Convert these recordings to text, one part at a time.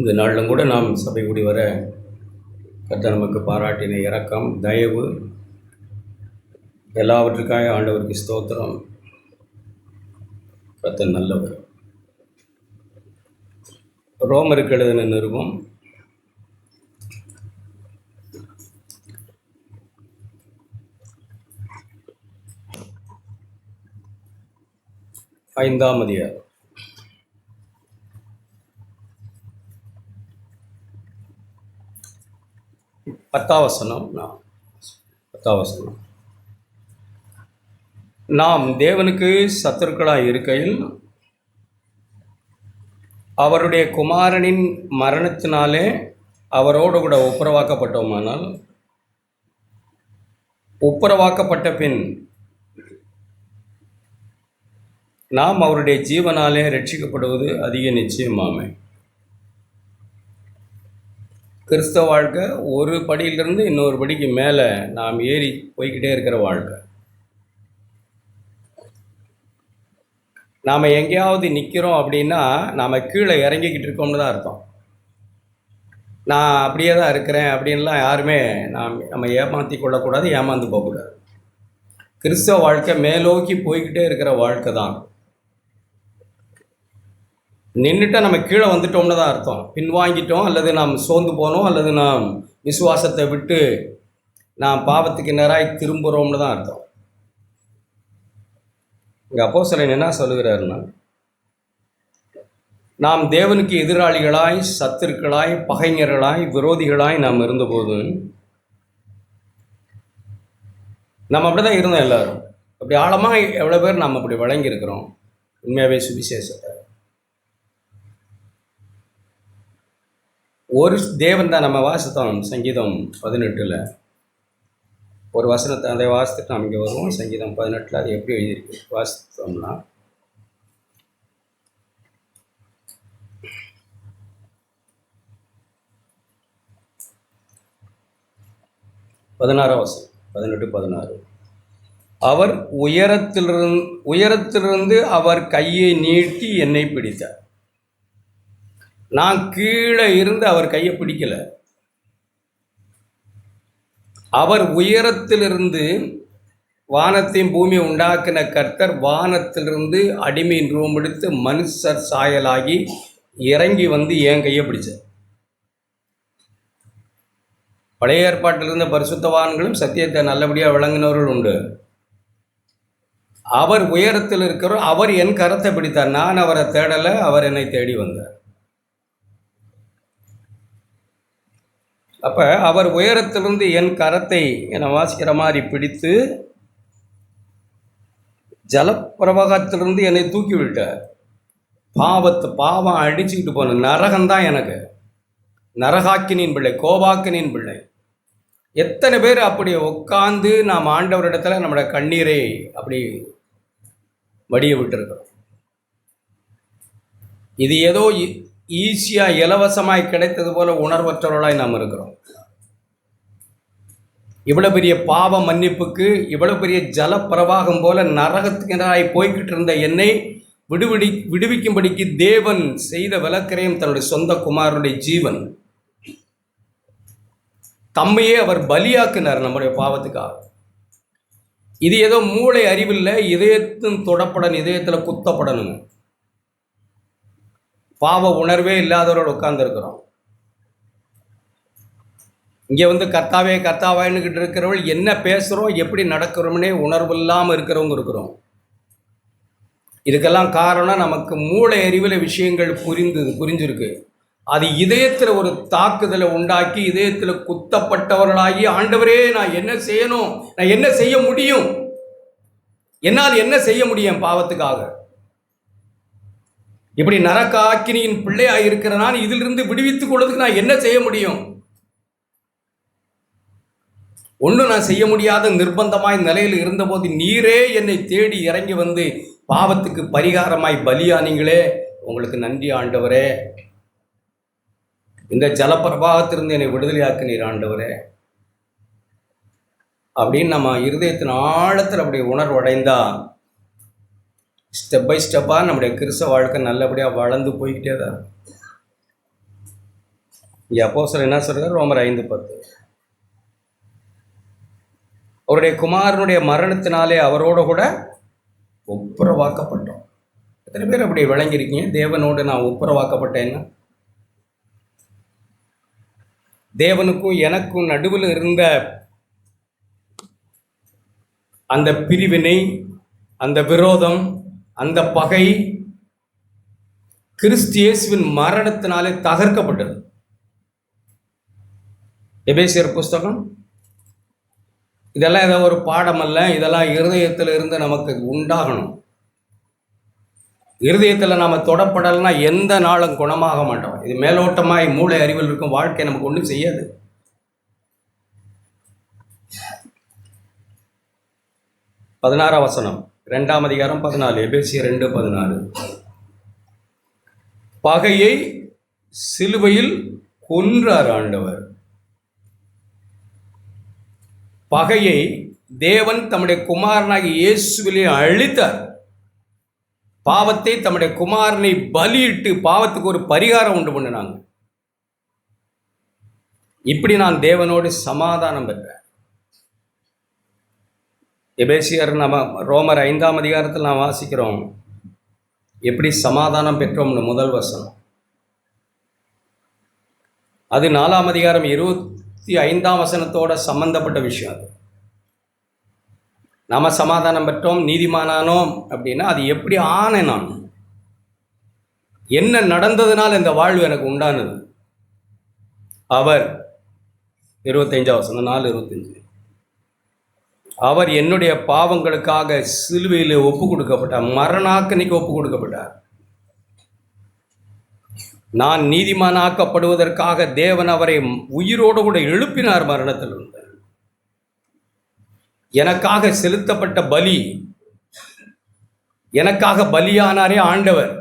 இந்த நாளிலும் கூட நாம் சபை கூடி வர கர்த்தர் நமக்கு பாராட்டின இரக்கம், தயவு எல்லாவற்றுக்காக ஆண்டவருக்கு ஸ்தோத்திரம். கர்த்தர் நல்லவர். ரோமருக்கு எழுதின நிருபம் 5ஆம் அதிகாரம் 10ஆம் வசனம். 10ஆம் வசனம். நாம் தேவனுக்கு சத்துருக்களாய் இருக்கையில் அவருடைய குமாரனின் மரணத்தினாலே அவரோடு கூட ஒப்புரவாக்கப்பட்டோமானால், ஒப்புரவாக்கப்பட்ட பின் நாம் அவருடைய ஜீவனாலே ரட்சிக்கப்படுவது அதிக நிச்சயமாமே. கிறிஸ்தவ வாழ்க்கை ஒரு படியிலிருந்து இன்னொரு படிக்கு மேலே நாம் ஏறி போய்கிட்டே இருக்கிற வாழ்க்கை. நாம் எங்கேயாவது நிற்கிறோம் அப்படின்னா நாம் கீழே இறங்கிக்கிட்டு இருக்கோம்னு தான் அர்த்தம். நான் அப்படியே தான் இருக்கிறேன் அப்படின்லாம் யாருமே நம்ம ஏமாற்றி கொள்ளக்கூடாது, ஏமாந்து போகக்கூடாது. கிறிஸ்தவ வாழ்க்கை மேலோக்கி போய்கிட்டே இருக்கிற வாழ்க்கை தான். நின்றுட்டா நம்ம கீழே வந்துட்டோம்னு தான் அர்த்தம். பின்வாங்கிட்டோம், அல்லது நாம் சோர்ந்து போனோம், அல்லது நாம் விசுவாசத்தை விட்டு நாம் பாவத்துக்கு நேராய் திரும்புகிறோம்னு தான் அர்த்தம். இங்கே அப்போஸ்தலன் என்ன சொல்லுகிறாருன்னா, நாம் தேவனுக்கு எதிராளிகளாய், சத்துருக்களாய், பகைஞர்களாய், விரோதிகளாய் நாம் இருந்தபோது நம்ம அப்படி தான் இருந்தோம். எல்லாரும் அப்படி ஆழமாக எவ்வளோ பேர் நாம் அப்படி வழங்கியிருக்கிறோம் உண்மையாகவே சுவிசேஷத்தை. ஒரு தேவன் தான். நம்ம வாசித்தோம் சங்கீதம் 18 ஒரு வசனத்தை, அதை வாசித்துட்டு நம்ம இங்கே வருவோம். சங்கீதம் 18 அது எப்படி எழுதியிருக்கு வாசித்தோம்னா, 16 வசனம், 18-16. அவர் உயரத்திலிருந்து அவர் கையை நீட்டி என்னை பிடித்தார். நான் கீழே இருந்து அவர் கையை பிடிக்கல. அவர் உயரத்திலிருந்து, வானத்தையும் பூமியை உண்டாக்கின கர்த்தர் வானத்திலிருந்து அடிமையின் ரூபம் எடுத்து மனுஷர் சாயலாகி இறங்கி வந்து என் கையை பிடிச்சார். பழைய ஏற்பாட்டில் இருந்த பரிசுத்தவான்களும் சத்தியத்தை நல்லபடியாக விளங்கினவர்கள் உண்டு. அவர் உயரத்தில் இருக்கிறவர், அவர் என் கரத்தை பிடித்தார். நான் அவரை தேடலை, அவர் என்னை தேடி வந்தார். அப்போ அவர் உயரத்திலிருந்து என் கரத்தை என்னை வாசிக்கிற மாதிரி பிடித்து ஜலப்பிரவாகத்திலிருந்து என்னை தூக்கி விட்டார். பாவம் அடிச்சுக்கிட்டு போன நரகம்தான் எனக்கு. நரகாக்கினின் பிள்ளை, கோபாக்கினின் பிள்ளை. எத்தனை பேர் அப்படி உட்காந்து நாம் ஆண்டவரிடத்துல நம்மளோட கண்ணீரை அப்படி வடிய விட்டுருக்கிறோம். இது ஏதோ ஈஸியாக இலவசமாய் கிடைத்தது போல உணர்வற்றவர்களாய் நாம் இருக்கிறோம். இவ்வளோ பெரிய பாவ மன்னிப்புக்கு, இவ்வளோ பெரிய ஜல பிரவாகம் போல நரகத்துக்கு போய்கிட்டு இருந்த என்னை விடுவிக்கும்படிக்கு தேவன் செய்த விலக்கரையும் தன்னுடைய சொந்த குமாரனுடைய ஜீவன், தம்மையே அவர் பலியாக்கினார் நம்முடைய பாவத்துக்காக. இது ஏதோ மூளை அறிவில்லை, இதயத்தின் தொடப்படணும், இதயத்தில் குத்தப்படணுங்க. பாவ உணர்வே இல்லாதவரோடு உட்கார்ந்துருக்கிறோம். இங்கே வந்து கர்த்தாவே கர்த்தாவாயின்னுக்கிட்டு இருக்கிறவர்கள் என்ன பேசுகிறோம், எப்படி நடக்கிறோம்னே உணர்வு இல்லாமல் இருக்கிறவங்க இருக்கிறோம். இதுக்கெல்லாம் காரணம் நமக்கு மூளை அறிவில் விஷயங்கள் புரிஞ்சிருக்கு. அது இதயத்தில் ஒரு தாக்குதலை உண்டாக்கி, இதயத்தில் குத்தப்பட்டவர்களாகி, ஆண்டவரே நான் என்ன செய்யணும், நான் என்ன செய்ய முடியும், என்னால் என்ன செய்ய முடியும் பாவத்துக்காக, இப்படி நரகாக்கினியின் பிள்ளையாக இருக்கிற நான் இதிலிருந்து விடுவித்துக் கொள்வதற்கு நான் என்ன செய்ய முடியும்? ஒன்றும் நான் செய்ய முடியாத நிர்பந்தமாய் நிலையில் இருந்தபோது நீரே என்னை தேடி இறங்கி வந்து பாவத்துக்கு பரிகாரமாய் பலியானீங்களே, உங்களுக்கு நன்றி ஆண்டவரே. இந்த ஜலப்பிரவாகத்திலிருந்து என்னை விடுதலையாக்கினீர் ஆண்டவரே அப்படின்னு நம்ம இருதயத்தின் ஆழத்தில் அப்படி உணர்வடைந்தா, ஸ்டெப் பை ஸ்டெப்பாக நம்முடைய கிறிஸ்தவ வாழ்க்கை நல்லபடியாக வளர்ந்து போய்கிட்டே தான். இங்கே அப்போஸ்தலர் என்ன சொல்கிறார்? ரோமர் 5:10. அவருடைய குமாரனுடைய மரணத்தினாலே அவரோடு கூட ஒப்புரவாக்கப்பட்டோம். எத்தனை பேர் அப்படி விளங்கியிருக்கீங்க? தேவனோடு நான் ஒப்புரவாக்கப்பட்டேன்னா, தேவனுக்கும் எனக்கும் நடுவில் இருந்த அந்த பிரிவினை, அந்த விரோதம், அந்த பகை கிறிஸ்து இயேசுவின் மரணத்தினாலே தகர்க்கப்பட்டது. எபேசியர் புஸ்தகம். இதெல்லாம் ஏதோ ஒரு பாடம் அல்ல, இதெல்லாம் இருதயத்தில் இருந்து நமக்கு உண்டாகணும். இருதயத்தில் நாம் தொடப்படலைன்னா எந்த நாளும் குணமாக மாட்டோம். இது மேலோட்டமாய் மூளை அறிவில் இருக்கும் வாழ்க்கை நமக்கு ஒன்றும் செய்யாது. பதினாறாம் வசனம், 2ஆம் அதிகாரம் 14, எபேசியர் 2:14. பகையை சிலுவையில் கொன்றார் ஆண்டவர். பகையை தேவன் தம்முடைய குமாரனாகிய இயேசுவிலே அழித்தார். பாவத்தை தம்முடைய குமாரனை பலியிட்டு பாவத்துக்கு ஒரு பரிகாரம் உண்டு பண்ணினாங்க. இப்படி நான் தேவனோடு சமாதானம் பெற்றேன். எபேசியர் நம்ம ரோமர் 5ஆம் அதிகாரத்தில் நாம் வாசிக்கிறோம் எப்படி சமாதானம் பெற்றோம்னு. முதல் வசனம். அது 4ஆம் அதிகாரம் 25ஆம் வசனத்தோட சம்பந்தப்பட்ட விஷயம். அது நாம் சமாதானம் பெற்றோம், நீதிமானானோம் அப்படின்னா அது எப்படி ஆனேன், நான் என்ன நடந்ததுனால இந்த வாழ்வு எனக்கு உண்டானது. அவர் 25ஆம் வசனம் 4:25, அவர் என்னுடைய பாவங்களுக்காக சிலுவையில் ஒப்பு கொடுக்கப்பட்டார், மரணாக்கனிக்கு ஒப்பு கொடுக்கப்பட்டார். நான் நீதிமானாக்கப்படுவதற்காக தேவன் அவரை உயிரோடு கூட எழுப்பினார் மரணத்திலிருந்து. எனக்காக செலுத்தப்பட்ட பலி, எனக்காக பலியானாரே ஆண்டவர்.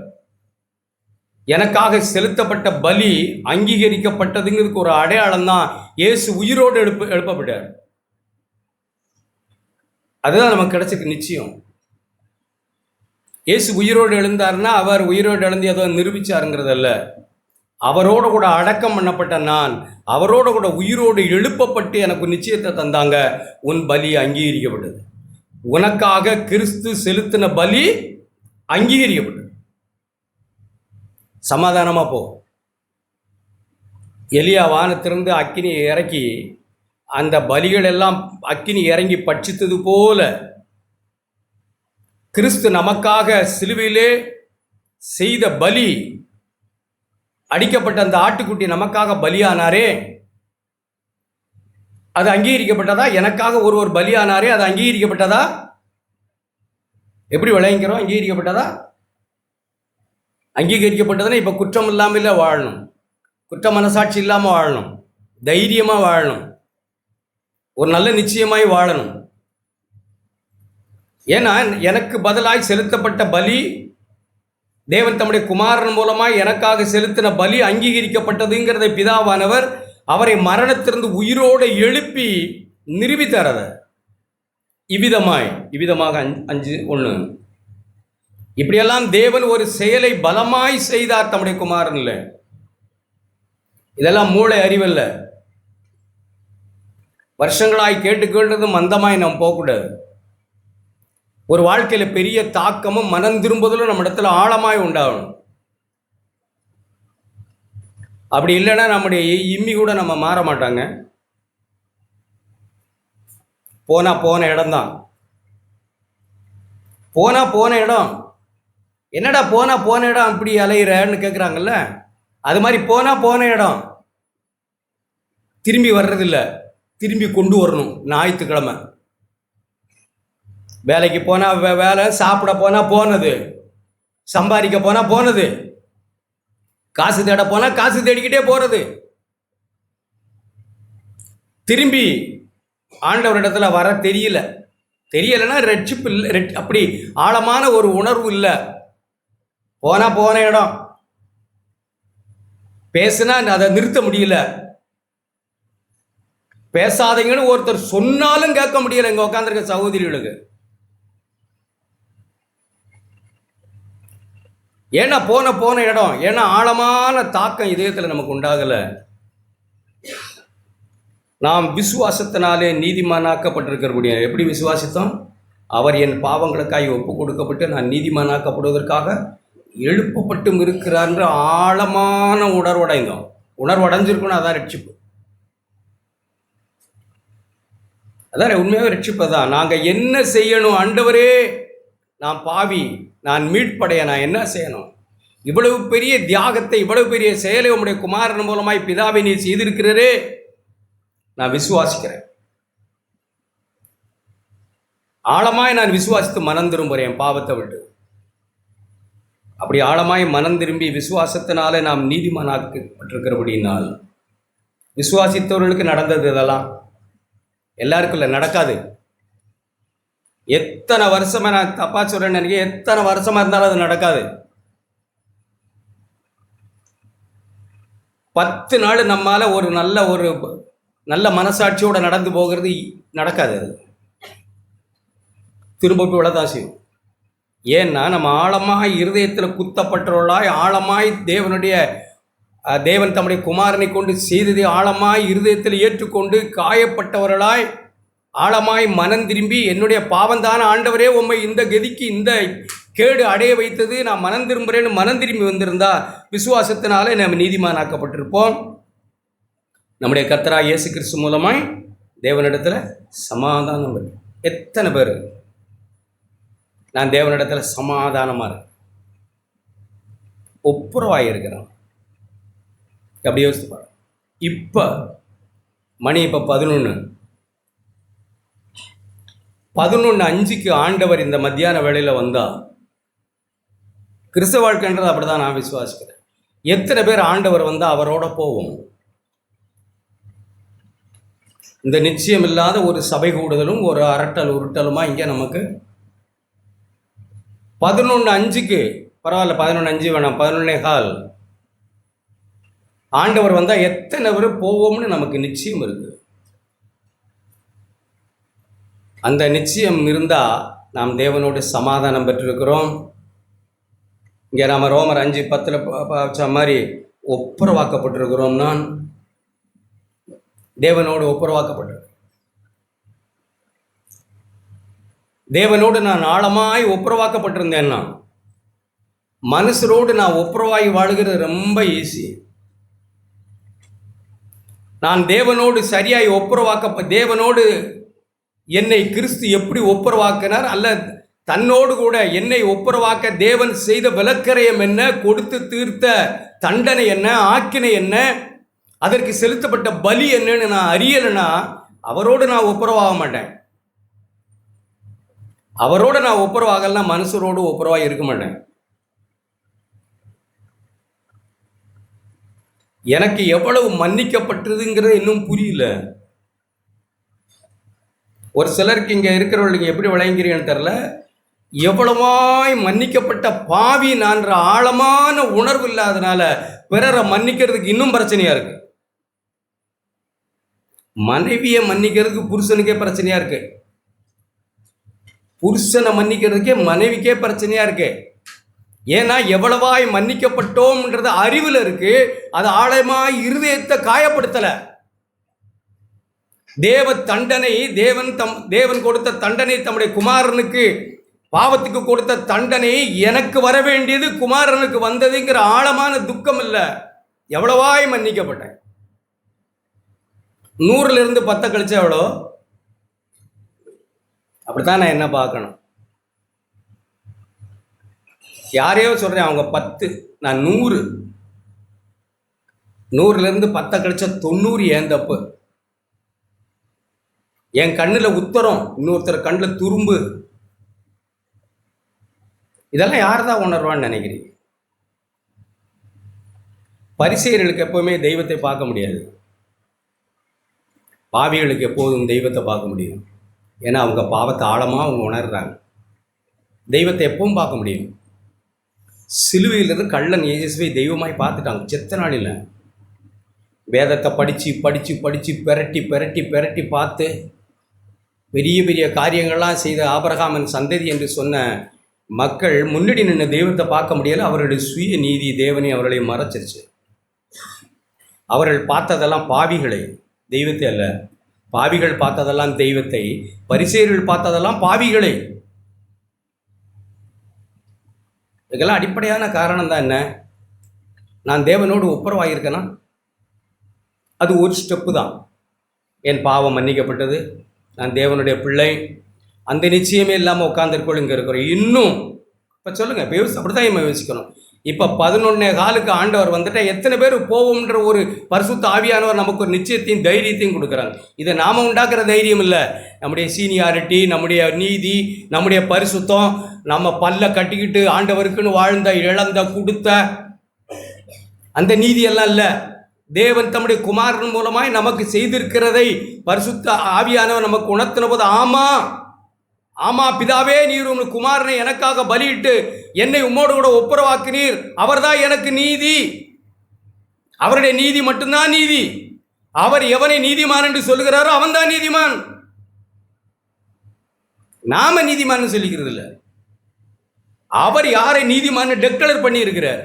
எனக்காக செலுத்தப்பட்ட பலி அங்கீகரிக்கப்பட்டதுங்கிறதுக்கு ஒரு அடையாளம் தான் இயேசு உயிரோடு எழுப்பப்பட்டார். அதுதான் நமக்கு கிடைச்சிருக்கு நிச்சயம். இயேசு உயிரோடு எழுந்தார்னா அவர் உயிரோடு எழுந்து ஏதோ நிரூபிச்சாருங்கிறதல்ல. அவரோடு கூட அடக்கம் பண்ணப்பட்ட நான் அவரோடு கூட உயிரோடு எழுப்பப்பட்டு எனக்கு நிச்சயத்தை தந்தாங்க. உன் பலி அங்கீகரிக்கப்பட்டது. உனக்காக கிறிஸ்து செலுத்தின பலி அங்கீகரிக்கப்பட்டது. சமாதானமா போ. எலியா வானத்திலிருந்து அக்கினி இறக்கி அந்த பலிகள் எல்லாம் அக்கினி இறங்கி பட்சித்தது போல கிறிஸ்து நமக்காக சிலுவையிலே செய்த பலி, அடிக்கப்பட்ட அந்த ஆட்டுக்குட்டி நமக்காக பலியானாரே, அது அங்கீகரிக்கப்பட்டதா? எனக்காக ஒருவர் பலியானாரே, அது அங்கீகரிக்கப்பட்டதா? எப்படி விளங்கிக்கிறோம்? அங்கீகரிக்கப்பட்டதா? அங்கீகரிக்கப்பட்டதுன்னா இப்போ குற்றம் இல்லாமல் வாழணும், குற்ற மனசாட்சி இல்லாமல் வாழணும், தைரியமாக வாழணும், ஒரு நல்ல நிச்சயமாய் வாழணும். ஏன்னா எனக்கு பதிலாய் செலுத்தப்பட்ட பலி, தேவன் தம்முடைய குமாரன் மூலமாய் எனக்காக செலுத்தின பலி அங்கீகரிக்கப்பட்டதுங்கிறதை பிதாவானவர் அவரை மரணத்திலிருந்து உயிரோடு எழுப்பி நிரூபித்தார். அதை இவ்விதமாக 5:1 இப்படியெல்லாம் தேவன் ஒரு செயலை பலமாய் செய்தார் தம்முடைய குமாரன்ல. இதெல்லாம் மூளை அறிவல்ல. வருஷங்களாய் கேட்டுக்கொண்டது மந்தமாய் நாம் போகக்கூடாது. ஒரு வாழ்க்கையில் பெரிய தாக்கமும் மனம் திரும்புதலும் நம்ம இடத்துல ஆழமாய் உண்டாகணும். அப்படி இல்லைன்னா நம்முடைய இம்மி கூட நம்ம மாற மாட்டாங்க. போன இடம்தான். போன இடம் என்னடா போன இடம் அப்படி அலையிறன்னு கேட்குறாங்கல்ல, அது மாதிரி போன இடம் திரும்பி வர்றதில்ல, திரும்பி கொண்டு வரணும். ஞாயிற்றுக்கிழமை வேலைக்கு போனால் வேலை, சாப்பிட போனால் போனது, சம்பாதிக்க போனால் போனது, காசு தேட போனால் காசு தேடிக்கிட்டே போகிறது. திரும்பி ஆண்டவரிடத்துல வர தெரியலைன்னா ரட்சிப்பு இல்லை, அப்படி ஆழமான ஒரு உணர்வு இல்லை. போன இடம் பேசுனா அதை நிறுத்த முடியல, பேசாதீங்கன்னு ஒருத்தர் சொன்னாலும் கேட்க முடியல. இங்கே உட்காந்துருக்க சகோதரிகளுக்கு ஏன்னா போன இடம், ஏன்னா ஆழமான தாக்கம் இதயத்தில் நமக்கு உண்டாகலை. நாம் விசுவாசத்தினாலே நீதிமானாக்கப்பட்டிருக்கிறபடியாக. எப்படி விசுவாசித்தோம்? அவர் என் பாவங்களுக்காக ஒப்பு கொடுக்கப்பட்டு நான் நீதிமானாக்கப்படுவதற்காக எழுப்பப்பட்டும் இருக்கிறார் என்று ஆழமான உணர்வடைந்தோம். உணர்வடைஞ்சிருக்கணும். அதான் ரட்சிப்பு. அதான் உண்மையாக ரட்சிப்பு தான். நாங்கள் என்ன செய்யணும்? ஆண்டவரே, நான் பாவி, நான் மீட்படைய நான் என்ன செய்யணும்? இவ்வளவு பெரிய தியாகத்தை, இவ்வளவு பெரிய செயலை உம்முடைய குமாரன் மூலமாய் பிதாவை நீ செய்திருக்கிறரே, நான் விசுவாசிக்கிறேன். ஆழமாய் நான் விசுவாசித்து மனம் திரும்புகிறேன் என் பாவத்தை விட்டு. அப்படி ஆழமாய் மனம் திரும்பி விசுவாசத்தினாலே நாம் நீதிமானாக்கப்பட்டிருக்கிறபடினால், விசுவாசித்தவர்களுக்கு நடந்தது இதெல்லாம் எல்லாருக்கும் இல்லை, நடக்காது. எத்தனை வருஷமா, நான் தப்பா சொல்றேன்னு நினைக்க, எத்தனை வருஷமா இருந்தாலும் அது நடக்காது. 10 நாள் நம்மால ஒரு நல்ல மனசாட்சியோட நடந்து போகிறது நடக்காது. அது திரும்ப விழதான் செய்யும். ஏன்னா நம்ம ஆழமாய் இருதயத்தில் குத்தப்பட்டவர்களாய், ஆழமாய் தேவன் தம்முடைய குமாரனை கொண்டு செய்ததை ஆழமாய் இருதயத்தில் ஏற்றுக்கொண்டு காயப்பட்டவர்களாய் ஆழமாய் மனம் திரும்பி, என்னுடைய பாவந்தான ஆண்டவரே, உம்மை இந்த கதிக்கு இந்த கேடு அடைய வைத்தது, நான் மனம் திரும்புகிறேன்னு மனம் திரும்பி வந்திருந்தா விசுவாசத்தினாலே நம்ம நீதிமானாக்கப்பட்டிருப்போம். நம்முடைய கர்த்தராகிய இயேசு கிறிஸ்து மூலமாய் தேவனிடத்தில் சமாதானம். எத்தனை பேர் நான் தேவனிடத்தில் சமாதானமாக இருக்கேன், ஒப்புரவாக இருக்கிறேன்? அப்படி யோசித்து பாரு. இப்போ மணி 11:05 ஆண்டவர் இந்த மத்தியான வேளையில் வந்தால், கிறிஸ்தவ வாழ்க்கைன்றது அப்படி தான் நான் விசுவாசிக்கிறேன். எத்தனை பேர் ஆண்டவர் வந்தால் அவரோட போவோம்? இந்த நிச்சயம் இல்லாத ஒரு சபை கூடுதலும் ஒரு அரட்டல் உருட்டலுமா இங்கே நமக்கு? 11:05 பரவாயில்ல, 11:05 வேணாம், 11:15 ஆண்டவர் வந்தால் எத்தனை பேர் போவோம்னு நமக்கு நிச்சயம் இருக்குது. அந்த நிச்சயம் இருந்தால் நாம் தேவனோடு சமாதானம் பெற்றிருக்கிறோம். இங்கே நாம் ரோமர் 5:10 வச்ச மாதிரி ஒப்புரவாக்கப்பட்டிருக்கிறோம். நான் தேவனோடு ஒப்புரவாக்கப்பட்டிருக்கிறேன். தேவனோடு நான் ஆழமாய் ஒப்புரவாக்கப்பட்டிருந்தேன்னா, மனுஷரோடு நான் ஒப்புரவாகி வாழ்கிறது ரொம்ப ஈஸி. நான் தேவனோடு சரியாய் தேவனோடு என்னை கிறிஸ்து எப்படி ஒப்புரவாக்கினார், அல்ல தன்னோடு கூட என்னை ஒப்புரவாக்க தேவன் செய்த விலக்கரையம் என்ன, கொடுத்து தீர்த்த தண்டனை என்ன, ஆக்கினை என்ன, அதற்கு செலுத்தப்பட்ட பலி என்னன்னு நான் அறியலைன்னா அவரோடு நான் ஒப்புரவாக மாட்டேன். அவரோடு நான் ஒப்புரவாகலன்னா மனுஷரோடு ஒப்புரவாக இருக்க மாட்டேன். எனக்கு எவ்வளவு மன்னிக்கப்பட்டதுங்கிறது இன்னும் புரியல. ஒரு சிலருக்கு இங்கே இருக்கிறவர்களுக்கு எப்படி விளங்கிறீங்கன்னு தெரில, எவ்வளவாய் மன்னிக்கப்பட்ட பாவி நான்ற ஆழமான உணர்வு இல்லாதனால பிறரை மன்னிக்கிறதுக்கு இன்னும் பிரச்சனையா இருக்கு. மனைவியை மன்னிக்கிறதுக்கு புருஷனுக்கே பிரச்சனையா இருக்கு, புருஷனை மன்னிக்கிறதுக்கே மனைவிக்கே பிரச்சனையா இருக்கு. ஏன்னா எவ்வளவாய் மன்னிக்கப்பட்டோம்ன்றது அறிவில் இருக்கு, அது ஆழமாய் இருதயத்தை காயப்படுத்தல. தேவன் கொடுத்த தண்டனை, தம்முடைய குமாரனுக்கு பாவத்துக்கு கொடுத்த தண்டனை எனக்கு வர வேண்டியது குமாரனுக்கு வந்ததுங்கிற ஆழமான துக்கம் இல்லை. எவ்வளவாய் மன்னிக்கப்பட்டேன். 100 10 கழிச்சா எவ்வளோ? அப்படித்தான் நான் என்ன பார்க்கணும். யாரையோ சொல்றேன், அவங்க 10, நான் 100. 100 10 கழிச்சா 90 ஏன் தப்பு? என் கண்ணில் உத்தரம், இன்னொருத்தர் கண்ணில் துரும்பு. இதெல்லாம் யார் தான் உணர்வான்னு நினைக்கிறீங்க? பரிசேயர்களுக்கு எப்பவுமே தெய்வத்தை பார்க்க முடியாது, பாவிகளுக்கு எப்போதும் தெய்வத்தை பார்க்க முடியும். ஏன்னா அவங்க பாவத்தை ஆழமாக அவங்க உணர்றாங்க. தெய்வத்தை எப்பவும் பார்க்க முடியும். சிலுவையிலிருந்து கள்ளன் இயேசுவை தெய்வமாய் பார்த்துட்டாங்க. செத்த நாளில் வேதத்தை படித்து பெரட்டி பார்த்து பெரிய பெரிய காரியங்கள்லாம் செய்த ஆபிரகாமின் சந்ததி என்று சொன்ன மக்கள் முன்னாடி நின்று தெய்வத்தை பார்க்க முடியலை. அவர்களுடைய சுய நீதி தேவனை அவர்களை மறைச்சிருச்சு. அவர்கள் பார்த்ததெல்லாம் பாவிகளை, தெய்வத்தை அல்ல. பாவிகள் பார்த்ததெல்லாம் தெய்வத்தை, பரிசேயர்கள் பார்த்ததெல்லாம் பாவிகளை. இதுக்கெல்லாம் அடிப்படையான காரணம் தான் என்ன? நான் தேவனோடு ஒப்புரவாயிருக்கேனா? அது ஒரு ஸ்டெப்பு தான். என் பாவம் மன்னிக்கப்பட்டது, நான் தேவனுடைய பிள்ளை, அந்த நிச்சயமே இல்லாமல் உட்காந்துருக்கோம் இங்கே இருக்கிறோம். இன்னும் இப்போ சொல்லுங்கள், இப்போ அப்படி தான் யோசிக்கணும். இப்போ 11:15 ஆண்டவர் வந்துட்டால் எத்தனை பேர் போவோம்ன்ற ஒரு பரிசுத்த ஆவியானவர் நமக்கு ஒரு நிச்சயத்தையும் தைரியத்தையும் கொடுக்குறாங்க. இதை நாம் உண்டாக்குற தைரியம் இல்லை. நம்முடைய சீனியாரிட்டி, நம்முடைய நீதி, நம்முடைய பரிசுத்தம், நம்ம பல்ல கட்டிக்கிட்டு ஆண்டவருக்குன்னு வாழ்ந்த, இழந்த, கொடுத்த அந்த நீதியெல்லாம் இல்லை. தேவன் தம்முடைய குமாரன் மூலமாய் நமக்கு செய்திருக்கிறதை பரிசுத்த ஆவியானவர் நமக்கு உணர்த்தின போது, ஆமா பிதாவே, நீர் உங்கள் குமாரனை எனக்காக பலியிட்டு என்னை உம்மோடு கூட ஒப்புரவாக்கினீர், அவர்தான் எனக்கு நீதி, அவருடைய நீதி மட்டும்தான் நீதி. அவர் எவனை நீதிமான் என்று சொல்லுகிறாரோ அவன்தான் நீதிமான். நாம நீதிமான் சொல்லிக்கிறது இல்லை. அவர் யாரை நீதிமான் டெக்ளேர் பண்ணி இருக்கிறார்,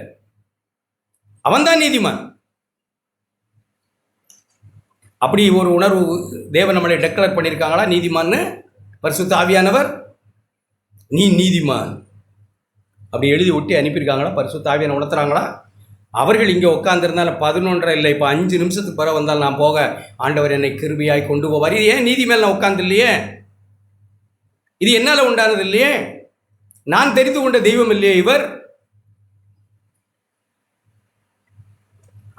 அவன்தான் நீதிமான். அப்படி ஒரு உணர்வு தேவன் நம்மளை டெக்ளேர் பண்ணியிருக்காங்களா நீதிமான்னு? பரிசுத்த ஆவியானவர் நீ நீதிமான் அப்படி எழுதி ஒட்டி அனுப்பியிருக்காங்களா? பரிசுத்த ஆவியான உணர்த்துறாங்களா? அவர்கள் இங்கே உட்காந்துருந்தாலும் 11:30 இல்லை, இப்போ 5 நிமிஷத்துக்கு பிறகு வந்தால் நான் போக ஆண்டவர் என்னை கிருபையாய் கொண்டு போவார். இது ஏன் நீதி மேல் நான் உட்கார்ந்து இல்லையே? இது என்னால் உண்டானது இல்லையே? நான் தெரிந்து கொண்ட தெய்வம் இல்லையே இவர்?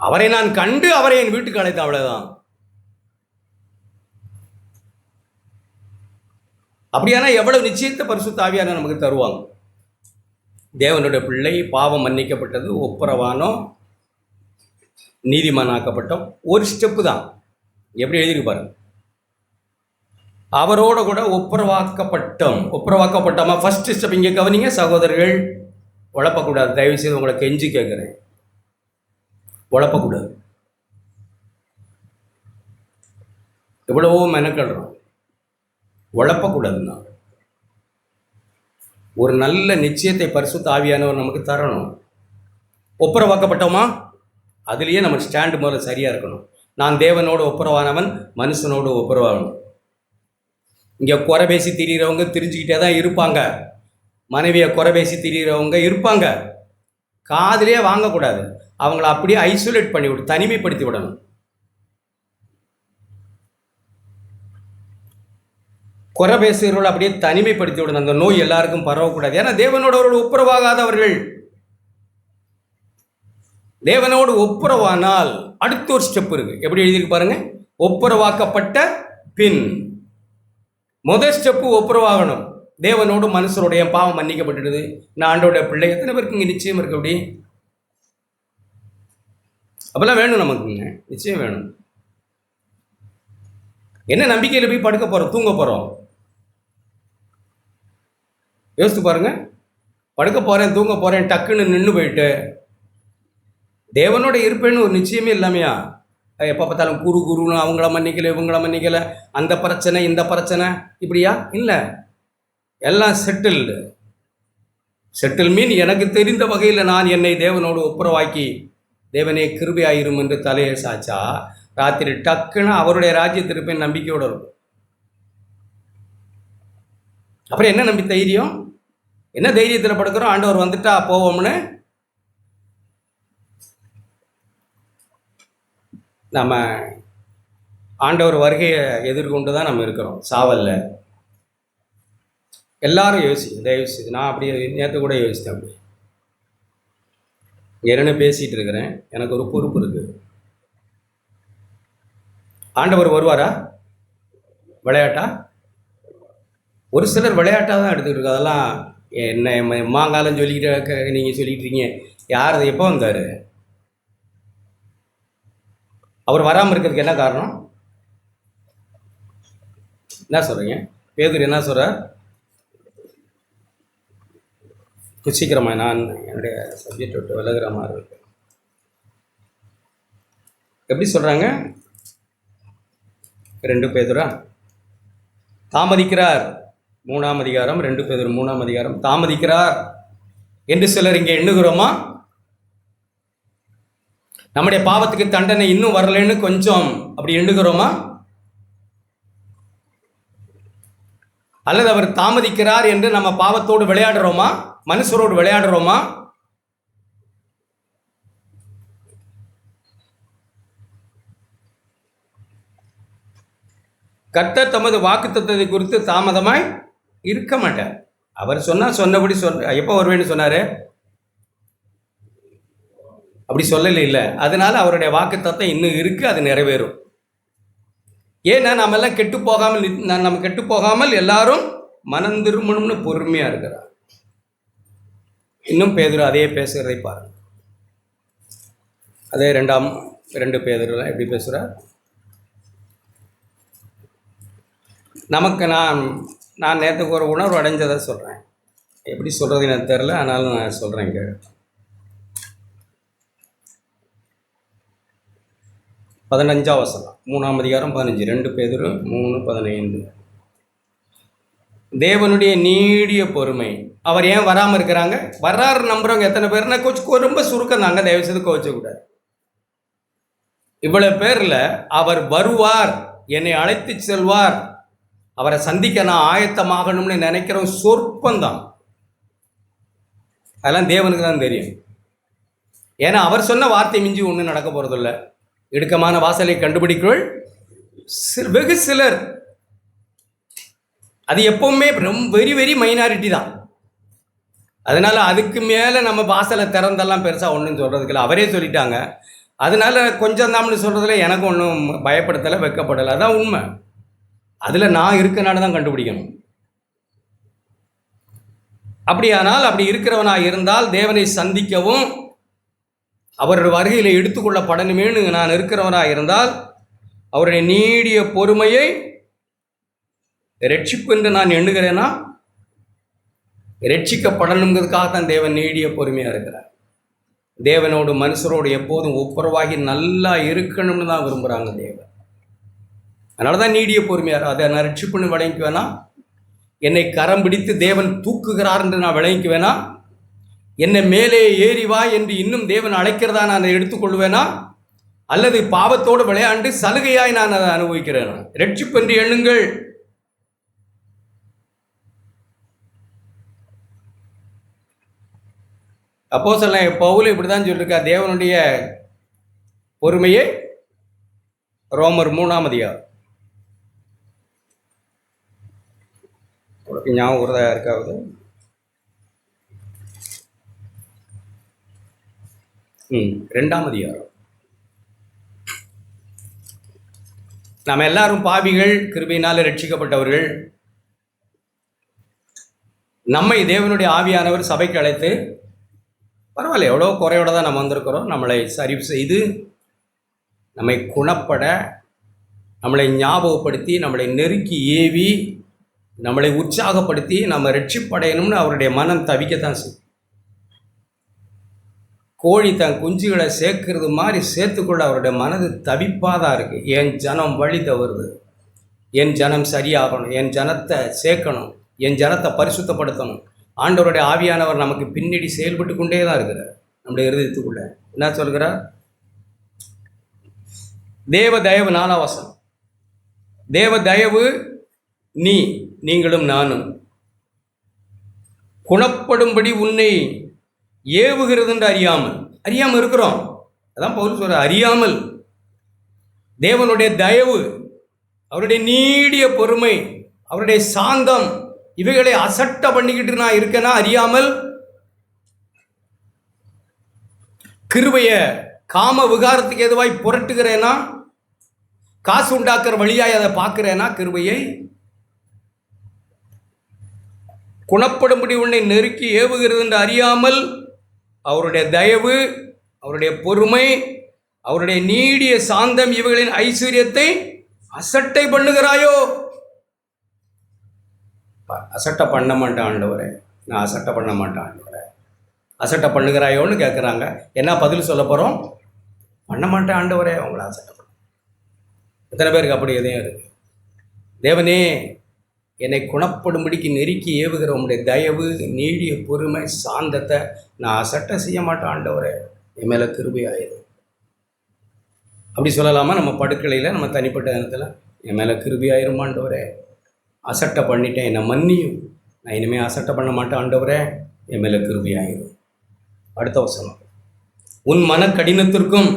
அவரை நான் கண்டு அவரை என் வீட்டுக்கு அழைத்த, அவ்வளவுதான். அப்படியானா எவ்வளவு நிச்சயத்தை பரிசுத்த ஆவியான நமக்கு தருவாங்க. தேவனுடைய பிள்ளை, பாவம் மன்னிக்கப்பட்டது, ஒப்புரவானோ, நீதிமானாக்கப்பட்டோம். ஒரு ஸ்டெப்பு தான். எப்படி எழுதியிருப்பாரு? அவரோட கூட ஒப்புரவாக்கப்பட்டோமா. ஃபர்ஸ்ட் ஸ்டெப் இங்கே கவனிங்க சகோதரர்கள். உழப்பக்கூடாது, தயவு செய்து உங்களை கெஞ்சி கேட்குறேன், உழப்பக்கூடாது. எவ்வளவோ மெனக்கடுறோம், உழப்பக்கூடாதுன்னா. ஒரு நல்ல நிச்சயத்தை பரிசுத்த ஆவியானவர் நமக்கு தரணும். ஒப்புரவாக்கப்பட்டோமா, அதுலேயே நம்ம ஸ்டாண்டு முதல்ல சரியாக இருக்கணும். நான் தேவனோடு ஒப்புரவானவன், மனுஷனோடு ஒப்புரவாகணும். இங்கே குறை பேசி திரிகிறவங்க திரிஞ்சுக்கிட்டே தான் இருப்பாங்க. மனைவியை குறை பேசி திரிகிறவங்க இருப்பாங்க. காதிலே வாங்கக்கூடாது. அவங்கள அப்படியே ஐசோலேட் பண்ணி விட்டு, தனிமைப்படுத்தி விடணும். குறை பேசுகிறவர்கள் அப்படியே தனிமைப்படுத்தி விடணும். அந்த நோய் எல்லாருக்கும் பரவக்கூடாது. ஏன்னா தேவனோடு ஒப்புரவாகாதவர்கள். தேவனோடு ஒப்புரவானால் அடுத்த ஒரு ஸ்டெப் இருக்கு. எப்படி எழுதிருக்கு பாருங்க. ஒப்புரவாக்கப்பட்ட பின் முதல் ஸ்டெப்பு ஒப்புரவாகணும். தேவனோடு மனுஷருடைய பாவம் மன்னிக்கப்பட்டுடுது, நான் ஆண்டோட பிள்ளை. எத்தனை பேருக்கு இங்கே நிச்சயம் இருக்கு? அப்படி அப்பெல்லாம் வேணும் நமக்குங்க, நிச்சயம் வேணும். என்ன நம்பிக்கையில் போய் படுக்க போகிறோம், தூங்க போகிறோம்? யோசித்து பாருங்க. படுக்க போகிறேன், தூங்க போகிறேன், டக்குன்னு நின்று போயிட்டு தேவனோட இருப்பேன்னு ஒரு நிச்சயமே இல்லாமையா? எப்போ பார்த்தாலும் குருன்னு அவங்கள மன்னிக்கலை, இவங்கள மன்னிக்கலை, அந்த பிரச்சனை இந்த பிரச்சனை, இப்படியா? இல்லை, எல்லாம் செட்டில் மீன் எனக்கு தெரிந்த வகையில் நான் என்னை தேவனோடு ஒப்புரவாக்கி தேவனே கிருபையாயிரும் என்று தலையை சாச்சா ராத்திரி டக்குன்னு அவருடைய ராஜ்யத்திருப்பேன் நம்பிக்கையோடு இருக்கும். அப்புறம் என்ன நம்பி தைரியம்? என்ன தைரியத்தில் படுக்கிறோம்? ஆண்டவர் வந்துட்டா போவோம்னு. நம்ம ஆண்டவர் வருகையை எதிர்கொண்டு தான் நம்ம இருக்கிறோம், சாவல்ல. எல்லாரும் தயவுசெய்து. நான் அப்படி நேற்று கூட யோசித்தேன். அப்படி என்ன பேசிகிட்டு இருக்கிறேன், எனக்கு ஒரு பொறுப்பு இருக்குது. ஆண்டவர் வருவாரா? விளையாட்டா? ஒரு சிலர் விளையாட்டாக தான் எடுத்துக்கிட்டு இருக்கு. அதெல்லாம் என்ன மாங்காலம் சொல்லிக்கிட்டு நீங்கள் சொல்லிக்கிட்டு இருக்கீங்க. யார் அது? எப்போ வந்தார்? அவர் வராமல் இருக்கிறதுக்கு என்ன காரணம்? என்ன சொல்கிறீங்க? பேதுரு என்ன சொல்கிறார்? சீக்கிரமாக நான் என்னுடைய சப்ஜெக்ட் விட்டு விலகிற மாதிரி இருக்கு. எப்படி சொல்கிறாங்க? 2 பேதுரா தாமதிக்கிறார். 3ஆம் அதிகாரம், 2 பேதுரு 3ஆம் அதிகாரம். தாமதிக்கிறார் என்று சிலர் இங்கே எண்ணுகிறோமா? நம்முடைய பாவத்துக்கு தண்டனை இன்னும் வரலன்னு கொஞ்சம் அப்படி எண்ணுகிறோமா? அல்லது அவர் தாமதிக்கிறார் என்று நம்ம பாவத்தோடு விளையாடுறோமா? மனுஷரோடு விளையாடுறோமா? கர்த்தர் தமது வாக்குத்தத்தத்தை குறித்து தாமதமாய் இருக்க மாட்டார். அவர் சொன்னபடி எப்போ வருவேன்னு சொன்னாரு? அப்படி சொல்லலை இல்லை. அதனால அவருடைய வாக்குத்தத்தம் இன்னும் இருக்கு, அது நிறைவேறும். ஏன்னா நம்ம எல்லாம் கெட்டு போகாமல் எல்லாரும் மனம் திரும்பணும்னு பொறுமையா இருக்கிறார். இன்னும் பேதுரு அதே பேசுகிறதை பாருங்க. அதே 2 பேதுரு எப்படி பேசுகிறார்? நமக்கு நான் நேற்றுக்கு ஒரு உணர்வு அடைஞ்சதை சொல்கிறேன். எப்படி சொல்கிறது எனக்கு தெரில, ஆனாலும் நான் சொல்கிறேன் கேளு. 15ஆம் வசனம், 3ஆம் அதிகாரம் 15, 2 பேதுரு 3:15. தேவனுடைய நீடிய பொறுமை. அவர் ஏன் வராமல் இருக்கிறாங்க? வர்றாரு நம்புறவங்க எத்தனை பேர்னா ரொம்ப சுருக்கம் தாங்க, தயவு செய்து கோச்சக்கூடாது. இவ்வளவு பேரில் அவர் வருவார், என்னை அழைத்து செல்வார், அவரை சந்திக்க நான் ஆயத்தமாகணும்னு நினைக்கிறோம் சொற்பந்தான். அதெல்லாம் தேவனுக்கு தான் தெரியும். ஏன்னா அவர் சொன்ன வார்த்தை மிஞ்சி ஒன்றும் நடக்க போகிறதில்ல. இடுக்கமான வாசலை கண்டுபிடிக்குள் வெகு சிலர். அது எப்பவுமே வெரி வெரி மைனாரிட்டி தான். அதனால அதுக்கு மேலே நம்ம வாசலை திறந்தெல்லாம் பெருசாக ஒன்றும் சொல்கிறதுக்கு அவரே சொல்லிட்டாங்க. அதனால கொஞ்சம் தாம்னு சொல்கிறதுல எனக்கு ஒன்றும் பயப்படுத்தலை, வெக்கப்படலை. அதான் உண்மை. அதில் நான் இருக்கனால தான் கண்டுபிடிக்கணும். அப்படியானால் அப்படி இருக்கிறவனாக இருந்தால் தேவனை சந்திக்கவும் அவருடைய வருகையில் எடுத்துக்கொள்ளப்படணுமேனு நான் இருக்கிறவனாக இருந்தால் அவருடைய நீடிய பொறுமையை ரட்சிப்பு என்று நான் எண்ணுகிறேன்னா, ரட்சிக்கப்படணுங்கிறதுக்காக தான் தேவன் நீடிய பொறுமையாக இருக்கிறார். தேவனோடு மனுஷரோடு எப்போதும் ஒப்புரவாகி நல்லா இருக்கணும்னு தான் விரும்புகிறாங்க தேவன். அதனால தான் நீடிய பொறுமையார். அதை நான் ரட்சிப்புன்னு விளங்கிக்குவேனா? என்னை கரம் பிடித்து தேவன் தூக்குகிறார் என்று நான் விளங்கிக்குவேனா? என்னை மேலே ஏறி வா என்று இன்னும் தேவன் அழைக்கிறதா நான் அதை எடுத்துக்கொள்வேனா? அல்லது பாவத்தோடு விளையாண்டு சலுகையாய் நான் அதை அனுபவிக்கிறேனா? ரட்சிப்பு என்று எண்ணுங்கள். அப்போஸ்தலன் பவுல் இப்படிதான் சொல்லியிருக்கா தேவனுடைய பொறுமையை. ரோமர் 3ஆம் அதிகாரம். ஞாபகம் இருக்காது? 2ஆம் அதிகாரம். நாம் எல்லாரும் பாவிகள், கிருபையினால ரட்சிக்கப்பட்டவர்கள். நம்மை தேவனுடைய ஆவியானவர் சபைக்கு அழைத்து, பரவாயில்ல எவ்வளோ குறையோட தான் நம்ம வந்திருக்கிறோம், நம்மளை சரி செய்து நம்மை குணப்பட, நம்மளை ஞாபகப்படுத்தி, நம்மளை நெருக்கி ஏவி, நம்மளை உற்சாகப்படுத்தி நம்ம ரட்சிப்படையணும்னு அவருடைய மனம் தவிக்கத்தான் செய்யும். கோழி தன் குஞ்சுகளை சேர்க்கறது மாதிரி சேர்த்துக்கொள்ள அவருடைய மனது தவிப்பாதான் இருக்குது. என் ஜனம் வழி தவறுது, என் ஜனம் சரியாகணும், என் ஜனத்தை சேர்க்கணும், என் ஜனத்தை பரிசுத்தப்படுத்தணும். ஆண்டவருடைய ஆவியானவர் நமக்கு பின்னாடி செயல்பட்டு கொண்டே தான் இருக்கிறார். நம்முடைய இருதயத்துக்குள்ள என்ன சொல்கிறார்? தேவ தயவு 4ஆம் வசனம். தேவ தயவு நீங்களும் நானும் குணப்படும்படி உன்னை ஏவுகிறது என்று அறியாமல் இருக்கிறோம். அதான் பவுல் சொல்ற, அறியாமல். தேவனுடைய தயவு, அவருடைய நீடிய பொறுமை, அவருடைய சாந்தம், இவைகளை அசட்ட பண்ணிக்கிட்டு நான் இருக்கேனா அறியாமல்? கிருபைய காம விகாரத்துக்கு எதுவாய் புரட்டுகிறேனா? காசு உண்டாக்குற வழியாய் அதை பார்க்கிறேனா? கிருபையை குணப்படும்படி உன்னை நெருக்கி ஏவுகிறது என்று அறியாமல் அவருடைய தயவு, அவருடைய பொறுமை, அவருடைய நீடிய சாந்தம் இவைகளின் ஐஸ்வர்யத்தை அசட்டை பண்ணுகிறாயோ? அசட்டை பண்ண மாட்டேன் ஆண்டவரே, நான் அசட்டை பண்ண மாட்டேன் ஆண்டவரே. அசட்டை பண்ணுகிறாயோன்னு கேட்குறாங்க. என்ன பதில் சொல்ல போகிறோம்? பண்ண மாட்டேன் ஆண்டவரே, அவங்கள அசட்டை பண்ண. எத்தனை பேருக்கு அப்படி எதையும் இருக்கு? தேவனே, என்னை குணப்படும்படிக்கு நெருக்கி ஏவுகிற உங்களுடைய தயவு, நீடிய பொறுமை, சாந்தத்தை நான் அசட்டை செய்ய மாட்டேன் ஆண்டவரே, என் மேலே கிருபையாயிரு. அப்படி சொல்லலாமா? நம்ம படுக்கலையில், நம்ம தனிப்பட்ட நேரத்தில் என் மேலே கிருபையாயிரும் ஆண்டவரே, அசட்டை பண்ணிட்டேன், என்னை மன்னியும். நான் இனிமேல் அசட்டை பண்ண மாட்டேன் ஆண்டவரே, என் மேலே கிருபையாயிரும். அடுத்த வசனம், உன் மன கடினத்திற்கும்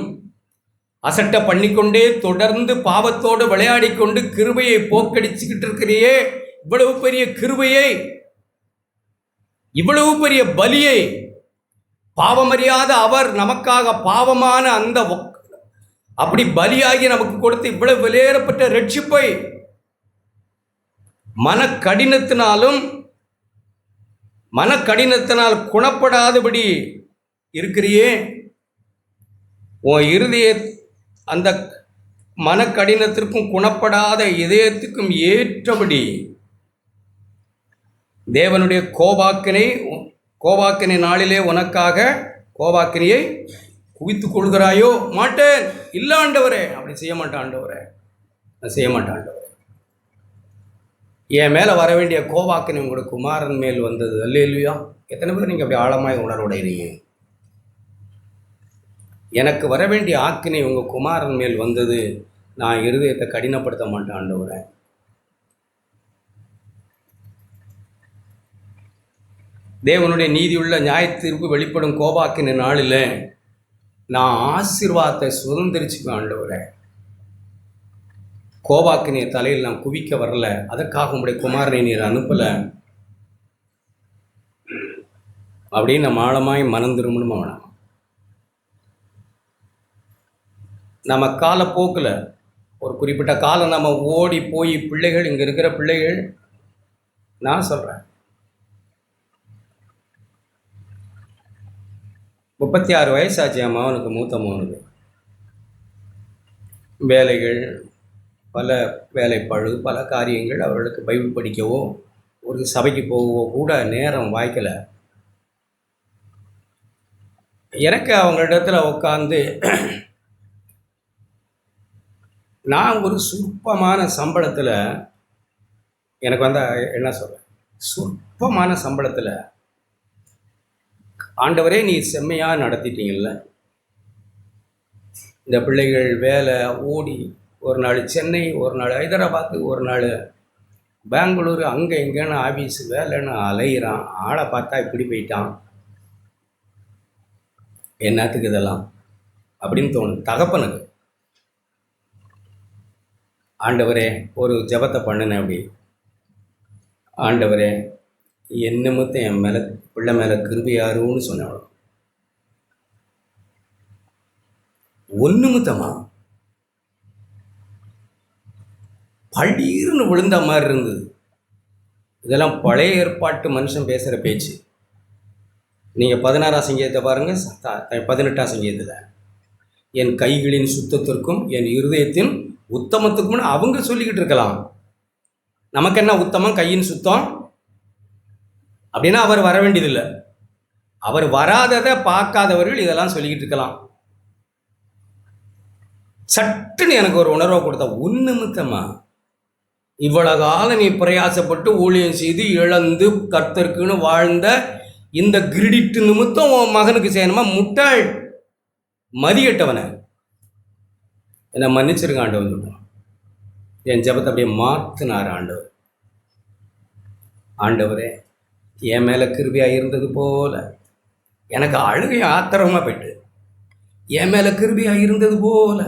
அசட்டை பண்ணிக்கொண்டே தொடர்ந்து பாவத்தோடு விளையாடிக்கொண்டு கிருபையை போக்கடிச்சுக்கிட்டு இருக்கிறியே, இவ்வளவு பெரிய கிருபையை, இவ்வளவு பெரிய பலியை, பாவமறியாத அவர் நமக்காக பாவமான அந்த அப்படி பலியாகி நமக்கு கொடுத்து இவ்வளவு விலையேறப்பட்ட ரட்சிப்பை மனக்கடினத்தினால் குணப்படாதபடி இருக்கிறியே, உன் இருதய அந்த மனக்கடினத்திற்கும் குணப்படாத இதயத்துக்கும் ஏற்றபடி தேவனுடைய கோபாக்கினை நாளிலே உனக்காக கோபாக்கினியை குவித்துக் கொள்கிறாயோ? மாட்டேன், இல்லை ஆண்டவரே, அப்படி செய்ய மாட்டேன் ஆண்டவரே, நான் செய்ய மாட்டேன் ஆண்டவரே. என் மேலே வர வேண்டிய கோபாக்கினை உங்களோட குமாரன் மேல் வந்தது. அல்லேலூயா. எத்தனை பேர் நீங்கள் அப்படி ஆழமாய் உணர்வுடைகிறீங்க? எனக்கு வர வேண்டிய ஆக்கினை உங்கள் குமாரன் மேல் வந்தது. நான் இருதயத்தை கடினப்படுத்த மாட்டேன் ஆண்டவரே. தேவனுடைய நீதியுள்ள நியாய தீர்ப்பு வெளிப்படும் கோபாக்கின நாளில் நான் ஆசீர்வாதத்தை சுதந்திரிச்சுப்பேன் ஆண்டவரே. கோபாக்கினிய தலையில் நான் குவிக்க வரல, அதற்காக உங்களுடைய குமாரனை நீர் அனுப்பலை அப்படின்னு நம்ம ஆழமாய் மனம் திரும்பணுமா வேணாம்? நம்ம காலப்போக்கில் ஒரு குறிப்பிட்ட காலம் நம்ம ஓடி போய் பிள்ளைகள், இங்கே இருக்கிற பிள்ளைகள், நான் சொல்கிறேன் 36 வயசாச்சு என் மகனுக்கு, மூத்த மகனுக்கு. வேலைகள், பல வேலைப்பழு, பல காரியங்கள், அவர்களுக்கு பைபிள் படிக்கவோ ஒரு சபைக்கு போகவோ கூட நேரம் வாய்க்கலை. எனக்கு அவங்களிடத்தில் உட்காந்து நான் ஒரு சொற்பமான சம்பளத்தில், எனக்கு என்ன சொல்கிறேன், சொற்பமான சம்பளத்தில் ஆண்டவரே நீ செம்மையாக நடத்திட்டீங்கல்ல, இந்த பிள்ளைகள் வேலை ஓடி, ஒரு நாள் சென்னை, ஒரு நாள் ஹைதராபாத்து, ஒரு நாள் பெங்களூரு, அங்கே எங்கேன்னு ஆஃபீஸு வேலைன்னு அலையிறான். ஆளை பார்த்தா இப்படி போயிட்டான், என்னத்துக்கு இதெல்லாம் அப்படின்னு தோணும் தகப்பனுக்கு. ஆண்டவரே, ஒரு ஜெபத்தை பண்ணினேன் அப்படி, ஆண்டவரே என் நிமித்தம் என் மேலே பிள்ளை மேலே கிருபையாருன்னு சொன்னேன். ஒன்று நிமித்தமா பளீர்னு விழுந்த மாதிரி இருந்தது. இதெல்லாம் பழைய ஏற்பாட்டு மனுஷன் பேசுகிற பேச்சு. நீங்கள் 16ஆம் சங்கீதத்தை பாருங்கள், 18ஆம் சங்கீதத்தில் என் கைகளின் சுத்தத்திற்கும் என் இருதயத்தின் உத்தமத்துக்கும்னு அவங்க சொல்லிக்கிட்டு இருக்கலாம். நமக்கு என்ன உத்தமம், கையின் சுத்தம் அப்படின்னா அவர் வர வேண்டியதில்லை. அவர் வராததை பார்க்காதவர்கள் இதெல்லாம் சொல்லிக்கிட்டு இருக்கலாம். சட்டுன்னு எனக்கு ஒரு உணர்வை கொடுத்தா, உன்னிமித்தமா இவ்வளவு காலம் நீ பிரயாசப்பட்டு ஊழியம் செய்து இழந்து கர்த்தருக்குன்னு வாழ்ந்த இந்த கிரெடிட் நிமித்தம் உன் மகனுக்கு செய்யணுமா? முட்டாள், மதியட்டவனை, என்னை மன்னிச்சிருங்க ஆண்டவர் சொல்லுவான். என் ஜெபத்தை அப்படியே மாற்றினார் ஆண்டவர். ஆண்டவரே என் மேலே கிருபையாக இருந்தது போல, எனக்கு அழுகை ஆத்திரமாக போயிட்டு, என் மேலே கிருபையாக இருந்தது போல,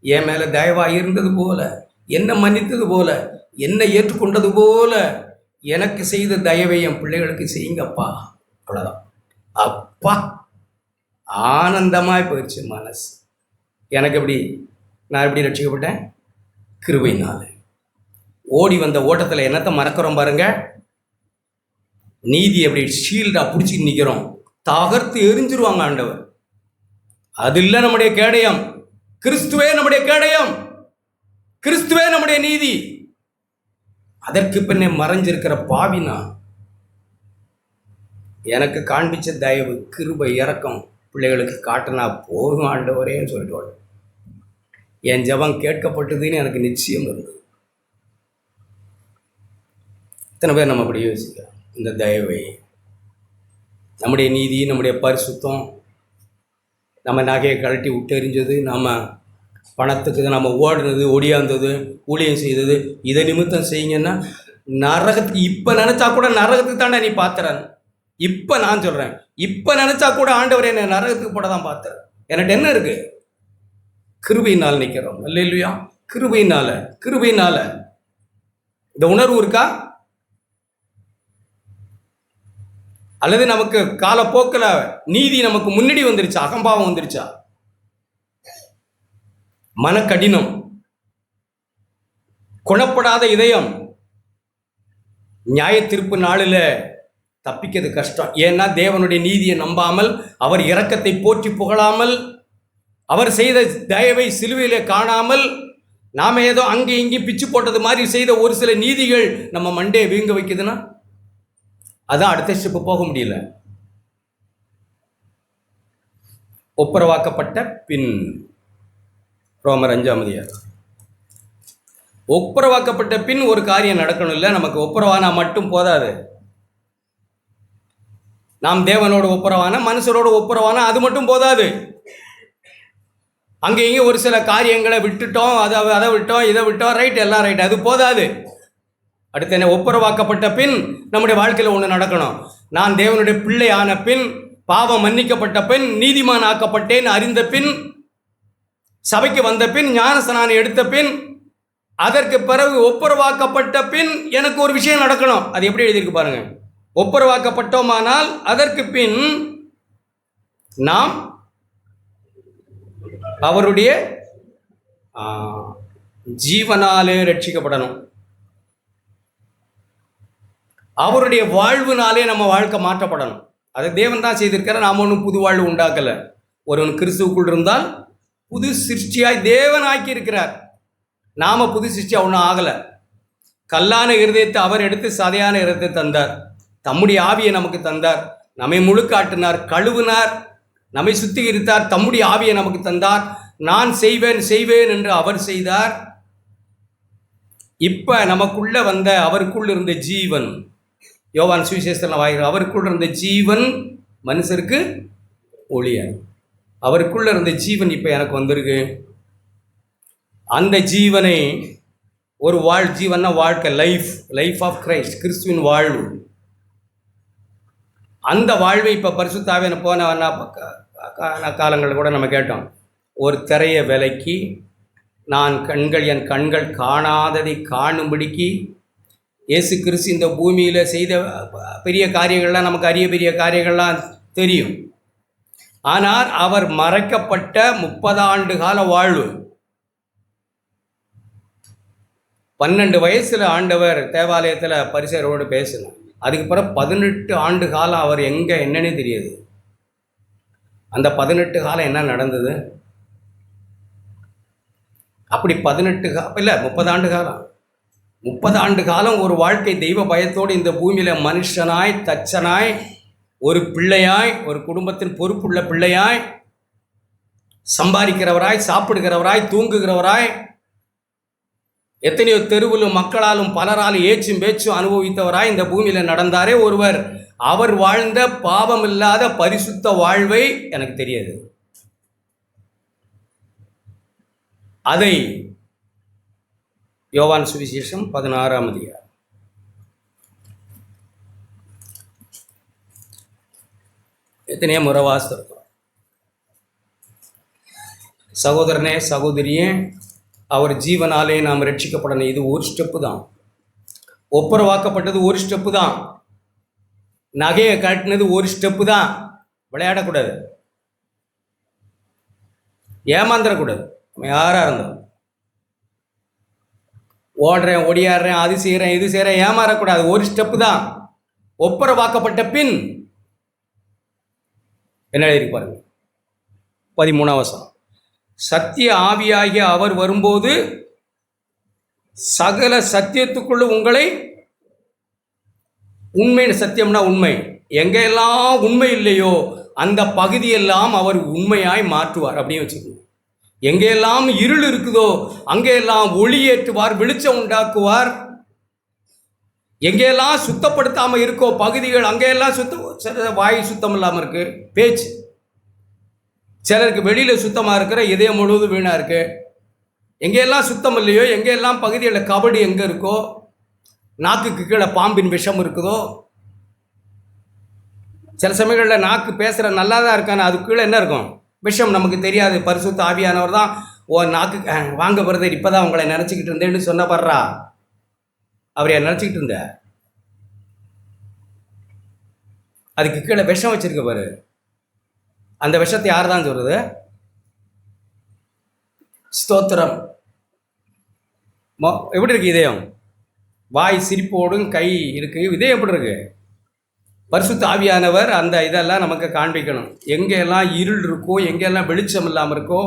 என் மேலே தயவாக இருந்தது போல, என்னை மன்னித்தது போல, என்னை ஏற்றுக்கொண்டது போல எனக்கு செய்த தயவை என் பிள்ளைகளுக்கு செய்யுங்கப்பா. அவ்வளோதான். அப்பா ஆனந்தமாய் போயிடுச்சு மனசு. எனக்கு எப்படி, நான் எப்படி ரட்சிக்கப்பட்டேன்? கிருபையினால. ஓடி வந்த ஓட்டத்தில் என்னத்தை மறக்கிறோம் பாருங்க. நீதி அப்படி ஷீல்டாக பிடிச்சி நிற்கிறோம், தகர்த்து எரிஞ்சிருவாங்க ஆண்டவர். அது இல்லை நம்முடைய கேடயம். கிறிஸ்துவே நம்முடைய கேடயம், கிறிஸ்துவே நம்முடைய நீதி. அதற்கு பின்னே மறைஞ்சிருக்கிற பாவினா எனக்கு காண்பிச்ச தயவு, கிருபை, இரக்கம் பிள்ளைகளுக்கு காட்டினா போதும் ஆண்டவரேன்னு சொல்லிட்டு என் ஜெபம் கேட்கப்பட்டதுன்னு எனக்கு நிச்சயம் இருந்தது. இத்தனை பேர் நம்ம அப்படி யோசிக்கிறோம். இந்த தயவை, நம்முடைய நீதி, நம்முடைய பரிசுத்தம், நம்ம நகையை கழட்டி விட்டெறிஞ்சது, நம்ம பணத்துக்கு நம்ம ஓடினது, ஒடியாந்தது, ஊழியம் செய்தது, இதை நிமித்தம் செய்யுங்கன்னா நரகத்துக்கு இப்ப நினைச்சா கூட நரகத்துக்கு தானே நீ பாத்துறேன். இப்ப நான் சொல்றேன், இப்ப நினைச்சா கூட ஆண்டவர் என்ன நரகத்துக்கு போட தான் பாத்துறேன். என்கிட்ட என்ன இருக்கு? கிருபையினால் நிற்கிறோம். அல்லேலூயா. கிருபையினால, கிருபையினால இந்த உணர்வு இருக்கா? அல்லது நமக்கு காலப்போக்கில் நீதி நமக்கு முன்னாடி வந்துருச்சா? அகம்பாவம் வந்துருச்சா? மனக்கடினம், குணப்படாத இதயம், நியாய தீர்ப்பு நாளில் தப்பிக்கிறது கஷ்டம். ஏன்னா தேவனுடைய நீதியை நம்பாமல், அவர் இரக்கத்தை போற்றி புகழாமல், அவர் செய்த தயவை சிலுவையிலே காணாமல், நாம ஏதோ அங்கே இங்கே பிச்சு போட்டது மாதிரி செய்த ஒரு சில நீதிகள் நம்ம மண்டையை வீங்க வைக்குதுன்னா அதான் அடுத்த ஸ்டெப்பு போக முடியல. ஒப்புரவாக்கப்பட்ட பின், ரோமர் 5ஆம் அதிகாரம். ஒப்புரவாக்கப்பட்ட பின் ஒரு காரியம் நடக்கணும். இல்லை, நமக்கு ஒப்புரவானா மட்டும் போதாது. நாம் தேவனோட ஒப்புரவான, மனுஷரோட ஒப்புரவான அது மட்டும் போதாது. அங்கே இங்கே ஒரு சில காரியங்களை விட்டுட்டோம், அதை விட்டோம், இதை விட்டோம், ரைட், எல்லாம் ரைட், அது போதாது. அடுத்து என்ன? ஒப்புரவாக்கப்பட்ட பின் நம்முடைய வாழ்க்கையில் ஒன்று நடக்கணும். நான் தேவனுடைய பிள்ளை ஆன பின், பாவம் மன்னிக்கப்பட்ட பின், நீதிமான் ஆக்கப்பட்டேன் அறிந்த பின், சபைக்கு வந்த பின், ஞானஸ்நானம் எடுத்த பின், அதற்கு பிறகு ஒப்புரவாக்கப்பட்ட பின் எனக்கு ஒரு விஷயம் நடக்கணும். அது எப்படி எழுதியிருக்கு பாருங்க. ஒப்புரவாக்கப்பட்டோமானால் அதற்கு பின் நாம் அவருடைய ஜீவனாலே ரட்சிக்கப்படணும். அவருடைய வாழ்வுனாலே நம்ம வாழ்க்கை மாற்றப்படணும். அதை தேவன் தான் செய்திருக்கிற. நாம் ஒன்றும் புது வாழ்வு உண்டாக்கலை. ஒருவன் கிறிஸ்துவுக்குள் இருந்தால் புது சிருஷ்டியாய் தேவன் ஆக்கி இருக்கிறார். நாம புது சிருஷ்டியா ஒன்றும் ஆகலை. கல்லான இருதயத்தை அவர் எடுத்து சதையான இருதயத்தை தந்தார். தம்முடைய ஆவியை நமக்கு தந்தார். நம்மை முழுக்காட்டினார், கழுவினார், நம்மை சுத்திகரித்தார். தம்முடைய ஆவியை நமக்கு தந்தார். நான் செய்வேன் செய்வேன் என்று அவர் செய்தார். இப்ப நமக்குள்ள வந்த அவருக்குள் இருந்த ஜீவன், யோவான் சுவிசேஷத்தில் வாய்கிறார், அவருக்குள்ள இருந்த ஜீவன் மனுஷருக்கு ஒளிய. அவருக்குள்ள இருந்த ஜீவன் இப்ப எனக்கு வந்திருக்கு. அந்த ஜீவனை ஒரு ஜீவன வாழ்க்கை, லைஃப் ஆஃப் கிரைஸ்ட், கிறிஸ்துவின் வாழ்வு. அந்த வாழ்வை இப்போ பரிசுத்த ஆவியான போன காலங்களில் கூட நம்ம கேட்டோம். ஒரு திரையை விலக்கி என் கண்கள் காணாததை காணும்படிக்கு இயேசு கிறிஸ்து இந்த பூமியில் செய்த பெரிய காரியங்கள்லாம் நமக்கு அரிய பெரிய காரியங்கள்லாம் தெரியும். ஆனால் அவர் மறைக்கப்பட்ட 30 ஆண்டு கால வாழ்வு, 12 வயசில் ஆண்டவர் தேவாலயத்தில் பரிசேயரோடு பேசினார். அதுக்கு பிறகு 18 ஆண்டு காலம் அவர் எங்கே என்னன்னே தெரியாது. அந்த 18 காலம் என்ன நடந்தது? அப்படி 30 ஆண்டு காலம், 30 ஆண்டு காலம் ஒரு வாழ்க்கை தெய்வ பயத்தோடு இந்த பூமியில் மனுஷனாய், தச்சனாய், ஒரு பிள்ளையாய், ஒரு குடும்பத்தின் பொறுப்புள்ள பிள்ளையாய், சம்பாதிக்கிறவராய், சாப்பிடுகிறவராய், தூங்குகிறவராய், எத்தனையோ தெருவிலும் மக்களாலும் பலராலும் ஏச்சும் பேச்சும் அனுபவித்தவராய் இந்த பூமியில் நடந்தாரே ஒருவர். அவர் வாழ்ந்த பாவம் இல்லாத பரிசுத்த வாழ்வை எனக்கு தெரியாது. அதை யோவான் சுவிசேஷம் 16ஆம் அதிகாரம் எத்தனையோ முறை வாசித்திருக்கிறோம். சகோதரனே, சகோதரியே, அவர் ஜீவனாலே நாம் ரட்சிக்கப்படணும். இது ஒரு ஸ்டெப்பு தான். ஒப்புரவாக்கப்பட்டது ஒரு ஸ்டெப்பு தான். நகையை கட்டினது ஒரு ஸ்டெப்பு தான். விளையாடக்கூடாது, ஏமாந்துடக்கூடாது. நம்ம யாராக இருந்தோம், ஓடுறேன், ஒடியாடுறேன், அது செய்கிறேன், இது செய்கிறேன், ஏமாறக்கூடாது. ஒரு ஸ்டெப்பு தான். ஒப்புரவாக்கப்பட்ட பின் என்ன எழுதி பாருங்க, 13ஆம் வசனம். சத்திய ஆவியாகிய அவர் வரும்போது சகல சத்தியத்துக்குள்ள உங்களை, உண்மை, சத்தியம்னா உண்மை, எங்கெல்லாம் உண்மை இல்லையோ அந்த பகுதியெல்லாம் அவர் உண்மையாய் மாற்றுவார். அப்படியே வச்சுக்கணும். எங்கெல்லாம் இருள் இருக்குதோ அங்கெல்லாம் ஒளியேற்றுவார், வெளிச்சம் உண்டாக்குவார். எங்கெல்லாம் சுத்தப்படுத்தாமல் இருக்கோ பகுதிகள் அங்கெல்லாம் சுத்தம். வாய் சுத்தம் இல்லாமல் இருக்கு, பேச்சு. சிலருக்கு வெளியில் சுத்தமாக இருக்கிற இதயம் முழுவதும் வீணாக இருக்கு. எங்கெல்லாம் சுத்தம் இல்லையோ, எங்கெல்லாம் பகுதிகளில் கபடி எங்கே இருக்கோ, நாக்குக்கு கீழே பாம்பின் விஷம் இருக்குதோ? சில சமயங்களில் நாக்கு பேசுகிற நல்லா தான் இருக்கான்னு அதுக்கு கீழே என்ன இருக்கும்? விஷம். நமக்கு தெரியாது. பரிசுத்த ஆவியானவர் தான் ஓ நாக்கு வாங்க பிரதர் இப்போ தான் உங்களை நினச்சிக்கிட்டு இருந்தேன்னு சொன்ன படுறா. அவர் யார் நினச்சிக்கிட்டு இருந்த? அதுக்கு கீழே விஷம் வச்சிருக்க பாரு. அந்த விஷத்தை யார் தான் சொல்றது? ஸ்தோத்திரம். எப்படி இருக்கு இதயம்? வாய் சிரிப்போடும் கை இருக்கு. இதயம் எப்படி இருக்கு? பரிசுத்த ஆவியானவர் அந்த இதெல்லாம் நமக்கு காண்பிக்கணும். எங்கெல்லாம் இருள் இருக்கோ, எங்கெல்லாம் வெளிச்சம் இல்லாமல் இருக்கோ,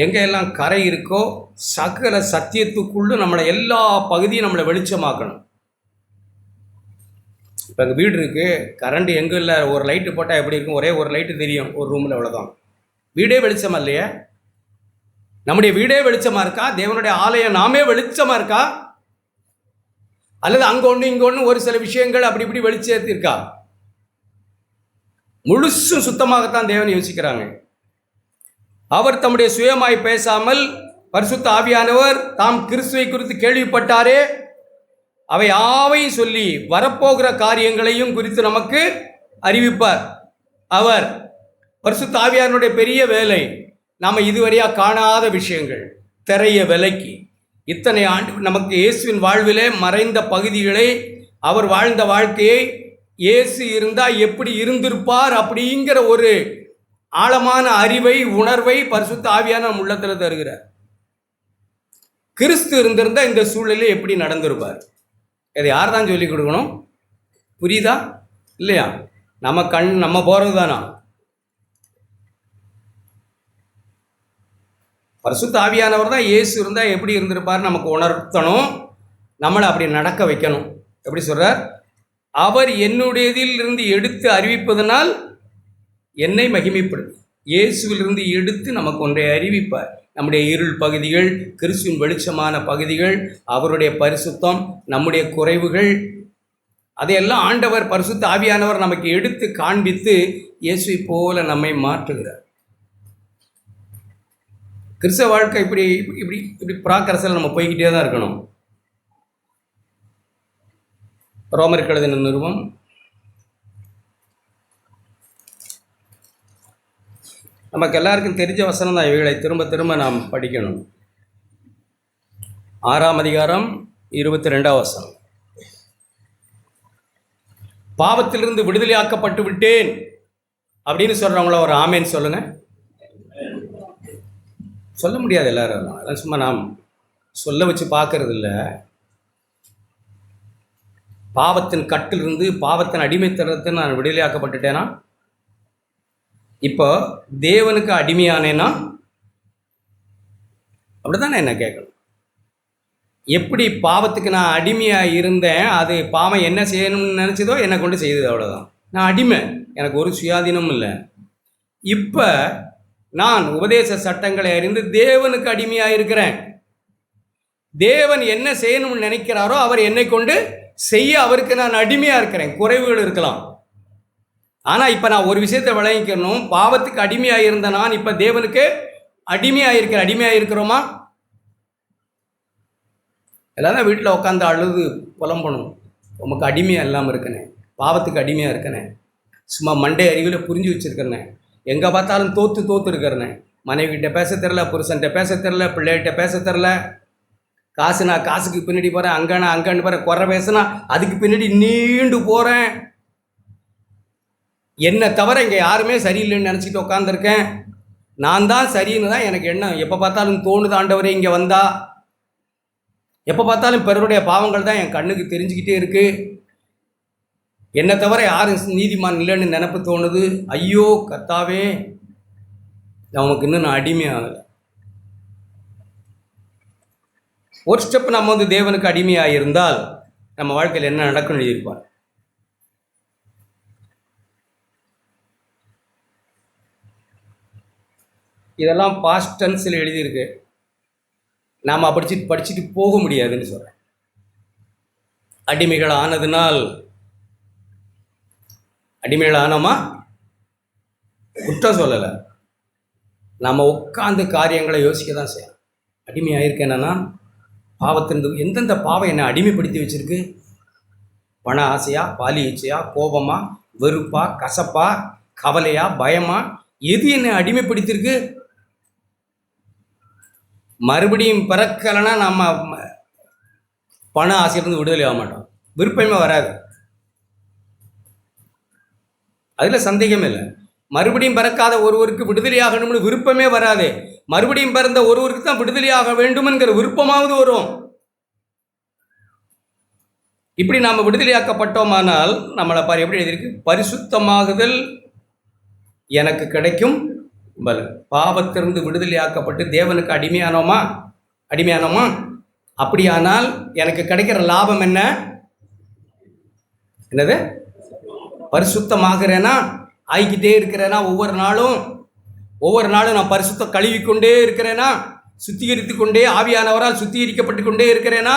எங்கெல்லாம் கரை இருக்கோ, சகல சத்தியத்துக்குள்ளே நம்மளை எல்லா பகுதியும் நம்மளை வெளிச்சமாக்கணும். இப்போ எங்கள் வீடு இருக்குது, கரண்ட் எங்கே இல்லை, ஒரு லைட்டு போட்டால் எப்படி இருக்கும்? ஒரே ஒரு லைட்டு தெரியும் ஒரு ரூமில், அவ்வளோதான். வீடே வெளிச்சமாக இல்லையே? நம்முடைய வீடே வெளிச்சமாக இருக்கா? தேவனுடைய ஆலயம் நாமே வெளிச்சமாக இருக்கா? அல்லது அங்கே ஒன்று இங்கே ஒன்று ஒரு சில விஷயங்கள் அப்படி இப்படி வெளிச்சேர்த்து இருக்கா? முழுசும் சுத்தமாகத்தான் தேவன் யோசிக்கிறாங்க. அவர் தம்முடைய சுயமாய் பேசாமல் பரிசுத்த ஆவியானவர் தாம் கிறிஸ்துவை குறித்து கேள்விப்பட்டாரே அவை யாவையும் சொல்லி வரப்போகிற காரியங்களையும் குறித்து நமக்கு அறிவிப்பார். அவர் பரிசுத்த ஆவியானுடைய பெரிய வேலை, நாம் இதுவரையாக காணாத விஷயங்கள் திரைய விலக்கி இத்தனை ஆண்டு நமக்கு இயேசுவின் வாழ்விலே மறைந்த பகுதிகளை, அவர் வாழ்ந்த வாழ்க்கையை, இயேசு இருந்தால் எப்படி இருந்திருப்பார் அப்படிங்கிற ஒரு ஆழமான அறிவை, உணர்வை பரிசுத்த ஆவியான நம் உள்ளத்தில் தருகிறார். கிறிஸ்து இருந்திருந்தால் இந்த சூழலில் எப்படி நடந்திருப்பார்? இதை யார் தான் சொல்லிக் கொடுக்கணும்? புரியுதா இல்லையா? நம்ம போகிறது தானா? பரிசுத்த ஆவியானவர் தான் இயேசு இருந்தால் எப்படி இருந்திருப்பார் நமக்கு உணர்த்தணும், நம்மளை அப்படி நடக்க வைக்கணும். எப்படி சொல்கிறார்? அவர் என்னுடையதில் இருந்து எடுத்து அறிவிப்பதனால் என்னை மகிமைப்படும். இயேசுவிலிருந்து எடுத்து நமக்கு ஒன்றை அறிவிப்பார். நம்முடைய இருள் பகுதிகள், கிறிஸ்துவின் வெளிச்சமான பகுதிகள், அவருடைய பரிசுத்தம், நம்முடைய குறைவுகள், அதையெல்லாம் ஆண்டவர் பரிசுத்த ஆவியானவர் நமக்கு எடுத்து காண்பித்து இயேசுவை போல நம்மை மாற்றுகிறார். கிறிஸ்தவ வாழ்க்கை இப்படி இப்படி இப்படி ப்ராக்ரஸில் நம்ம போய்கிட்டே தான் இருக்கணும். ரோமருக்கு எழுதின நிருபம் 8 நமக்கு எல்லாருக்கும் தெரிஞ்ச வசனம் தான், இவைகளை திரும்ப திரும்ப நாம் படிக்கணும். 6ஆம் அதிகாரம் 22ஆம் வசனம். பாவத்திலிருந்து விடுதலையாக்கப்பட்டு விட்டேன் அப்படின்னு சொல்கிறவங்கள ஒரு ஆமேன்னு சொல்லுங்க. சொல்ல முடியாது எல்லாரும், அதான் சும்மா நாம் சொல்ல வச்சு பார்க்கறது இல்லை. பாவத்தின் கட்டிலிருந்து, பாவத்தின் அடிமைத்தனத்தை நான் விடுதலையாக்கப்பட்டுட்டேனா? இப்போ தேவனுக்கு அடிமையானேனா? அப்படித்தானே என்ன கேட்கணும். எப்படி பாவத்துக்கு நான் அடிமையாக இருந்தேன், அது பாவம் என்ன செய்யணும்னு நினச்சதோ என்னை கொண்டு செய்தது, அவ்வளோதான். நான் அடிமை, எனக்கு ஒரு சுயாதீனமும் இல்லை. இப்போ நான் உபதேச சட்டங்களை அறிந்து தேவனுக்கு அடிமையாக இருக்கிறேன். தேவன் என்ன செய்யணும்னு நினைக்கிறாரோ அவர் என்னை கொண்டு செய்ய அவருக்கு நான் அடிமையாக இருக்கிறேன். குறைவுகள் இருக்கலாம், ஆனால் இப்போ நான் ஒரு விஷயத்தை விளங்கிக்கணும். பாவத்துக்கு அடிமையாக இருந்த நான் இப்போ தேவனுக்கு அடிமையாக இருக்கிறேன். அடிமையாக இருக்கிறோமா? எல்லாரும் வீட்டில் உட்காந்து அழுது புலம்பணும், உமக்கு அடிமையாக இல்லாமல் இருக்கனே, பாவத்துக்கு அடிமையாக இருக்கனே, சும்மா மண்டே அறிவில் புரிஞ்சு வச்சுருக்கிறேன், எங்கே பார்த்தாலும் தோற்று இருக்கிறேன், மனைவிகிட்ட பேச தெரில, புருஷன்கிட்ட பேச தெரில, பிள்ளைகிட்ட பேச தெரில, நான் காசுக்கு பின்னாடி போகிறேன், அங்கன்னு போகிறேன், குறை பேசுனா அதுக்கு பின்னாடி நீண்டு போகிறேன், என்னை தவிர இங்கே யாருமே சரியில்லைன்னு நினச்சிட்டு உட்காந்துருக்கேன், நான் தான் சரின்னு தான் எனக்கு எண்ணம் எப்போ பார்த்தாலும் தோணுது. ஆண்டவரே இங்கே வந்தா எப்போ பார்த்தாலும் பிறருடைய பாவங்கள் தான் என் கண்ணுக்கு தெரிஞ்சுக்கிட்டே இருக்குது, என்னை தவிர யாரும் நீதிமான் இல்லைன்னு நினப்பு தோணுது. ஐயோ கர்த்தாவே, நமக்கு இன்னும் நான் அடிமையாகலை. ஒரு ஸ்டெப் நம்ம தேவனுக்கு அடிமையாக இருந்தால் நம்ம வாழ்க்கையில் என்ன நடக்கும்னு எழுதியிருப்பார். இதெல்லாம் பாஸ்ட் டென்ஸில் எழுதியிருக்கு, நாம் படிச்சுட்டு போக முடியாதுன்னு சொல்கிறேன். அடிமைகள் ஆனதுனால், அடிமைகள் ஆனோமா குற்றம் சொல்லலை, நம்ம உட்காந்து காரியங்களை யோசிக்க தான் செய்யணும். அடிமையாயிருக்கேன்னா பாவத்தின் எந்தெந்த பாவம் என்னை அடிமைப்படுத்தி வச்சுருக்கு, பண ஆசையா, பாலி இச்சையா, கோபமா, வெறுப்பா, கசப்பா, கவலையா, பயமா, எது என்னை அடிமைப்படுத்தியிருக்கு? மறுபடியும் பிறக்கலைன்னா நம்ம பண ஆசையிலிருந்து விடுதலை ஆக மாட்டோம், விருப்பமே வராது. அதில் சந்தேகமே இல்லை. மறுபடியும் பிறக்காத ஒருவருக்கு விடுதலையாகணும்னு விருப்பமே வராது. மறுபடியும் பிறந்த ஒருவருக்கு தான் விடுதலையாக வேண்டும் என்கிற விருப்பமாவது வரும். இப்படி நாம் விடுதலையாக்கப்பட்டோமானால் நம்மளை பாரு எப்படி எழுதியிருக்கு, பரிசுத்தமாகுதல் எனக்கு கிடைக்கும் பலன். பாவத்திலிருந்து விடுதலையாக்கப்பட்டு தேவனுக்கு அடிமையானோமா? அப்படியானால் எனக்கு கிடைக்கிற லாபம் என்னது? பரிசுத்தமாகிறேனா, ஆகிக்கிட்டே இருக்கிறேனா, ஒவ்வொரு நாளும் நான் பரிசுத்தம் கழுவிக்கொண்டே இருக்கிறேனா, சுத்திகரித்து கொண்டே ஆவியானவரால் சுத்திகரிக்கப்பட்டு கொண்டே இருக்கிறேனா?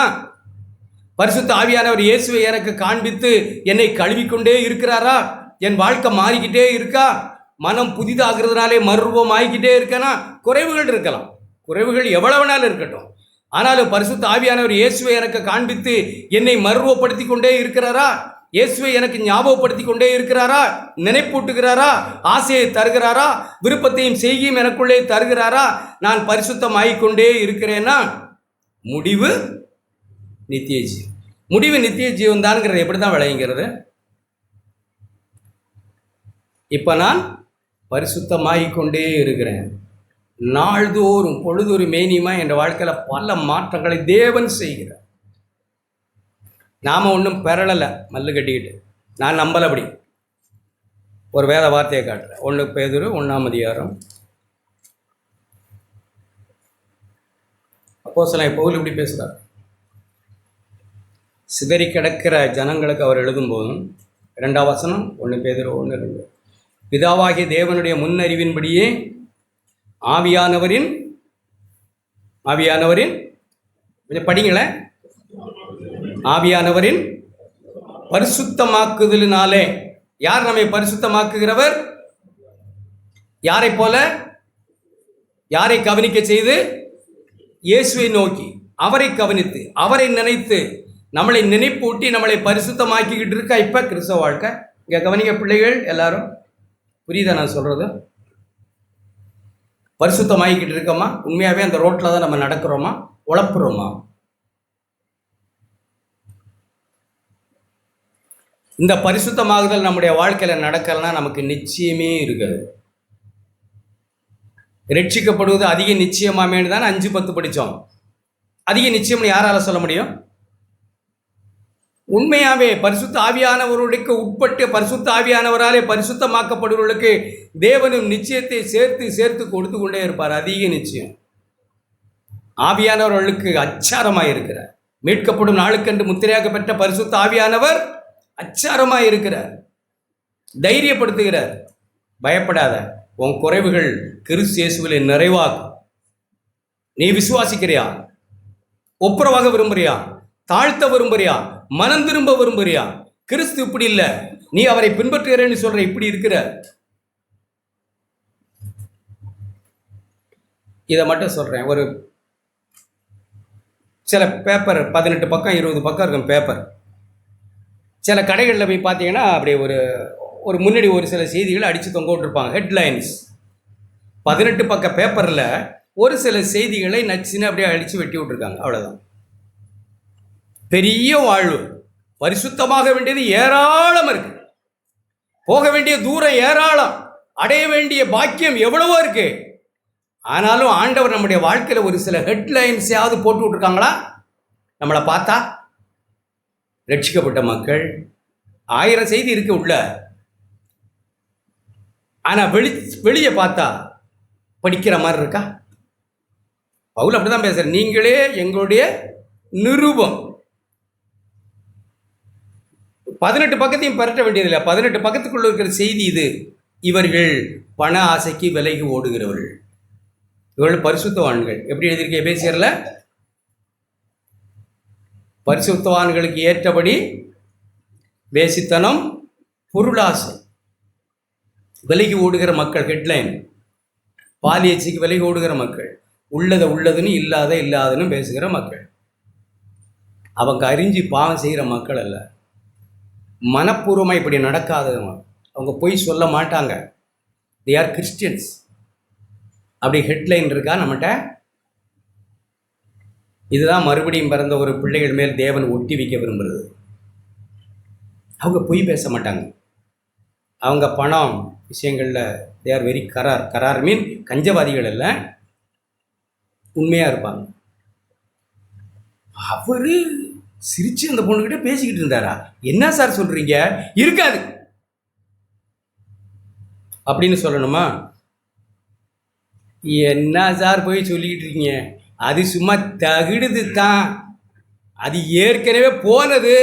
பரிசுத்த ஆவியானவர் இயேசுவை எனக்கு காண்பித்து என்னை கழுவிக்கொண்டே இருக்கிறாரா? என் வாழ்க்கை மாறிக்கிட்டே இருக்கா? மனம் புதிதாகிறதுனாலே மறுரூபம் ஆகிக்கிட்டே இருக்கனா? குறைவுகள் இருக்கலாம், குறைவுகள் எவ்வளவு நாள் இருக்கட்டும். ஆனாலும் பரிசுத்த ஆவியானவர் இயேசுவை எனக்கு காண்பித்து என்னை மறுரூபப்படுத்தி கொண்டே இருக்கிறாரா? இயேசுவை எனக்கு ஞாபகப்படுத்தி கொண்டே இருக்கிறாரா? நினைப்பூட்டுகிறாரா? ஆசையை தருகிறாரா? விருப்பத்தையும் செய்கியும் எனக்குள்ளே தருகிறாரா? நான் பரிசுத்தம் ஆகிக்கொண்டே இருக்கிறேன்னா முடிவு நித்திய ஜீவன். முடிவு நித்திய ஜீவன் தான்ங்கிறது எப்படி தான் விளையுங்கிறது? இப்போ நான் பரிசுத்தமாகிக்கொண்டே இருக்கிறேன். நாள்தோறும் பொழுதொரு மேனியுமா என்ற வாழ்க்கையில் பல மாற்றங்களை தேவன் செய்கிறார். நாம் ஒன்றும் பெறலை மல்லு கட்டிக்கிட்டு. நான் நம்பலை. அப்படி ஒரு வேத வார்த்தையை காட்டுறேன். 1 பேதுரு 1 அப்போஸ்தலன் பவுல் இப்படி பேசுகிறார். சிதறி கிடக்கிற ஜனங்களுக்கு அவர் எழுதும்போதும் 2ஆம் வசனம் 1 பேதுரு 1:2, பிதாவாகிய தேவனுடைய முன்னறிவின்படியே ஆவியானவரின் கொஞ்சம் படிங்களேன். ஆவியானவரின் பரிசுத்தமாக்குதலினாலே. யார் நம்மை பரிசுத்தமாக்குகிறவர்? யாரை போல? யாரை கவனிக்க செய்து? இயேசுவை நோக்கி, அவரை கவனித்து, அவரை நினைத்து, நம்மளை நினைப்பூட்டி நம்மளை பரிசுத்தமாக்கிக்கிட்டு இருக்கா இப்போ கிறிஸ்தவ வாழ்க்கை. இங்கே கவனிக்க பிள்ளைகள் எல்லாரும், புரியுதா நான் சொல்கிறது? பரிசுத்தமாகிக்கிட்டு இருக்கோமா? உண்மையாகவே அந்த ரோட்டில் தான் நம்ம நடக்கிறோமா? உழப்புறோமா? இந்த பரிசுத்தமாகுதல் நம்முடைய வாழ்க்கையில் நடக்கலைன்னா நமக்கு நிச்சயமே இருக்காது. ரட்சிக்கப்படுவது அதிக நிச்சயமாமேன்னு தான் 5:10 படித்தோம். அதிக நிச்சயம்னு யாரால் சொல்ல முடியும்? உண்மையாகவே பரிசுத்த ஆவியானவர்களுக்கு உட்பட்டு பரிசுத்த ஆவியானவராலே பரிசுத்தமாக்கப்படுவர்களுக்கு தேவனும் நிச்சயத்தை சேர்த்து கொடுத்து கொண்டே இருப்பார். அதிக நிச்சயம் ஆவியானவர்களுக்கு அச்சாரமாக இருக்கிறார். மீட்கப்படும் நாளுக்கென்று முத்திரையாக பெற்ற பரிசுத்த ஆவியானவர் அச்சாரமாக இருக்கிறார், தைரியப்படுத்துகிறார். பயப்படாத, உன் குறைவுகள் கிறிஸ்து இயேசுவிலே நிறைவாகும். நீ விசுவாசிக்கிறியா? ஒப்புரவாக விரும்புறியா? தாழ்த்த விரும்புறியா? மனம் திரும்ப விரும்புறியா? கிறிஸ்து இப்படி இல்லை, நீ அவரை பின்பற்றுகிறேன்னு சொல்ற, இப்படி இருக்கிற. இதை மட்டும் சொல்றேன். ஒரு சில பேப்பர் 18 பக்கம் 20 பக்கம் இருக்கும் பேப்பர். சில கடைகளில் போய் பார்த்தீங்கன்னா அப்படியே ஒரு முன்னாடி ஒரு சில செய்திகளை அடித்து தொங்க விட்டுருப்பாங்க, ஹெட்லைன்ஸ். 18 பக்க பேப்பரில் ஒரு சில செய்திகளை நச்சுன்னு அப்படியே அடித்து வெட்டி விட்டுருக்காங்க, அவ்வளோதான். பெரிய வாழ்வு, பரிசுத்தமாக வேண்டியது ஏராளம் இருக்கு, போக வேண்டிய தூரம் ஏராளம், அடைய வேண்டிய பாக்கியம் எவ்வளவோ இருக்கு. ஆனாலும் ஆண்டவர் நம்முடைய வாழ்க்கையில் ஒரு சில ஹெட்லைன்ஸையாவது போட்டு விட்டுருக்காங்களா? நம்மளை பார்த்தா ரட்சிக்கப்பட்ட மக்கள் 1000 செய்தி இருக்கு உள்ள, ஆனால் வெளியே பார்த்தா படிக்கிற மாதிரி இருக்கா? பவுல் அப்படிதான் பேசுற. நீங்களே எங்களுடைய நிரூபம். 18 பக்கத்தையும் பரட்ட வேண்டியதில்லை, 18 பக்கத்துக்குள்ள இருக்கிற செய்தி இது. இவர்கள் பண ஆசைக்கு விலகி ஓடுகிறவர்கள், இவர்கள் பரிசுத்தவான்கள். எப்படி எழுதியிருக்க எபேசியர்ல? பரிசுத்தவான்களுக்கு ஏற்றபடி வேசித்தனம், பொருளாசை, விலகி ஓடுகிற மக்கள். ஹெட்லைன், பாலியச்சிக்கு விலகி ஓடுகிற மக்கள், உள்ளதுன்னு இல்லாதன்னு பேசுகிற மக்கள். அவங்க அறிஞ்சு பாவம் செய்கிற மக்கள் அல்ல. மனப்பூர்வமாக இப்படி நடக்காதவங்க. அவங்க பொய் சொல்ல மாட்டாங்க. They are Christians. அப்படி ஹெட்லைன் இருக்கா நம்மகிட்ட? இதுதான் மறுபடியும் பிறந்த ஒரு பிள்ளைகள் மேல் தேவன் ஒட்டி வைக்க விரும்புகிறது. அவங்க பொய் பேச மாட்டாங்க. அவங்க பணம் விஷயங்களில் தே ஆர் வெரி கரார் மீன் கஞ்சவாதிகள் அல்ல, உண்மையாக இருப்பாங்க. அவர் சிரித்து அந்த பொண்ணுக்கிட்ட பேசிக்கிட்டு இருந்தாரா? என்ன சார் சொல்கிறீங்க? இருக்காது அப்படின்னு சொல்லணுமா? என்ன சார் போய் சொல்லிக்கிட்டு இருக்கீங்க? அது சும்மா தகுடுது தான், அது ஏற்கனவே போனது,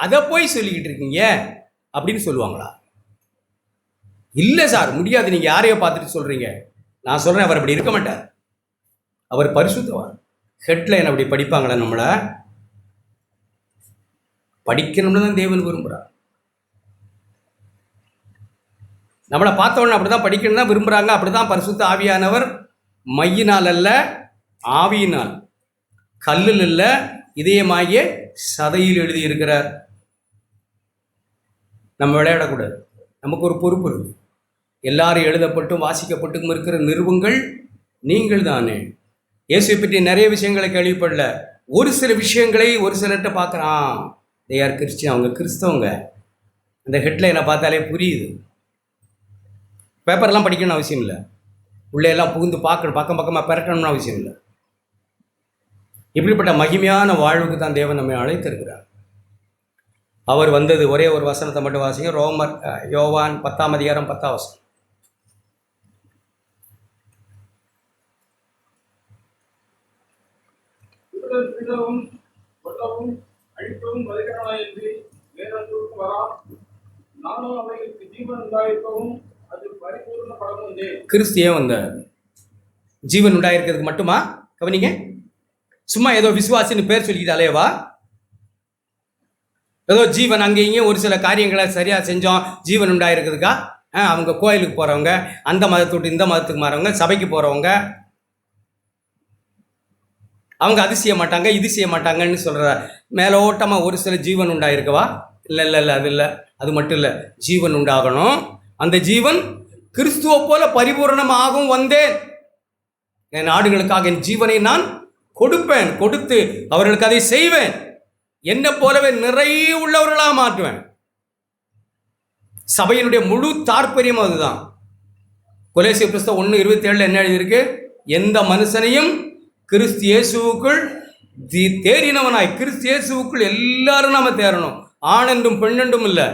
அதை போய் சொல்லிக்கிட்டு இருக்கீங்க அப்படின்னு சொல்லுவாங்களா? இல்லை சார் முடியாது, நீங்கள் யாரையோ பார்த்துட்டு சொல்கிறீங்க. நான் சொல்கிறேன், அவர் அப்படி இருக்க மாட்டார். அவர் பரிசுத்தவான். ஹெட்லைன் அப்படி படிப்பாங்களா? நம்மளை படிக்கணும்னு தான் தேவன் விரும்புகிறார். நம்மளை பார்த்தவொடனே அப்படி தான் படிக்கணும் தான் விரும்புகிறாங்க. அப்படி தான் பரிசுத்த ஆவியானவர் மையினால் அல்ல ஆவியினால், கல்லில் அல்ல இதயமாகிய சதையில் எழுதியிருக்கிறார். நம்ம விளையாடக்கூடாது. நமக்கு ஒரு பொறுப்பு இருக்கு. எல்லாரும் எழுதப்பட்டும் வாசிக்கப்பட்டும் இருக்கிற நிறுவங்கள் நீங்கள் தானே. இயேசுவை பற்றி நிறைய விஷயங்களை கேள்விப்படல, ஒரு சில விஷயங்களை ஒரு சிலர்கிட்ட பார்க்குறான். தே ஆர் கிறிஸ்டியன், அவங்க கிறிஸ்தவங்க. அந்த ஹெட்லைனை பார்த்தாலே புரியுது. பேப்பர்லாம் படிக்கணும்னு அவசியம் இல்லை, உள்ளே எல்லாம் புகுந்து பார்க்கணும், பக்கம் பக்கமாக பெறட்டணும்னு அவசியம் இல்லை. இப்படிப்பட்ட மகிமையான வாழ்வுக்கு தான் தேவன் நம்மை அழைத்திருக்கிறார். அவர் வந்தது, ஒரே ஒரு வசனத்தை மட்டும் வாசிங்க. யோவான் 10ஆம் அதிகாரம் 10ஆம் வசனம். கிறிஸ்து ஏன் வந்தார்? ஜீவன் உண்டாயிருக்கிறதுக்கு மட்டுமா? கவனிங்க, சும்மா ஏதோ விசுவாசின்னு பேர் சொல்லிக்கிட்டாலேவா? ஏதோ ஜீவன் அங்கே இங்கேயும் ஒரு சில காரியங்களை சரியாக செஞ்சோம் ஜீவன் உண்டாயிருக்குதுக்கா? அவங்க கோயிலுக்கு போகிறவங்க, அந்த மதத்தை விட்டு இந்த மதத்துக்கு மாறவங்க, சபைக்கு போகிறவங்க, அவங்க அது செய்ய மாட்டாங்க இது செய்ய மாட்டாங்கன்னு சொல்கிற மேலோட்டமாக ஒரு சில ஜீவன் உண்டாயிருக்கவா? இல்லை இல்லை இல்லை, அது இல்லை. அது மட்டும் இல்லை, ஜீவன் உண்டாகணும். அந்த ஜீவன் கிறிஸ்துவை போல பரிபூரணமாகவும் வந்தேன். என் நாடுகளுக்காக என் ஜீவனை நான் கொடுப்பேன், கொடுத்து அவர்களுக்கு அதை செய்வேன், என்ன போலவே நிறைய உள்ளவர்களாக மாற்றுவேன். சபையினுடைய முழு தாற்பயம் அதுதான். கொலோசியர் புத்தகம் 1:27 என்ன எழுதியிருக்கு? எந்த மனுஷனையும் கிறிஸ்து இயேசுவுக்குள் தேறினவனாய், கிறிஸ்து இயேசுவுக்குள் எல்லாரும் நாம தேறணும், ஆணென்றும் பெண்ணென்றும் இல்லை.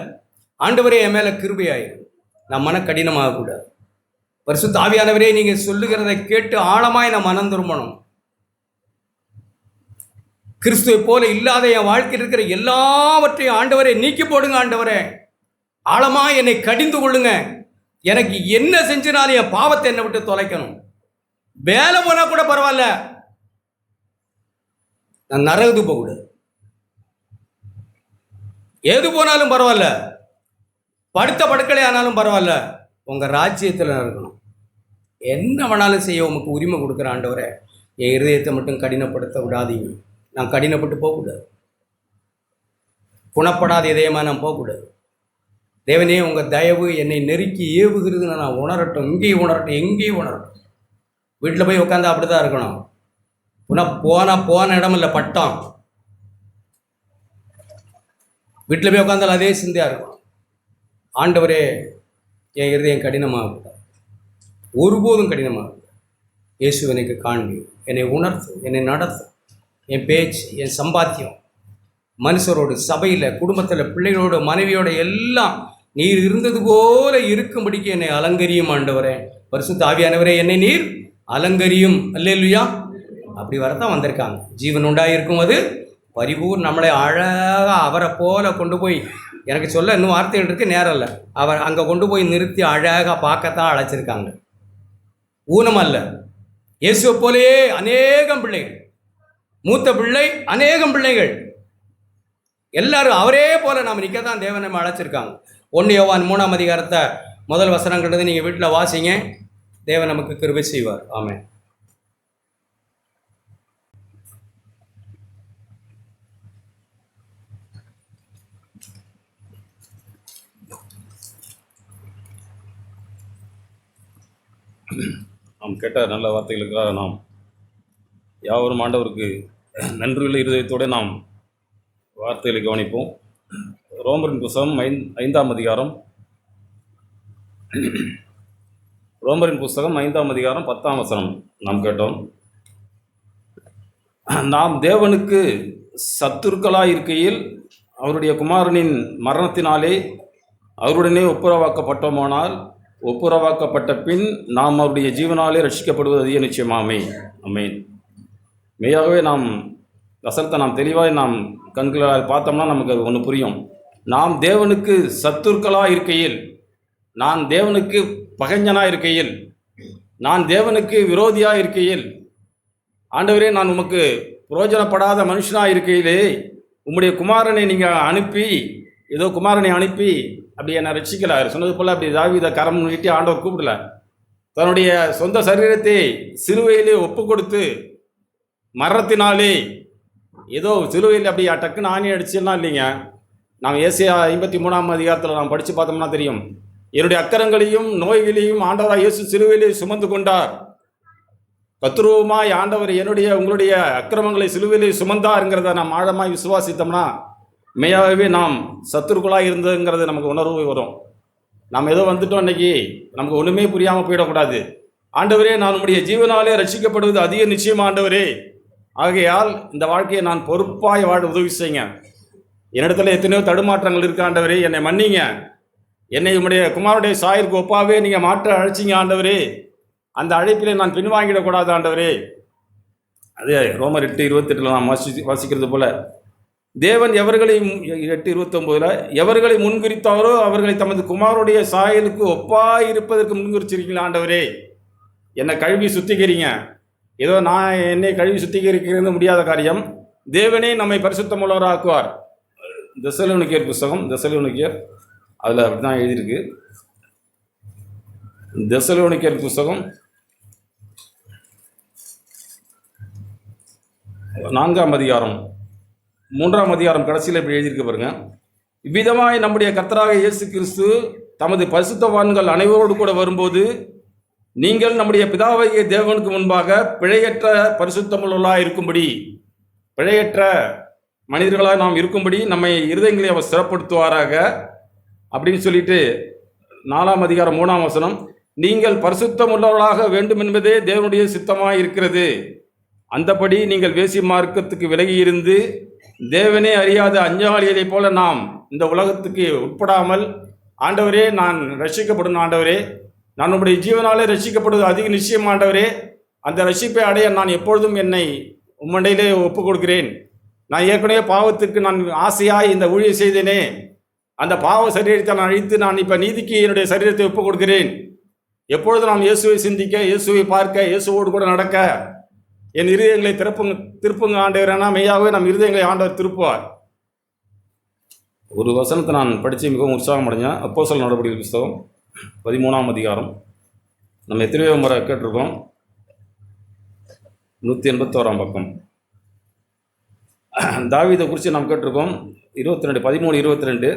ஆண்டவரே என் மேல கிருபையாயிரு, நான் மன கடினமாகக்கூடாது. பரிசுத்த ஆவியானவரே நீங்க சொல்லுகிறதை கேட்டு ஆழமாய் நான் மனம் திரும்பணும். கிறிஸ்துவை போல இல்லாத என் வாழ்க்கையில் இருக்கிற எல்லாவற்றையும் ஆண்டவரே நீக்கி போடுங்க. ஆண்டவரே ஆழமா என்னை கடிந்து கொள்ளுங்க. எனக்கு என்ன செஞ்சினாலும் என் பாவத்தை என்னை விட்டு தொலைக்கணும். வேலை போனா கூட பரவாயில்ல, நான் நரகத்துக்கு போகக்கூடாது. எது போனாலும் பரவாயில்ல, படுத்த படுக்கலை ஆனாலும் பரவாயில்ல, உங்க ராஜ்யத்தில் இருக்கணும். என்ன வேணாலும் செய்ய உமக்கு உரிமை கொடுக்குற ஆண்டவரே, என் இருதயத்தை மட்டும் கடினப்படுத்த விடாதீங்க. நான் கடினப்பட்டு போகக்கூடாது, குணப்படாத இதயமாக நான் போகக்கூடாது. தேவனே உங்கள் தயவு என்னை நெருக்கி ஏவுகிறதுன்னு நான் உணரட்டும், இங்கேயும் உணரட்டும், எங்கேயும் உணரட்டும். வீட்டில் போய் உட்காந்து அப்படி தான் இருக்கணும். போன இடம் இல்லை பட்டம். வீட்டில் போய் உட்காந்தாலும் அதே சிந்தையாக இருக்கும். ஆண்டவரே என் இருதயம் கடினமாகக்கூடாது, ஒருபோதும் கடினமாகக்கூடாது. இயேசு எனக்கு காண்பி, என்னை உணர்த்தும், என்னை நடத்தும். என் பேச்சு, என் சம்பாத்தியம், மனுஷரோடு, சபையில், குடும்பத்தில், பிள்ளைகளோடு, மனைவியோட எல்லாம் நீர் இருந்தது போல இருக்கும்படிக்கு என்னை அலங்கரியும் ஆண்டவரே. பரிசுத்த ஆவியானவரே என்னை நீர் அலங்கரியும். அல்லேலூயா. அப்படி வரத்தான் வந்திருக்காங்க. ஜீவன் உண்டாயிருக்கும் அது பரிபூர் நம்மளை அழகாக அவரை போல கொண்டு போய், எனக்கு சொல்ல இன்னும் வார்த்தைகள் இருக்குது, நேரம் இல்லை, அவர் அங்கே கொண்டு போய் நிறுத்தி அழகாக பார்க்கத்தான் அழைச்சிருக்காங்க. ஊனம் அல்ல. இயேசுவை போலேயே அநேகம் பிள்ளைகள், மூத்த பிள்ளை அநேகம் பிள்ளைகள், எல்லாரும் அவரே போல நாம் நிற்கத்தான் தேவன் நம்ம அழைச்சிருக்காங்க. 1 யோவான் 3ஆம் அதிகாரத்தை முதல் வசனங்கிறது நீங்கள் வீட்டில் வாசிங்க. தேவன் நமக்கு கிருபை செய்வார். ஆமென். நாம் கேட்ட நல்ல வார்த்தைகளுக்காக நாம் யாவரும் ஆண்டவருக்கு நன்றியுள்ள இருதயத்தோடு நாம் வார்த்தைகளை கவனிப்போம். ரோமரின் புஸ்தகம் 5ஆம் அதிகாரம், ரோமரின் புஸ்தகம் 5ஆம் அதிகாரம் 10ஆம் வசனம் நாம் கேட்டோம். நாம் தேவனுக்கு சத்துருக்களாய் இருக்கையில் அவருடைய குமாரனின் மரணத்தினாலே அவருடனே ஒப்புரவாக்கப்பட்டோமானால் ஒப்புரவாக்கப்பட்ட பின் நாம் அவருடைய ஜீவனாலே ரட்சிக்கப்படுவது அதிக நிச்சயமாமே. அமேன். மெய்யாகவே நாம் வசனத்தை நாம் தெளிவாக நாம் கண்களால் பார்த்தோம்னா நமக்கு அது ஒன்று புரியும். நாம் தேவனுக்கு சத்துருக்களாக இருக்கையில், நான் தேவனுக்கு பகைஞனாக இருக்கையில், நான் தேவனுக்கு விரோதியாக இருக்கையில், ஆண்டவரே நான் உமக்கு பிரயோஜனப்படாத மனுஷனாக இருக்கையிலே உம்முடைய குமாரனை நீங்கள் அனுப்பி, ஏதோ குமாரனை அனுப்பி அப்படி என்னை ரட்சிக்கல சொன்னது போல் அப்படி தாவீதை கரம் நீட்டி ஆண்டவர் கூப்பிடல. தன்னுடைய சொந்த சரீரத்தை சிலுவையிலே ஒப்பு கொடுத்து மரணத்தினாலே ஏதோ சிலுவையில் அப்படி டக்குன்னு ஆணி அடிச்சுலாம் இல்லைங்க. நாம் ஏசியா 53ஆம் அதிகாரத்தில் நாம் படித்து பார்த்தோம்னா தெரியும். என்னுடைய அக்கரங்களையும் நோய்களையும் ஆண்டவராக இயேசு சிலுவையிலே சுமந்து கொண்டார். தத்ரூபமாய் ஆண்டவர் என்னுடைய உங்களுடைய அக்கிரமங்களை சிலுவையிலே சுமந்தாருங்கிறத நாம் ஆழமாய் விசுவாசித்தோம்னா மெய்யாகவே நாம் சத்துருக்குள்ளாக இருந்ததுங்கிறது நமக்கு உணர்வு வரும். நாம் ஏதோ வந்துட்டோம் இன்னைக்கு, நமக்கு ஒன்றுமே புரியாமல் போயிடக்கூடாது. ஆண்டவரே நான் உம்முடைய ஜீவனாலே ரட்சிக்கப்படுவது அதிக நிச்சயம் ஆண்டவரே. ஆகையால் இந்த வாழ்க்கையை நான் பொறுப்பாய் வாழ உதவி செய்யுங்க. என்னிடத்துல எத்தனையோ தடுமாற்றங்கள் இருக்கு ஆண்டவரே, என்னை மன்னிங்க. என்னை உம்முடைய குமாரனுடைய சாயிற்கு ஒப்பாவே நீங்கள் மாற்ற அழைச்சிங்க ஆண்டவரே. அந்த அழைப்பிலே நான் பின்வாங்கிடக்கூடாது ஆண்டவரே. அதே ரோமர் 8:28 நாம் வாசிக்கிறது போல தேவன் எவர்களை 8:29 எவர்களை முன்குறித்தாரோ அவர்களை தமது குமாரனுடைய சாயலுக்கு ஒப்பாய் இருப்பதற்கு முன்குறிச்சிருக்கீங்களா ஆண்டவரே. என்னை கழுவி சுத்திக்கிறீங்க. ஏதோ நான் என்னை கழுவி சுத்திகரிக்கிறது முடியாத காரியம். தேவனே நம்மை பரிசுத்தமுள்ளவராக்குவார். தெசலோனிக்கேயர் புஸ்தகம், தெசலோனிக்கேயர் அதில் அப்படி தான் எழுதியிருக்கு. தெசலோனிக்கேயர் புஸ்தகம் 4ஆம் அதிகாரம் 3ஆம் அதிகாரம் கடைசியில் இப்படி எழுதியிருக்க பாருங்க. இவ்விதமாய் நம்முடைய கர்த்தராக இயேசு கிறிஸ்து தமது பரிசுத்தவான்கள் அனைவரோடு கூட வரும்போது நீங்கள் நம்முடைய பிதாவாகிய தேவனுக்கு முன்பாக பிழையற்ற பரிசுத்தமுள்ளவர்களாக இருக்கும்படி, பிழையற்ற மனிதர்களாக நாம் இருக்கும்படி நம்மை இருதயங்களை அவர் சிறப்படுத்துவாராக அப்படின்னு சொல்லிட்டு 4ஆம் அதிகாரம் 3ஆம் வசனம், நீங்கள் பரிசுத்தமுள்ளவர்களாக வேண்டும் என்பதே தேவனுடைய சித்தமாக இருக்கிறது. அந்தபடி நீங்கள் வேசி மார்க்கத்துக்கு விலகி இருந்து தேவனே அறியாத அஞ்ஞாளிகளைப் போல நாம் இந்த உலகத்துக்கு உட்படாமல், ஆண்டவரே நான் ரட்சிக்கப்படும் ஆண்டவரே, நான் உம்முடைய ஜீவனாலே ரட்சிக்கப்படுவது அதிக நிச்சயம் ஆண்டவரே. அந்த ரட்சிப்பை அடைய நான் எப்பொழுதும் என்னை உம்மண்டையிலே ஒப்பு கொடுக்கிறேன். நான் ஏற்கனவே பாவத்திற்கு நான் ஆசையாய் இந்த ஊழியை செய்தேனே, அந்த பாவ சரீரத்தை நான் அழித்து நான் இப்போ நீதிக்கு என்னுடைய சரீரத்தை ஒப்பு கொடுக்கிறேன். எப்பொழுது நாம் இயேசுவை சிந்திக்க, இயேசுவை பார்க்க, இயேசுவோடு கூட நடக்க என் இருதயங்களை திருப்புங்க ஆண்டவரானா மெய்யாகவே நம் இருதயங்களை ஆண்டவர் திருப்புவார். ஒரு வசனத்தை நான் படித்து மிகவும் உற்சாகம் அடைஞ்சேன். அப்போஸ்தலர் நடவடிக்கைகள் புஸ்தகம் 13ஆம் அதிகாரம். நம்ம எத்தனையோ முறை கேட்டிருக்கோம். 181ஆம் பக்கம் தாவீதை குறித்து நாம் கேட்டிருக்கோம். 13:22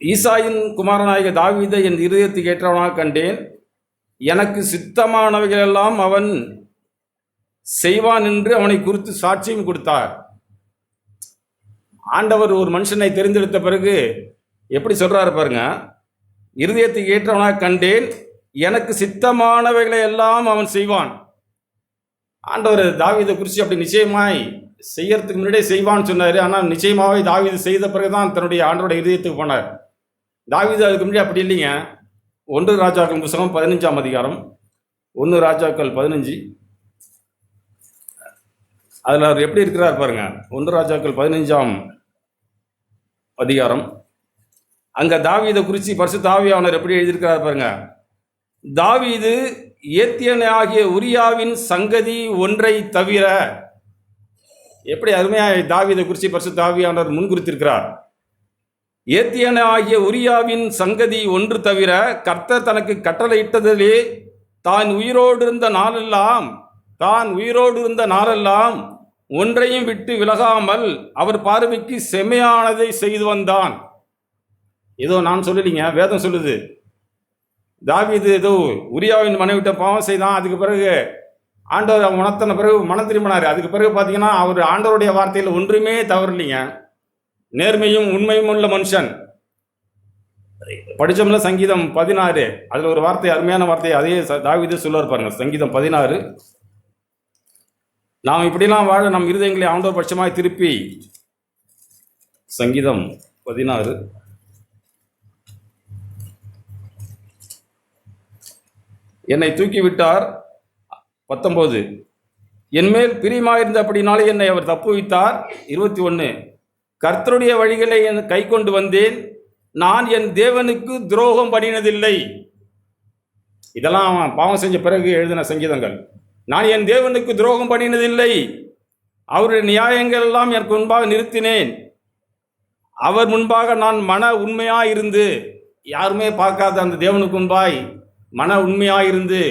ஈசாயின் குமாரனாகிய தாவீதை என் இருதயத்துக்கு ஏற்றவனாக கண்டேன். எனக்கு சித்தமானவைகளெல்லாம் அவன் செய்வான் என்று அவனை குறித்து சாட்சியம் கொடுத்தார். ஆண்டவர் ஒரு மனுஷனை தெரிந்தெடுத்த பிறகு எப்படி சொல்றாரு பாருங்க. இருதயத்துக்கு ஏற்றவனாக கண்டேன், எனக்கு சித்தமானவைகளை எல்லாம் அவன் செய்வான். ஆண்டவர் தாவீதை குறித்து அப்படி நிச்சயமாய் செய்யறதுக்கு முன்னாடியே செய்வான்னு சொன்னார். ஆனால் நிச்சயமாகவே தாவீது செய்த பிறகுதான் தன்னுடைய ஆண்டோட இதயத்துக்கு போனார். தாவீது அதுக்கு முன்னாடி அப்படி இல்லைங்க. 1 ராஜாக்கள் புஸ்தகம் 15ஆம் அதிகாரம், 1 ராஜாக்கள் 15 அதில் அவர் எப்படி இருக்கிறார் பாருங்க. 1 ராஜாக்கள் 15ஆம் அதிகாரம், அங்கே தாவீதை குறித்து பரிசுத்த ஆவியானவர் எப்படி எழுதியிருக்கிறார் பாருங்க. தாவீது ஏத்தியன் ஆகிய உரியாவின் சங்கதி ஒன்றை தவிர, எப்படி அருமையாக தாவீதை குறித்து பரிசுத்த ஆவியானவர் முன்குறித்திருக்கிறார். ஏத்தியன் ஆகிய உரியாவின் சங்கதி ஒன்று தவிர கர்த்தர் தனக்கு கட்டளையிட்டதிலே தான் உயிரோடு இருந்த நாளெல்லாம் ஒன்றையும் விட்டு விலகாமல் அவர் பார்வைக்கு செம்மையானதை செய்து வந்தான். ஏதோ நான் சொல்லலைங்க, வேதம் சொல்லுது. தாவீது ஏதோ உரியாவின் மனைவிட்ட பாவம் செய்தான், அதுக்கு பிறகு ஆண்டவர் உணர்த்தின பிறகு மனம் திரும்பினார். அதுக்கு பிறகு பார்த்தீங்கன்னா அவர் ஆண்டவருடைய வார்த்தையில் ஒன்றுமே தவறில்லைங்க. நேர்மையும் உண்மையும் உள்ள மனுஷன். படித்தோம்ல சங்கீதம் 16, அதில் ஒரு வார்த்தை, அருமையான வார்த்தை, அதே தாவீது சொல்லுவார் பாருங்க. சங்கீதம் 16, நாம் இப்படிலாம் வாழ நம் இருதயங்களை ஆண்டவர் பட்சமாய் திருப்பி. சங்கீதம் 16 என்னை தூக்கிவிட்டார். 19 என்மேல் பிரியமாயிருந்த அப்படினாலே என்னை அவர் தப்புவித்தார். 21 கர்த்தருடைய வழிகளை கை கொண்டு வந்தேன், நான் என் தேவனுக்கு துரோகம் பண்ணினதில்லை. இதெல்லாம் பாவம் செஞ்ச பிறகு எழுதின சங்கீதங்கள். நான் என் தேவனுக்கு துரோகம் பண்ணினதில்லை, அவருடைய நியாயங்கள் எல்லாம் எனக்கு முன்பாக நிறுத்தினேன், அவர் முன்பாக நான் மன உண்மையாயிருந்து, யாருமே பார்க்காத அந்த தேவனுக்கு முன்பாய் மன உண்மையாயிருந்து,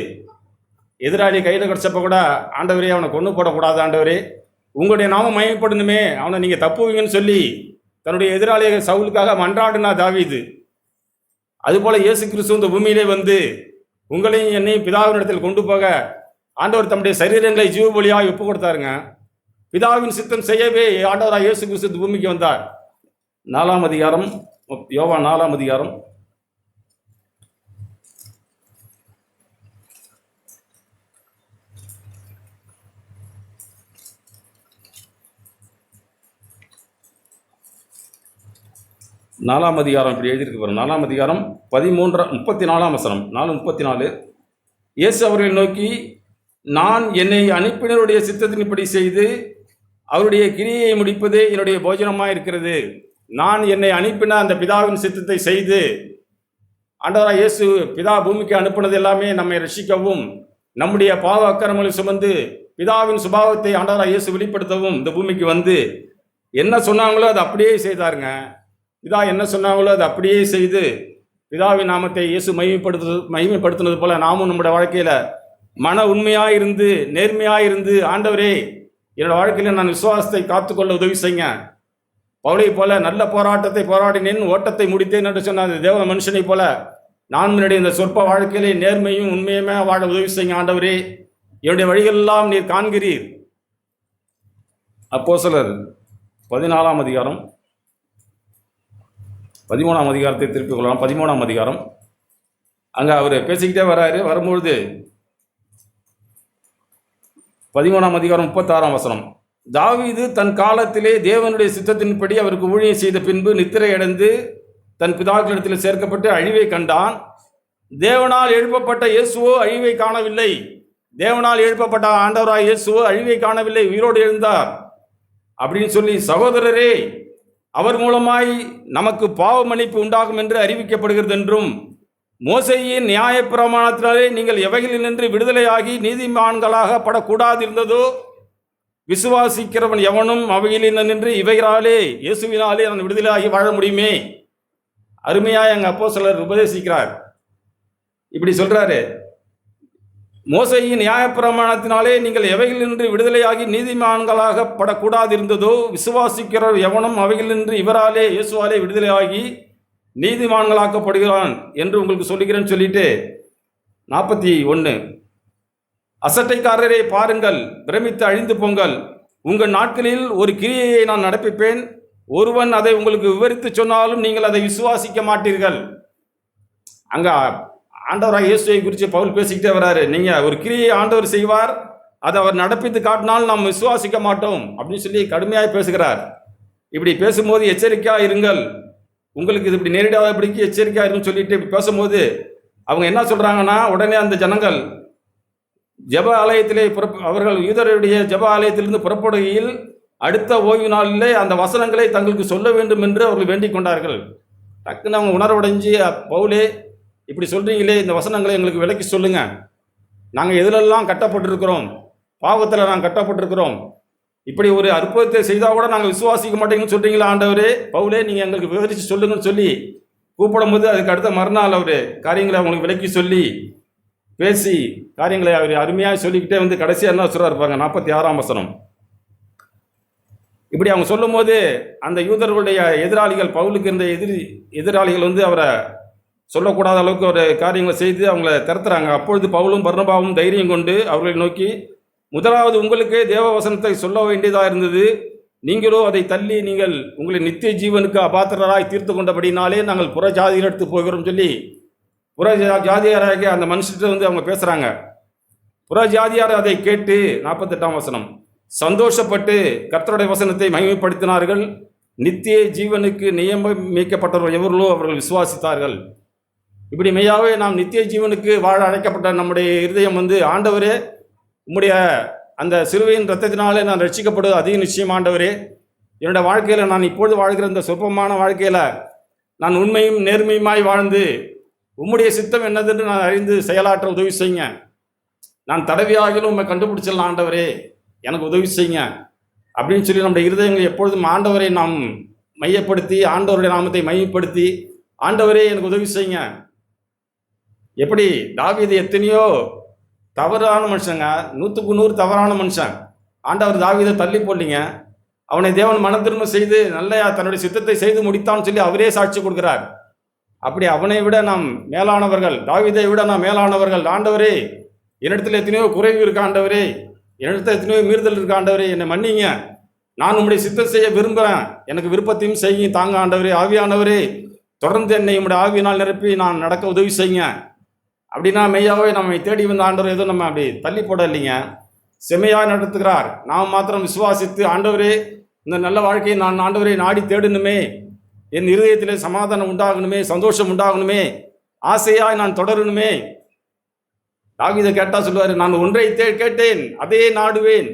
எதிராளி கையில் கிடச்சப்ப கூட ஆண்டவரே அவனை கொண்டு போடக்கூடாது, ஆண்டவரே உங்களுடைய நாமம் மயப்படணுமே, அவனை நீங்கள் தப்புவீங்கன்னு சொல்லி தன்னுடைய எதிராளிகள் சவுலுக்காக மன்றாடினா தாவீது. அதுபோல இயேசு கிறிஸ்து இந்த பூமியிலே வந்து உங்களையும் என்னையும் பிதாவினிடத்தில் கொண்டு போக ஆண்டவர் தம்முடைய சரீரங்களை ஜீவ பலியாக ஒப்பு கொடுத்தாருங்க. பிதாவின் சித்தம் செய்யவே ஆண்டவராக இயேசு கிறிஸ்து இந்த பூமிக்கு வந்தார். 4ஆம் அதிகாரம், யோவான் 4ஆம் அதிகாரம், இப்படி எழுதியிருக்கு பாருங்க. 4ஆம் அதிகாரம் 34ஆம் வசனம், 4:34 இயேசு அவர்களை நோக்கி, நான் என்னை அனுப்பினருடைய சித்தத்தின்படி செய்து அவருடைய கிரியை முடிப்பதே என்னுடைய போஜனமாக இருக்கிறது. நான் என்னை அனுப்பின அந்த பிதாவின் சித்தத்தை செய்து, ஆண்டவராக இயேசு பிதா பூமிக்கு அனுப்பினது எல்லாமே நம்மை ரட்சிக்கவும், நம்முடைய பாவ அக்கிரமங்களை சுமந்து பிதாவின் சுபாவத்தை ஆண்டவராக இயேசு வெளிப்படுத்தவும் இந்த பூமிக்கு வந்து என்ன சொன்னாங்களோ அதை அப்படியே செய்தாருங்க. பிதா என்ன சொன்னாங்களோ அதை அப்படியே செய்து பிதாவின் நாமத்தை இயேசு மகிமைப்படுத்தினது போல நாமும் நம்முடைய வாழ்க்கையில் மன உண்மையாயிருந்து நேர்மையாயிருந்து, ஆண்டவரே என்னோட வாழ்க்கையில் நான் விசுவாசத்தை காத்துக்கொள்ள உதவி செய்யுங்க, பவுலை போல நல்ல போராட்டத்தை போராடினேன், ஓட்டத்தை முடித்தேன் என்று சொன்ன அந்த தேவ மனுஷனை போல நான் முன்னாடி இந்த சொற்ப வாழ்க்கையிலே நேர்மையும் உண்மையுமே வாழ உதவி செய்யுங்க ஆண்டவரே, என்னுடைய வழிகளெல்லாம் நீர் காண்கிறீர். அப்போஸ்தலர் 14ஆம் அதிகாரம், 13ஆம் அதிகாரத்தை திருப்பிக் கொள்ளலாம். 13ஆம் அதிகாரம், அங்கே அவர் பேசிக்கிட்டே வராரு. வரும்பொழுது 13ஆம் அதிகாரம் 36ஆம் வசனம், தாவீது தன் காலத்திலே தேவனுடைய சித்தத்தின்படி அவருக்கு ஊழியம் செய்த பின்பு நித்திரை அடைந்து தன் பிதாக்களிடத்தில் சேர்க்கப்பட்டு அழிவை கண்டான். தேவனால் எழுப்பப்பட்ட இயேசுவோ அழிவை காணவில்லை. தேவனால் எழுப்பப்பட்ட ஆண்டவராய் இயேசுவோ அழிவை காணவில்லை, உயிரோடு எழுந்தார் அப்படின்னு சொல்லி, சகோதரரே அவர் மூலமாய் நமக்கு பாவ மன்னிப்பு உண்டாகும் என்று அறிவிக்கப்படுகிறது என்றும், மோசேயின் நியாயப்பிரமாணத்தினாலே நீங்கள் எவைகளில் நின்று விடுதலையாகி நீதிமான்களாக படக்கூடாது இருந்ததோ, விசுவாசிக்கிறவன் எவனும் அவைகளில் நின்று இவைகளாலே இயேசுவினாலே நான் விடுதலையாகி வாழ முடியுமே. அருமையாக எங்கள் அப்போஸ்தலர் உபதேசிக்கிறார். இப்படி சொல்றாரு, மோசேயின் நியாயப்பிரமாணத்தினாலே நீங்கள் எவைகளின்றி விடுதலையாகி நீதிமான்களாக படக்கூடாது இருந்ததோ, விசுவாசிக்கிறவர் எவனும் அவைகளின்றி இவராலே இயேசுவாலே விடுதலையாகி நீதிமான்களாக்கப்படுகிறான் என்று உங்களுக்கு சொல்லுகிறேன்னு சொல்லிட்டு 41 அசட்டைக்காரரை பாருங்கள், பிரமித்து அழிந்து போங்கள், உங்கள் நாட்களில் ஒரு கிரியையை நான் நடப்பிப்பேன், ஒருவன் அதை உங்களுக்கு விவரித்து சொன்னாலும் நீங்கள் அதை விசுவாசிக்க மாட்டீர்கள். அங்க ஆண்டவராக இயேசுவை குறித்து பவுல் பேசிக்கிட்டே வராரு. நீங்கள் ஒரு கிரியை ஆண்டவர் செய்வார், அதை அவர் நடப்பித்து காட்டினால் நாம் விசுவாசிக்க மாட்டோம் அப்படின்னு சொல்லி கடுமையாக பேசுகிறார். இப்படி பேசும்போது எச்சரிக்கையாக இருங்கள், உங்களுக்கு இது இப்படி நேரிடாதபடிக்கு எச்சரிக்கையாக இருக்குன்னு சொல்லிட்டு இப்படி பேசும்போது அவங்க என்ன சொல்கிறாங்கன்னா, உடனே அந்த ஜனங்கள் ஜெப ஆலயத்திலே அவர்கள் யூதருடைய ஜெப ஆலயத்திலிருந்து புறப்படுகையில் அடுத்த ஓய்வு நாளிலே அந்த வசனங்களை தங்களுக்கு சொல்ல வேண்டும் என்று அவர்கள் வேண்டிக் கொண்டார்கள். டக்குன்னு அவங்க உணர்வடைஞ்சு, பவுலே இப்படி சொல்கிறீங்களே, இந்த வசனங்களை எங்களுக்கு விலக்கி சொல்லுங்கள், நாங்கள் எதிலெல்லாம் கட்டப்பட்டிருக்கிறோம், பாவத்தில் நாங்கள் கட்டப்பட்டிருக்கிறோம், இப்படி ஒரு அற்புதத்தை செய்தால் கூட நாங்கள் விசுவாசிக்க மாட்டேங்கன்னு சொல்கிறீங்களா ஆண்டவரே, பவுலே நீங்கள் எங்களுக்கு விவரித்து சொல்லுங்கன்னு சொல்லி கூப்பிடும்போது அதுக்கு அடுத்த மறுநாள் அவர் காரியங்களை அவங்களுக்கு விலக்கி சொல்லி பேசி காரியங்களை அவர் அருமையாக சொல்லிக்கிட்டே வந்து கடைசியாக என்ன சொல்கிறார் பாருங்க, 46ஆம் வசனம். இப்படி அவங்க சொல்லும் போது அந்த யூதர்களுடைய எதிராளிகள், பவுலுக்கு இருந்த எதிராளிகள் வந்து அவரை சொல்லக்கூடாத அளவுக்கு ஒரு காரியங்களை செய்து அவங்கள திறத்துறாங்க. அப்பொழுது பவுலும் பர்னபாவும் தைரியம் கொண்டு அவர்களை நோக்கி, முதலாவது உங்களுக்கே தேவ வசனத்தை சொல்ல வேண்டியதாக இருந்தது, நீங்களோ அதை தள்ளி நீங்கள் உங்களை நித்திய ஜீவனுக்கு அபாத்திரராய் தீர்த்து கொண்டபடினாலே நாங்கள் புற ஜாதியிலிருந்து போகிறோம் சொல்லி புற ஜாதியாராக அந்த மனுஷர்கிட்ட அவங்க பேசுகிறாங்க. புற ஜாதியார் அதை கேட்டு 48ஆம் வசனம், சந்தோஷப்பட்டு கர்த்தருடைய வசனத்தை மகிமைப்படுத்தினார்கள். நித்திய ஜீவனுக்கு நியமிக்கப்பட்டவர்கள் எவர்களோ அவர்கள் விசுவாசித்தார்கள். இப்படி மெய்யாவே நாம் நித்திய ஜீவனுக்கு வாழ அழைக்கப்பட்ட நம்முடைய இருதயம் ஆண்டவரே, உம்முடைய அந்த சிலுவையின் ரத்தத்தினாலே நான் ரட்சிக்கப்படுவது அதிக நிச்சயம். ஆண்டவரே, என்னுடைய வாழ்க்கையில் நான் இப்பொழுது வாழ்கிற இந்த சொற்பமான வாழ்க்கையில் நான் உண்மையும் நேர்மையுமாய் வாழ்ந்து உம்முடைய சித்தம் என்னதென்று நான் அறிந்து செயலாற்ற உதவி செய்யுங்க. நான் தடவியாகிலும் உண்மை கண்டுபிடிச்சிடலாம். ஆண்டவரே, எனக்கு உதவி செய்யுங்க அப்படின்னு சொல்லி நம்முடைய இருதயங்களை எப்பொழுதும் ஆண்டவரை நாம் மையப்படுத்தி ஆண்டவருடைய நாமத்தை மையப்படுத்தி, ஆண்டவரே எனக்கு உதவி செய்யுங்க. எப்படி தாவீது எத்தனையோ தவறான மனுஷங்க, 100க்கு 100 தவறான மனுஷன். ஆண்டவர் தாவீதை தள்ளி போடலிங்க. அவனை தேவன் மன திரும்ப செய்து நல்ல தன்னுடைய சித்தத்தை செய்து முடித்தான்னு சொல்லி அவரே சாட்சி கொடுக்கிறார். அப்படி அவனை விட நாம் மேலானவர்கள், தாவீதை விட நாம் மேலானவர்கள். ஆண்டவரே, என்னிடத்துல எத்தனையோ குறைவு இருக்க ஆண்டவரே, என்னிடத்துல எத்தனையோ மீறுதல் இருக்க ஆண்டவரே, என்னை மன்னிங்க. நான் உம்முடைய சித்தம் செய்ய விரும்புகிறேன், எனக்கு விருப்பத்தையும் செய்ய தாங்க ஆண்டவரே. ஆவியானவரே, தொடர்ந்து என்னை உம்முடைய ஆவியினால் நிரப்பி நான் நடக்க உதவி செய்யுங்க. அப்படின்னா மெய்யாவே நம்மை தேடி வந்த ஆண்டவர் எதுவும் நம்ம அப்படி தள்ளி போட இல்லைங்க, செம்மையாக நடத்துகிறார். நாம் மாத்திரம் விசுவாசித்து, ஆண்டவரே இந்த நல்ல வாழ்க்கையை நான் ஆண்டவரை நாடி தேடணுமே, என் இருதயத்திலே சமாதானம் உண்டாகணுமே, சந்தோஷம் உண்டாகணுமே, ஆசையாய் நான் தொடரணுமே. தாவீதை கேட்டால் சொல்லுவார், நான் ஒன்றை கேட்டேன் அதே நாடுவேன்,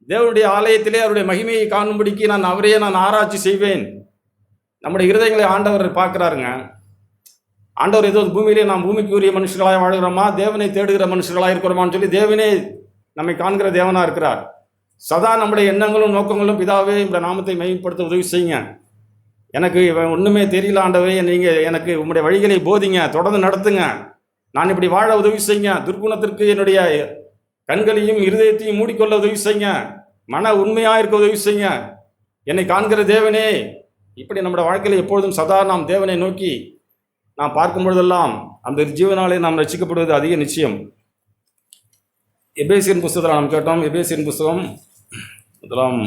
தேவனுடைய ஆலயத்திலே அவருடைய மகிமையை காணும்படிக்கு நான் அவரையே நான் ஆராய்ச்சி செய்வேன். நம்முடைய இருதயங்களை ஆண்டவர் பார்க்குறாருங்க. ஆண்டவர் ஏதோ பூமியிலே நாம் பூமிக்கு உரிய மனுஷர்களாக வாழ்கிறோமா, தேவனை தேடுகிற மனுஷர்களாக இருக்கிறோமான்னு சொல்லி தேவனே நம்மை காண்கிற தேவனாக இருக்கிறார். சதா நம்முடைய எண்ணங்களும் நோக்கங்களும், பிதாவே இந்த நாமத்தை மையப்படுத்த உதவி செய்யுங்க. எனக்கு ஒன்றுமே தெரியல ஆண்டவரே, நீங்கள் எனக்கு உங்களுடைய வழிகளை போதிங்க, தொடர்ந்து நடத்துங்க, நான் இப்படி வாழ உதவி செய்யுங்க. துர்க்குணத்திற்கு என்னுடைய கண்களையும் இருதயத்தையும் மூடிக்கொள்ள உதவி செய்யுங்க, மன உண்மையாக இருக்க உதவி செய்யுங்க, என்னை காண்கிற தேவனே. இப்படி நம்முடைய வாழ்க்கையில் எப்பொழுதும் சதா நாம் தேவனை நோக்கி நாம் பார்க்கும் பொழுதெல்லாம் அந்த ஜீவனாலே நாம் ரட்சிக்கப்படுவது அதிக நிச்சயம். எபேசியன் புஸ்தகத்தில் நாம் கேட்டோம். எபேசியன் புஸ்தகம் முதலாம்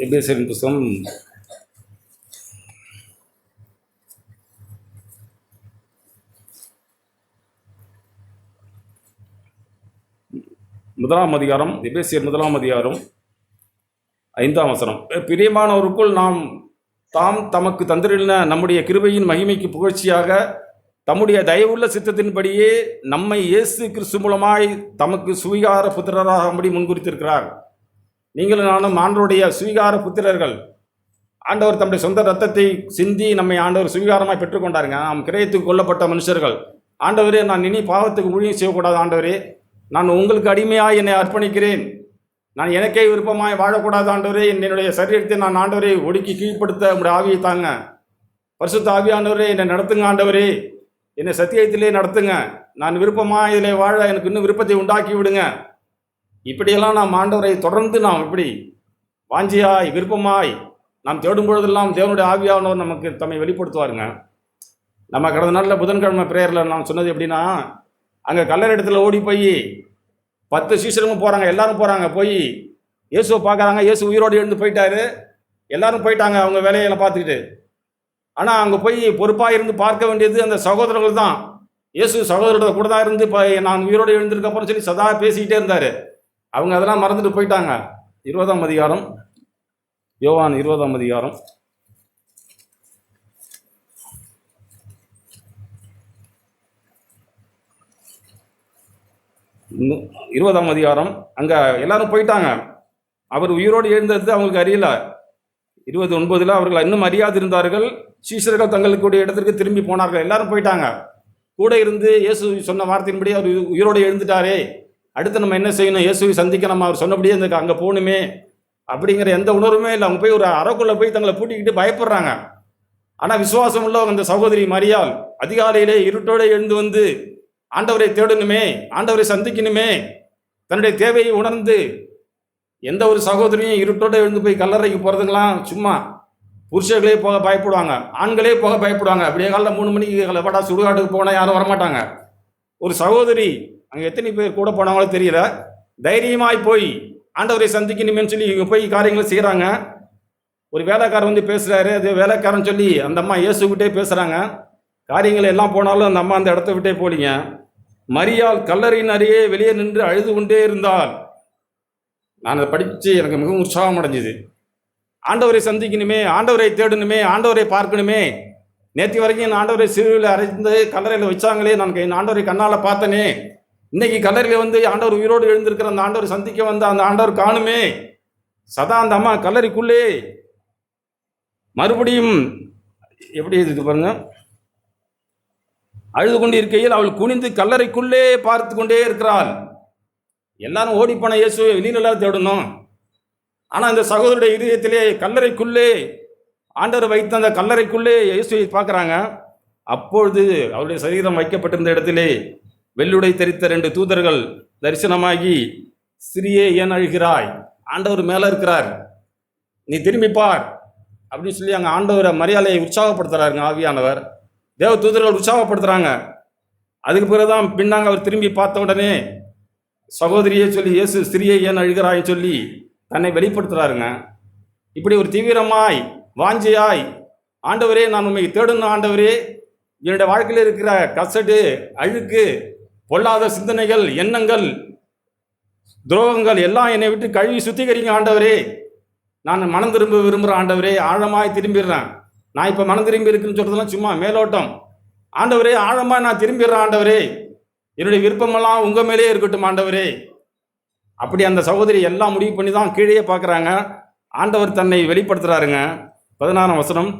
எபேசியன் புஸ்தகம் 1ஆம் அதிகாரம், எபேசியர் 1ஆம் அதிகாரம் 5ஆம் வசனம், பிரியமானவருக்குள் நாம் தாம் தமக்கு தந்திருந்த நம்முடைய கிருபையின் மகிமைக்கு புகழ்ச்சியாக தம்முடைய தயவுள்ள சித்தத்தின்படியே நம்மை இயேசு கிறிஸ்து மூலமாய் தமக்கு சுவீகார புத்திரராகும்படி முன்குறித்திருக்கிறார். நீங்களும் நானும் ஆண்டவருடைய சுவீகார புத்திரர்கள். ஆண்டவர் தம்முடைய சொந்த ரத்தத்தை சிந்தி நம்மை ஆண்டவர் சுவீகாரமாய் பெற்றுக்கொண்டாருங்க. நாம் கிரயத்துக்கு கொல்லப்பட்ட மனுஷர்கள். ஆண்டவரே, நான் இனி பாவத்துக்கு ஊழியம் செய்யக்கூடாது ஆண்டவரே, நான் உங்களுக்கு அடிமையாக என்னை அர்ப்பணிக்கிறேன், நான் எனக்கே விருப்பமாய் வாழக்கூடாது ஆண்டவரே, என்னுடைய சரீரத்தை நான் ஆண்டவரை ஒடுக்கி கீழ்ப்படுத்த உங்களுடைய ஆவியை தாங்க. பரிசுத்த ஆவியானவரே, என்னை நடத்துங்க ஆண்டவரே, என்னை சத்தியத்திலே நடத்துங்க, நான் விருப்பமாக இதில் வாழ எனக்கு இன்னும் விருப்பத்தை உண்டாக்கி விடுங்க. இப்படியெல்லாம் நாம் ஆண்டவரை தொடர்ந்து நாம் இப்படி வாஞ்சியாய் விருப்பமாய் நாம் தேடும் பொழுதெல்லாம் தேவனுடைய ஆவியானவர் நமக்கு தம்மை வெளிப்படுத்துவாருங்க. நம்ம கடந்த நாளில் புதன்கிழமை பிரேயரில் நான் சொன்னது எப்படின்னா, அங்கே கல்லறை இடத்துல ஓடி போய் 10 சீஷருங்க போகிறாங்க, எல்லாரும் போகிறாங்க, போய் இயேசுவை பார்க்குறாங்க. இயேசு உயிரோடு எழுந்து போயிட்டாரு, எல்லாரும் போயிட்டாங்க அவங்க வேலையெல்லாம் பார்த்துக்கிட்டு. ஆனால் அங்கே போய் பொறுப்பாக இருந்து பார்க்க வேண்டியது அந்த சகோதரர்கள் தான். இயேசு சகோதரர்களோட கூட தான் இருந்து நான் உயிரோடு எழுந்திருக்கப்புறம் சொல்லி சதா பேசிக்கிட்டே இருந்தார். அவங்க அதெல்லாம் மறந்துட்டு போயிட்டாங்க. 20ஆம் அதிகாரம், யோவான் 20ஆம் அதிகாரம் 20ஆம் அதிகாரம், அங்கே எல்லாரும் போயிட்டாங்க. அவர் உயிரோடு எழுந்தது அவங்களுக்கு அறியல. 29 அவர்கள் இன்னும் அறியாது இருந்தார்கள். சீஷர்கள் தங்களுக்குடைய இடத்திற்கு திரும்பி போனார்கள். எல்லாரும் போயிட்டாங்க. கூட இருந்து இயேசு சொன்ன வார்த்தையின்படி அவர் உயிரோடு எழுந்துட்டாரே, அடுத்து நம்ம என்ன செய்யணும், இயேசுவை சந்திக்க நம்ம அவர் சொன்னபடியே அங்கே போகணுமே அப்படிங்கிற எந்த உணர்வுமே இல்லை. அவங்க போய் ஒரு அறைக்குள்ளே போய் தங்களை பூட்டிக்கிட்டு பயப்படுறாங்க. ஆனால் விசுவாசம் உள்ளவங்க அந்த சகோதரி மரியாள் அதிகாலையிலே இருட்டோடு எழுந்து வந்து ஆண்டவரை தேடணுமே, ஆண்டவரை சந்திக்கணுமே, தன்னுடைய தேவையை உணர்ந்து. எந்த ஒரு சகோதரியும் இருட்டோடு எழுந்து போய் கல்லறைக்கு போகிறதுங்களாம் சும்மா புருஷர்களே போக பயப்படுவாங்க, ஆண்களே போக பயப்படுவாங்க. அப்படியே காலையில் 3 மணிக்கு வடா சுடுகாட்டுக்கு போனால் யாரும் வரமாட்டாங்க. ஒரு சகோதரி அங்கே எத்தனை பேர் கூட போனாங்களோ தெரியல, தைரியமாய் போய் ஆண்டவரை சந்திக்கணுமேன்னு சொல்லி இவங்க போய் காரியங்களை செய்கிறாங்க. ஒரு வேலைக்காரன் வந்து பேசுகிறாரு, அது வேலைக்காரன் சொல்லி அந்த அம்மா இயேசுக்கிட்டே பேசுகிறாங்க. காரியங்கள் எல்லாம் போனாலும் அந்த அம்மா அந்த இடத்த விட்டே போலிங்க. மரியாள் கல்லறையின் அருகே வெளியே நின்று அழுது கொண்டே இருந்தால். நான் அதை படித்து எனக்கு மிகவும் உற்சாகம் அடைஞ்சுது. ஆண்டவரை சந்திக்கணுமே, ஆண்டவரை தேடணுமே, ஆண்டவரை பார்க்கணுமே. நேற்று வரைக்கும் நான் ஆண்டவரை சிறுவில் அரைந்து கல்லறையில் வச்சாங்களே, நான் ஆண்டவரை கண்ணால் பார்த்தனே. இன்னைக்கு கல்லறையில் வந்து ஆண்டவர் உயிரோடு எழுந்திருக்கிற அந்த ஆண்டவரை சந்திக்க வந்த அந்த ஆண்டவர் காணுமே. சதா அந்த அம்மா கல்லறைக்குள்ளே மறுபடியும் எப்படி இது பாருங்க, அழுது கொண்டு இருக்கையில் அவள் குனிந்து கல்லறைக்குள்ளே பார்த்து கொண்டே இருக்கிறாள். எல்லாரும் ஓடிப்போன இயேசுவை வெளியில தேடணும். ஆனால் இந்த சகோதரருடைய இதயத்திலே கல்லறைக்குள்ளே ஆண்டவர் வைத்த அந்த கல்லறைக்குள்ளே இயேசுவை பார்க்குறாங்க. அப்பொழுது அவருடைய சரீரம் வைக்கப்பட்டிருந்த இடத்திலே வெள்ளுடை தரித்த 2 தூதர்கள் தரிசனமாகி, சிறியே ஏன் அழுகிறாய், ஆண்டவர் மேலே இருக்கிறார், நீ திரும்பி பார் அப்படின்னு சொல்லி அங்கே ஆண்டவரை மரியாதையை உற்சாகப்படுத்துகிறாருங்க ஆவியானவர். தேவ தூதர்கள் உற்சாகப்படுத்துகிறாங்க. அதுக்கு பிறகுதான் பின்னாங்க அவர் திரும்பி பார்த்த உடனே சகோதரியை சொல்லி இயேசு சிறியை ஏன் அழுகிறாய்ன்னு சொல்லி தன்னை வெளிப்படுத்துகிறாருங்க. இப்படி ஒரு தீவிரமாய் வாஞ்சையாய், ஆண்டவரே நான் உண்மை தேடணும், ஆண்டவரே என்னுடைய வாழ்க்கையில் இருக்கிற கசடு, அழுக்கு, பொல்லாத சிந்தனைகள், எண்ணங்கள், துரோகங்கள் எல்லாம் என்னை விட்டு கழுவி சுத்திகரிங்க ஆண்டவரே. நான் மனம் திரும்ப விரும்புகிறேன் ஆண்டவரே, ஆழமாய் திரும்பிடுறேன். நான் இப்போ மனம் திரும்பி இருக்குன்னு சொல்கிறதெல்லாம் சும்மா மேலோட்டம். ஆண்டவரே ஆழமாக நான் திரும்பிடுறேன் ஆண்டவரே, என்னுடைய விருப்பமெல்லாம் உங்கள் மேலே இருக்கட்டும் ஆண்டவரே. அப்படி அந்த சகோதரி எல்லாம் முடிவு பண்ணி தான் கீழே பார்க்குறாங்க. ஆண்டவர் தன்னை வெளிப்படுத்துகிறாருங்க. 16ஆம் வசனம்,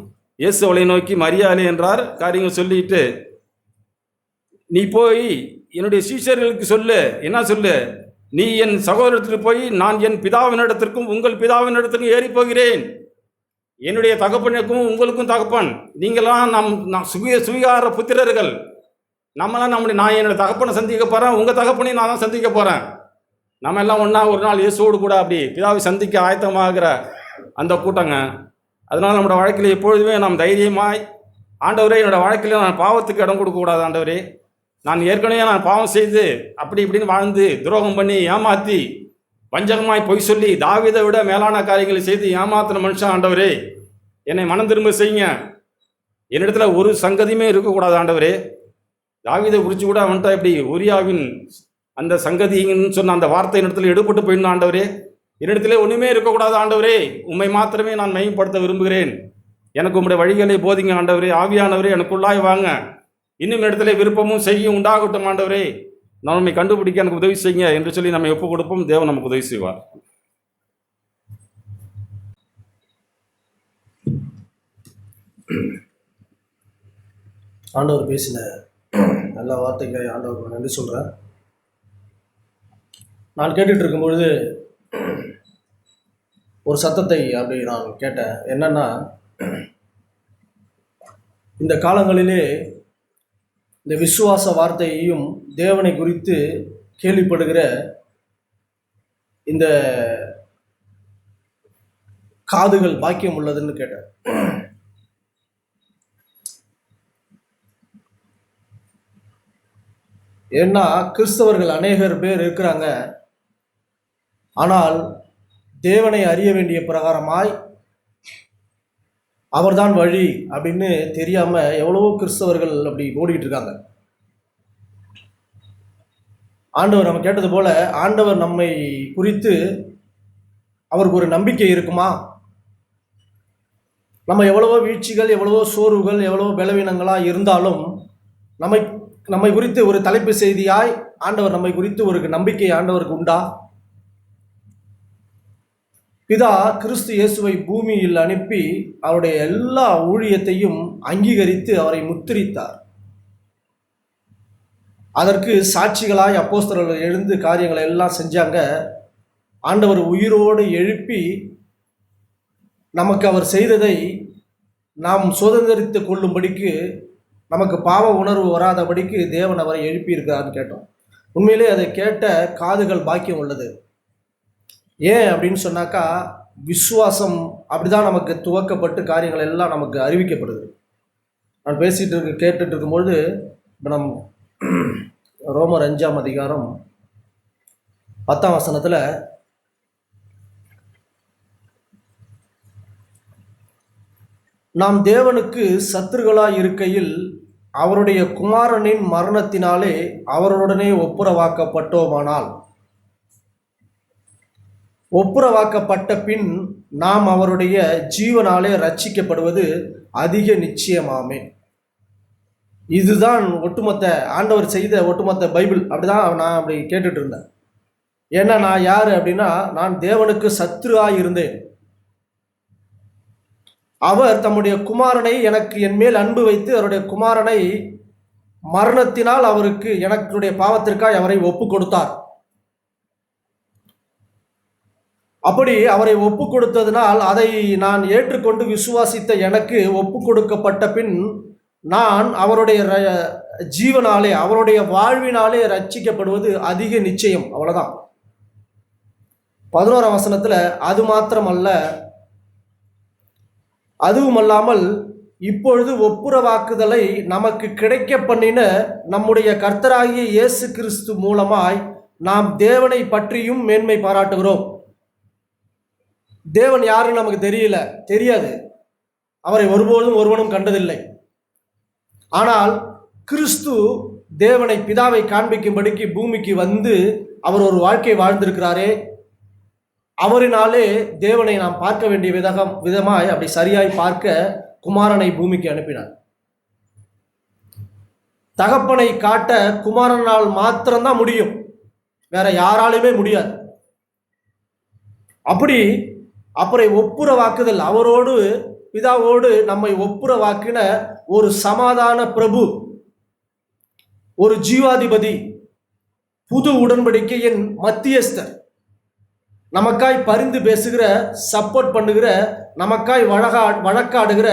இயேசு அவளை நோக்கி மரியாதை என்றார். காரியங்கள் சொல்லிட்டு, நீ போய் என்னுடைய சீஷர்களுக்கு சொல்லு. என்ன சொல்லு? நீ என் சகோதரத்திற்கு போய், நான் என் பிதாவினிடத்திற்கும் உங்கள் பிதாவினிடத்திற்கும் ஏறி போகிறேன். என்னுடைய தகப்பனுக்கும் உங்களுக்கும் தகப்பன், நீங்களாம் நம் சுவீகார புத்திரர்கள். நான் என்னோட தகப்பனை சந்திக்க போகிறேன், உங்கள் தகப்பனையும் நான் தான் சந்திக்க போகிறேன். நம்ம எல்லாம் ஒன்றா ஒரு நாள் இயேசுவோடு கூட அப்படி பிதாவை சந்திக்க ஆயத்தமாகிற அந்த கூட்டங்க. அதனால் நம்மளோட வாழ்க்கையில் எப்பொழுதுமே நாம் தைரியமாய், ஆண்டவரே என்னோடய வாழ்க்கையில் நான் பாவத்துக்கு இடம் கொடுக்கக்கூடாது ஆண்டவரே. நான் ஏற்கனவே நான் பாவம் செய்து அப்படி இப்படின்னு வாழ்ந்து துரோகம் பண்ணி ஏமாற்றி வஞ்சகமாய் பொய் சொல்லி தாவீதை விட மேலான காரியங்களை செய்து ஏமாத்தின மனுஷன் ஆண்டவரே, என்னை மனம் திரும்ப செய்யுங்க. என்னிடத்துல ஒரு சங்கதியுமே இருக்கக்கூடாது ஆண்டவரே. தாவீதை குறித்து கூட அவன்கிட்ட இப்படி உரியாவின் அந்த சங்கதின்னு சொன்ன அந்த வார்த்தை இடத்துல எடுபட்டு போயிடணும் ஆண்டவரே. என்னிடத்துல ஒன்றுமே இருக்கக்கூடாது ஆண்டவரே. உண்மை மாத்திரமே நான் மையப்படுத்த விரும்புகிறேன். எனக்கு உங்களுடைய வழிகளை போதிங்க ஆண்டவரே. ஆவியானவரே எனக்குள்ளாய் வாங்க. இன்னும் இடத்துல விருப்பமும் செய்யும் உண்டாகட்டும் ஆண்டவரே. நான் நம்மை கண்டுபிடிக்க எனக்கு உதவி செய்யுங்க என்று சொல்லி நம்ம ஒப்பு கொடுப்போம். தேவன் நமக்கு உதவி செய்வார். ஆண்டவர் பேசின நல்ல வார்த்தைகளை ஆண்டவருக்கு நன்றி சொல்கிறேன். நான் கேட்டுட்டு இருக்கும்பொழுது ஒரு சத்தத்தை அப்படி நான் கேட்டேன். என்னன்னா, இந்த காலங்களிலே இந்த விசுவாச வார்த்தையையும் தேவனை குறித்து கேள்விப்படுகிற இந்த காதுகள் பாக்கியம் உள்ளதுன்னு கேட்டேன். ஏன்னா கிறிஸ்தவர்கள் அநேகர் பேர் இருக்கிறாங்க. ஆனால் தேவனை அறிய வேண்டிய பிரகாரமாய் அவர்தான் வழி அப்படின்னு தெரியாம எவ்வளவோ கிறிஸ்தவர்கள் அப்படி ஓடிக்கிட்டு இருக்காங்க. ஆண்டவர் நம்ம கேட்டது போல, ஆண்டவர் நம்மை குறித்து அவருக்கு ஒரு நம்பிக்கை இருக்குமா? நம்ம எவ்வளவோ வீழ்ச்சிகள், எவ்வளவோ சோர்வுகள், எவ்வளவோ பலவீனங்களாக இருந்தாலும் நம்மை குறித்து ஒரு தலைப்பு செய்தியாய் ஆண்டவர் நம்மை குறித்து ஒரு நம்பிக்கை ஆண்டவருக்கு உண்டா? பிதா கிறிஸ்து இயேசுவை பூமியில் அனுப்பி அவருடைய எல்லா ஊழியத்தையும் அங்கீகரித்து அவரை முத்திரித்தார். அதற்கு சாட்சிகளாய் அப்போஸ்தலர்கள் எழுந்து காரியங்களை எல்லாம் செஞ்சாங்க. ஆண்டவர் உயிரோடு எழுப்பி நமக்கு அவர் செய்ததை நாம் சுதந்திரித்து கொள்ளும்படிக்கு, நமக்கு பாவ உணர்வு வராதபடிக்கு தேவன் அவரை எழுப்பி இருக்கிறார்னு கேட்டோம். உண்மையிலே அதை கேட்ட காதுகள் பாக்கியம் உள்ளது. ஏன் அப்படின்னு சொன்னாக்கா, விசுவாசம் அப்படிதான் நமக்கு துவக்கப்பட்டு காரியங்கள் எல்லாம் நமக்கு அறிவிக்கப்படுது. நான் கேட்டுட்டு இருக்கும்பொழுது இப்போ நம் ரோமர் 5ஆம் அதிகாரம் 10ஆம் வசனத்தில் நாம் தேவனுக்கு சத்துருக்களாய் இருக்கையில் அவருடைய குமாரனின் மரணத்தினாலே அவருடனே ஒப்புரவாக்கப்பட்டோமானால் ஒப்புரவாக்கப்பட்ட பின் நாம் அவருடைய ஜீவனாலே ரட்சிக்கப்படுவது அதிக நிச்சயமாமே. இதுதான் ஒட்டுமொத்த ஆண்டவர் செய்த ஒட்டுமொத்த பைபிள். அப்படிதான் நான் அப்படி கேட்டுட்டு இருந்தேன். ஏன்னா நான் யார் அப்படின்னா, நான் தேவனுக்கு சத்துருவாய் இருந்தேன். அவர் தம்முடைய குமாரனை எனக்கு என் மேல் அன்பு வைத்து அவருடைய குமாரனை மரணத்தினால் அவருக்கு எனக்குடைய பாவத்திற்காக அவரை ஒப்பு கொடுத்தார். அப்படி அவரை ஒப்பு கொடுத்ததினால் அதை நான் ஏற்றுக்கொண்டு விசுவாசித்த எனக்கு ஒப்பு கொடுக்கப்பட்ட பின் நான் அவருடைய ஜீவனாலே அவருடைய வாழ்வினாலே ரட்சிக்கப்படுவது அதிக நிச்சயம். அவ்வளவுதான். 11ஆம் வசனத்துல அது மாத்திரமல்ல, அதுவுமல்லாமல் இப்பொழுது ஒப்புரவாக்குதலை நமக்கு கிடைக்க பண்ணின நம்முடைய கர்த்தராகிய இயேசு கிறிஸ்து மூலமாய் நாம் தேவனை பற்றியும் மேன்மை பாராட்டுகிறோம். தேவன் யாருன்னு நமக்கு தெரியாது. அவரை ஒருபோதும் ஒருவனும் கண்டதில்லை. ஆனால் கிறிஸ்து தேவனை பிதாவை காண்பிக்கும்படிக்கு பூமிக்கு வந்து அவர் ஒரு வாழ்க்கை வாழ்ந்திருக்கிறாரே, அவரினாலே தேவனை நாம் பார்க்க வேண்டிய விதமாய் அப்படி சரியாய் பார்க்க குமாரனை பூமிக்கு அனுப்பினார். தகப்பனை காட்ட குமாரனால் மாத்திரம்தான் முடியும், வேற யாராலுமே முடியாது. அப்படி அப்புறம் ஒப்புரவாக்குதல், அவரோடு பிதாவோடு நம்மை ஒப்புரவாக்கின ஒரு சமாதான பிரபு, ஒரு ஜீவாதிபதி, புது உடன்படிக்கையின் மத்தியஸ்தர், நமக்காய் பரிந்து பேசுகிற, சப்போர்ட் பண்ணுகிற, நமக்காய் வழக்காடுகிற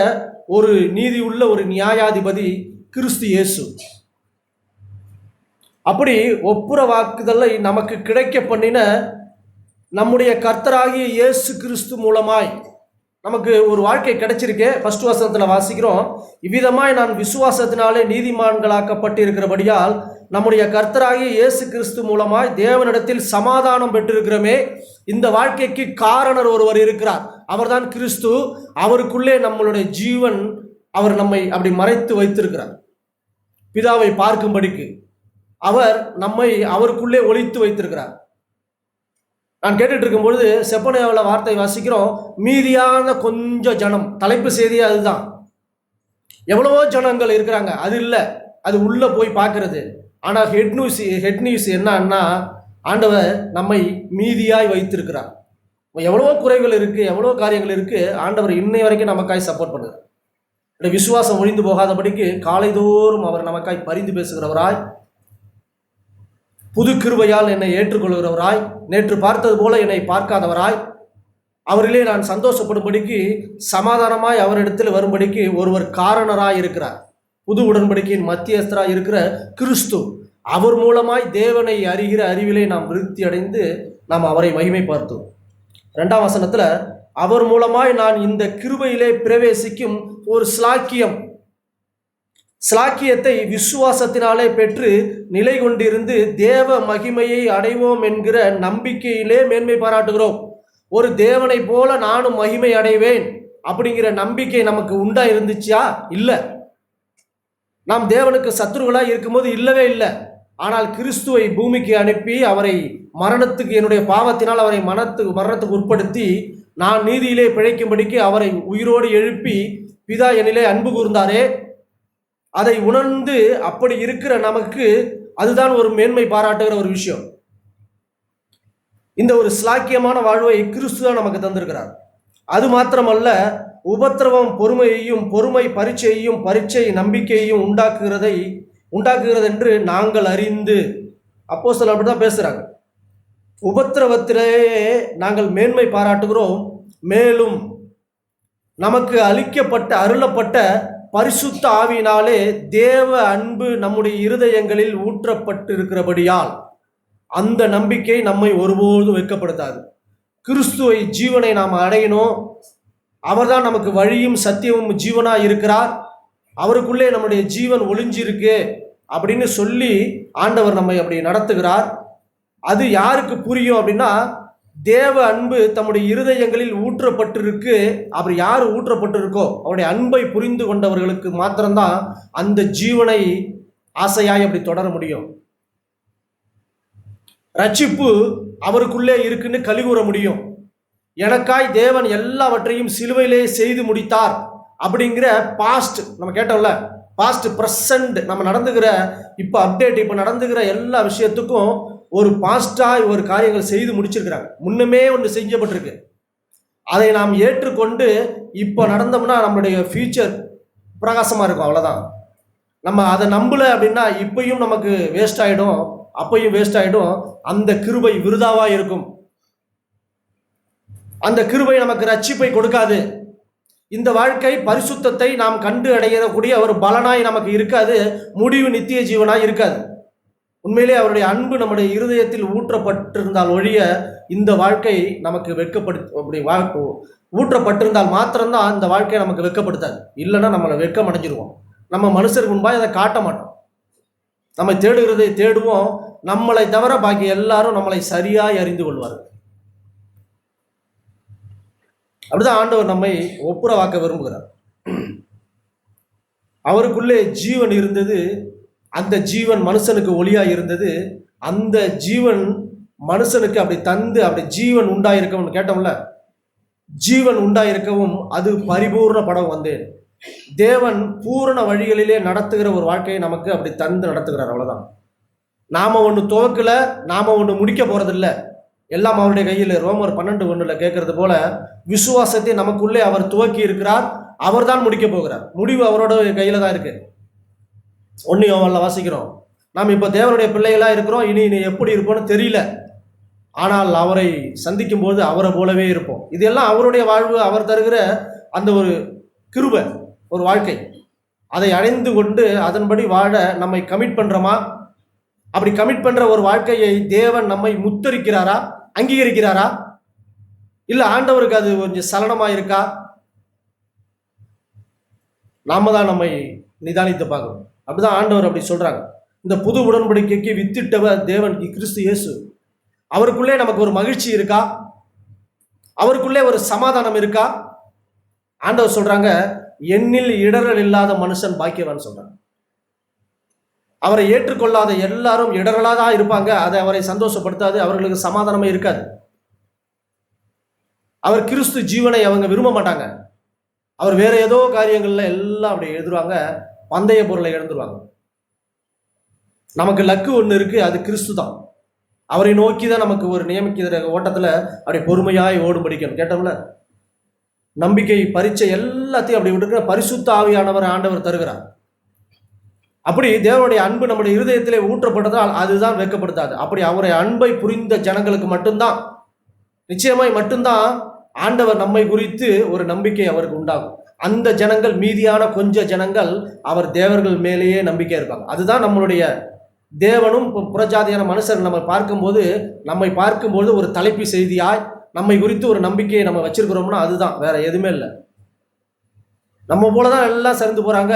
ஒரு நீதி உள்ள ஒரு நியாயாதிபதி கிறிஸ்து இயேசு. அப்படி ஒப்புரவாக்குதலை நமக்கு கிடைக்க பண்ணின நம்முடைய கர்த்தராகிய இயேசு கிறிஸ்து மூலமாய் நமக்கு ஒரு வாழ்க்கை கிடைச்சிருக்கே. ஃபர்ஸ்ட் வசனத்தில் வாசிக்கிறோம், இவ்விதமாய் நான் விசுவாசத்தினாலே நீதிமான்களாக்கப்பட்டிருக்கிறபடியால் நம்முடைய கர்த்தராகிய இயேசு கிறிஸ்து மூலமாய் தேவனிடத்தில் சமாதானம் பெற்றிருக்கிறோமே. இந்த வாழ்க்கைக்கு காரணர் ஒருவர் இருக்கிறார், அவர்தான் கிறிஸ்து. அவருக்குள்ளே நம்மளுடைய ஜீவன், அவர் நம்மை அப்படி மறைத்து வைத்திருக்கிறார் பிதாவை பார்க்கும்படிக்கு. அவர் நம்மை அவருக்குள்ளே ஒளித்து வைத்திருக்கிறார். நான் கேட்டுட்டு இருக்கும்பொழுது செப்பனியாவில் வார்த்தை வாசிக்கிறோம், மீதியான கொஞ்சம் ஜனம். தலைப்பு செய்தியே அதுதான். எவ்வளவோ ஜனங்கள் இருக்கிறாங்க, அது இல்லை, அது உள்ள போய் பார்க்கறது. ஆனால் ஹெட் நியூஸ் என்னன்னா, ஆண்டவர் நம்மை மீதியாய் வைத்திருக்கிறார். எவ்வளவோ குறைகள் இருக்கு, எவ்வளவோ காரியங்கள் இருக்கு, ஆண்டவர் இன்னை வரைக்கும் நமக்காய் சப்போர்ட் பண்ணுறார். விசுவாசம் ஒழிந்து போகாதபடிக்கு காலைதோறும் அவர் நமக்காய் பரிந்து பேசுகிறவராய், புது கிருபையால் என்னை ஏற்றுக்கொள்கிறவராய், நேற்று பார்த்தது போல என்னை பார்க்காதவராய், அவரிலே நான் சந்தோஷப்படும்படிக்கு சமாதானமாய் அவரிடத்தில் வரும்படிக்கு ஒருவர் காரணராய் இருக்கிறார். புது உடன்படிக்கையின் மத்தியஸ்தராய் இருக்கிற கிறிஸ்து, அவர் மூலமாய் தேவனை அறிகிற அறிவிலே நாம் விருத்தி அடைந்து நாம் அவரை மகிமை பார்த்தோம். 2ஆம் வசனத்தில், அவர் மூலமாய் நான் இந்த கிருபையிலே பிரவேசிக்கும் ஒரு ஸ்லாக்கியத்தை விசுவாசத்தினாலே பெற்று நிலை கொண்டிருந்து தேவ மகிமையை அடைவோம் என்கிற நம்பிக்கையிலே மேன்மை பாராட்டுகிறோம். ஒரு தேவனை போல நானும் மகிமை அடைவேன் அப்படிங்கிற நம்பிக்கை நமக்கு உண்டா இருந்துச்சா? இல்லை. நாம் தேவனுக்கு சத்துருக்களாய் இருக்கும்போது இல்லவே இல்லை. ஆனால் கிறிஸ்துவை பூமிக்கு அனுப்பி அவரை மரணத்துக்கு, என்னுடைய பாவத்தினால் அவரை மரணத்துக்கு உட்படுத்தி நான் நீதியிலே பிழைக்கும்படிக்கு அவரை உயிரோடு எழுப்பி பிதா என்னிலே அன்பு கூர்ந்தாரே, அதை உணர்ந்து அப்படி இருக்கிற நமக்கு அதுதான் ஒரு மேன்மை பாராட்டுகிற ஒரு விஷயம். இந்த ஒரு ஸ்லாக்கியமான வாழ்வை கிறிஸ்து தான் நமக்கு தந்திருக்கிறார். அது மாத்திரமல்ல, உபத்திரவம் பொறுமையையும், பொறுமை பரீட்சையையும், பரீட்சை நம்பிக்கையையும் உண்டாக்குகிறது என்று நாங்கள் அறிந்து, அப்போஸ்தலர் அப்படிதான் பேசுறாங்க. உபத்திரவத்திலேயே நாங்கள் மேன்மை பாராட்டுகிறோம். மேலும் நமக்கு அருளப்பட்ட பரிசுத்த ஆவியினாலே தேவ அன்பு நம்முடைய இருதயங்களில் ஊற்றப்பட்டிருக்கிறபடியால் அந்த நம்பிக்கை நம்மை ஒருபோதும் வெட்கப்படுத்தாது. கிறிஸ்துவை ஜீவனை நாம் அடையணும், அவர்தான் நமக்கு வழியும் சத்தியமும் ஜீவனா இருக்கிறார், அவருக்குள்ளே நம்முடைய ஜீவன் ஒளிஞ்சிருக்கு அப்படின்னு சொல்லி ஆண்டவர் நம்மை அப்படி நடத்துகிறார். அது யாருக்கு புரியும் அப்படின்னா, தேவ அன்பு தம்முடைய இருதயங்களில் ஊற்றப்பட்டிருக்கு. அப்படி யார் ஊற்றப்பட்டிருக்கோ அவருடைய அன்பை புரிந்து கொண்டவர்களுக்கு மாத்திரம்தான் அந்த ஜீவனை ஆசையாய் அப்படி தொடர முடியும். ரட்சிப்பு அவருக்குள்ளே இருக்குன்னு கலிகூற முடியும். எனக்காய் தேவன் எல்லாவற்றையும் சிலுவையிலே செய்து முடித்தார் அப்படிங்கிற பாஸ்ட் நம்ம கேட்டோம்ல, பாஸ்ட் ப்ரெசண்ட் நம்ம நடந்துக்கிற இப்போ அப்டேட், இப்போ நடந்துக்கிற எல்லா விஷயத்துக்கும் ஒரு பாஸ்டாக ஒரு காரியங்கள் செய்து முடிச்சிருக்கிறாங்க. முன்னமே ஒன்று செஞ்சப்பட்டிருக்கு. அதை நாம் ஏற்றுக்கொண்டு இப்போ நடந்தோம்னா நம்மளுடைய ஃபியூச்சர் பிரகாசமாக இருக்கும். அவ்வளோதான். நம்ம அதை நம்பலை அப்படின்னா இப்பையும் நமக்கு வேஸ்ட் ஆகிடும், அப்பையும் வேஸ்ட் ஆகிடும். அந்த கிருபை விருதாவாக இருக்கும். அந்த கிருபை நமக்கு ரட்சிப்பை கொடுக்காது. இந்த வாழ்க்கை பரிசுத்தத்தை நாம் கண்டு அடையக்கூடிய ஒரு பலனாய் நமக்கு இருக்காது. முடிவு நித்திய ஜீவனாய் இருக்காது. உண்மையிலே அவருடைய அன்பு நம்முடைய இருதயத்தில் ஊற்றப்பட்டிருந்தால் ஒழிய இந்த வாழ்க்கை நமக்கு அப்படி ஊற்றப்பட்டிருந்தால் மாத்திரம்தான் இந்த வாழ்க்கையை நமக்கு வெட்கப்படுத்தாது. இல்லைன்னா நம்மளை வெட்கம் அடைஞ்சிருவோம். நம்ம மனுஷருக்கு முன்பாக அதை காட்ட மாட்டோம். நம்ம தேடுகிறதை தேடுவோம். நம்மளை தவிர பாக்கி எல்லாரும் நம்மளை சரியாய் அறிந்து கொள்வார்கள். அப்படிதான் ஆண்டவர் நம்மை ஒப்புரவாக்க விரும்புகிறார். அவருக்குள்ளே ஜீவன் இருந்தது. அந்த ஜீவன் மனுஷனுக்கு ஒளியா இருந்தது. அந்த ஜீவன் மனுஷனுக்கு அப்படி தந்து அப்படி ஜீவன் உண்டாயிருக்கவும் கேட்டோம்ல, ஜீவன் உண்டாயிருக்கவும் அது பரிபூர்ணப்பட வந்தேன். தேவன் பூரண வழிகளிலே நடத்துகிற ஒரு வாழ்க்கையை நமக்கு அப்படி தந்து நடத்துகிறார். அவ்வளவுதான். நாம ஒன்று துவக்கல, நாம ஒன்று முடிக்க போறதில்லை. எல்லாம் அவருடைய கையில். ரோமர் 12:1 கேட்கறது போல விசுவாசத்தை நமக்குள்ளே அவர் துவக்கி இருக்கிறார். அவர் தான் முடிக்க போகிறார். முடிவு அவரோட கையில தான் இருக்கு. 1 யோவான்ல வாசிக்கிறோம், நாம் இப்போ தேவனுடைய பிள்ளைகளாக இருக்கிறோம். இனி எப்படி இருப்போம்னு தெரியல, ஆனால் அவரை சந்திக்கும் போது அவரை போலவே இருப்போம். இதெல்லாம் அவருடைய வாழ்வு, அவர் தருகிற அந்த ஒரு கிருபை, ஒரு வாழ்க்கை. அதை அடைந்து கொண்டு அதன்படி வாழ நம்மை கமிட் பண்றோமா? அப்படி கமிட் பண்ற ஒரு வாழ்க்கையை தேவன் நம்மை முத்தரிக்கிறாரா, அங்கீகரிக்கிறாரா? இல்ல ஆண்டவருக்கு அது கொஞ்சம் சலனமா இருக்கா? நாம தான் நம்மை நிதானித்து பார்க்கணும். அப்படிதான் ஆண்டவர் அப்படி சொல்றாங்க. இந்த புது உடன்படிக்கைக்கு வித்திட்டவர் தேவன் கிறிஸ்து இயேசு. அவருக்குள்ளே நமக்கு ஒரு மகிழ்ச்சி இருக்கா? அவருக்குள்ளே ஒரு சமாதானம் இருக்கா? ஆண்டவர் சொல்றாங்க, என்னில் இடரல் இல்லாத மனுஷன் பாக்கியவான் சொல்றாங்க. அவரை ஏற்றுக்கொள்ளாத எல்லாரும் இடரலாதான் இருப்பாங்க. அது அவரை சந்தோஷப்படுத்தாது, அவர்களுக்கு சமாதானமே இருக்காது. அவர் கிறிஸ்து ஜீவனை அவங்க விரும்ப மாட்டாங்க. அவர் வேற ஏதோ காரியங்கள்ல எல்லாம் அப்படி எழுதுருவாங்க, பந்தய பொருளை இழந்துருவாங்க. நமக்கு லக்கு ஒன்று இருக்கு, அது கிறிஸ்து தான். அவரை நோக்கி தான் நமக்கு ஒரு நியமிக்கிற ஓட்டத்துல அப்படி பொறுமையாய் ஓடும் படிக்கணும். கேட்டோம்ல, நம்பிக்கை பரீட்சை எல்லாத்தையும் அப்படி விட்டுக்கிற பரிசுத்த ஆவியானவர் ஆண்டவர் தருகிறார். அப்படி தேவனுடைய அன்பு நம்முடைய இருதயத்திலே ஊற்றப்பட்டதால் அதுதான் வெட்கப்படுத்தாது. அப்படி அவருடைய அன்பை புரிந்த ஜனங்களுக்கு மட்டும்தான், நிச்சயமாய் மட்டும்தான் ஆண்டவர் நம்மை குறித்து ஒரு நம்பிக்கை அவருக்கு உண்டாகும். அந்த ஜனங்கள், மீதியான கொஞ்ச ஜனங்கள் அவர் தேவர்கள் மேலேயே நம்பிக்கை இருப்பாங்க. அதுதான் நம்மளுடைய தேவனும் புறஜாதியான மனுஷர் நம்மை பார்க்கும்போது ஒரு தலைப்பு செய்தியாய் நம்மை குறித்து ஒரு நம்பிக்கையை நம்ம வச்சிருக்கிறோம்னா அதுதான், வேற எதுவுமே இல்லை. நம்ம போலதான் எல்லாம் சேர்ந்து போறாங்க,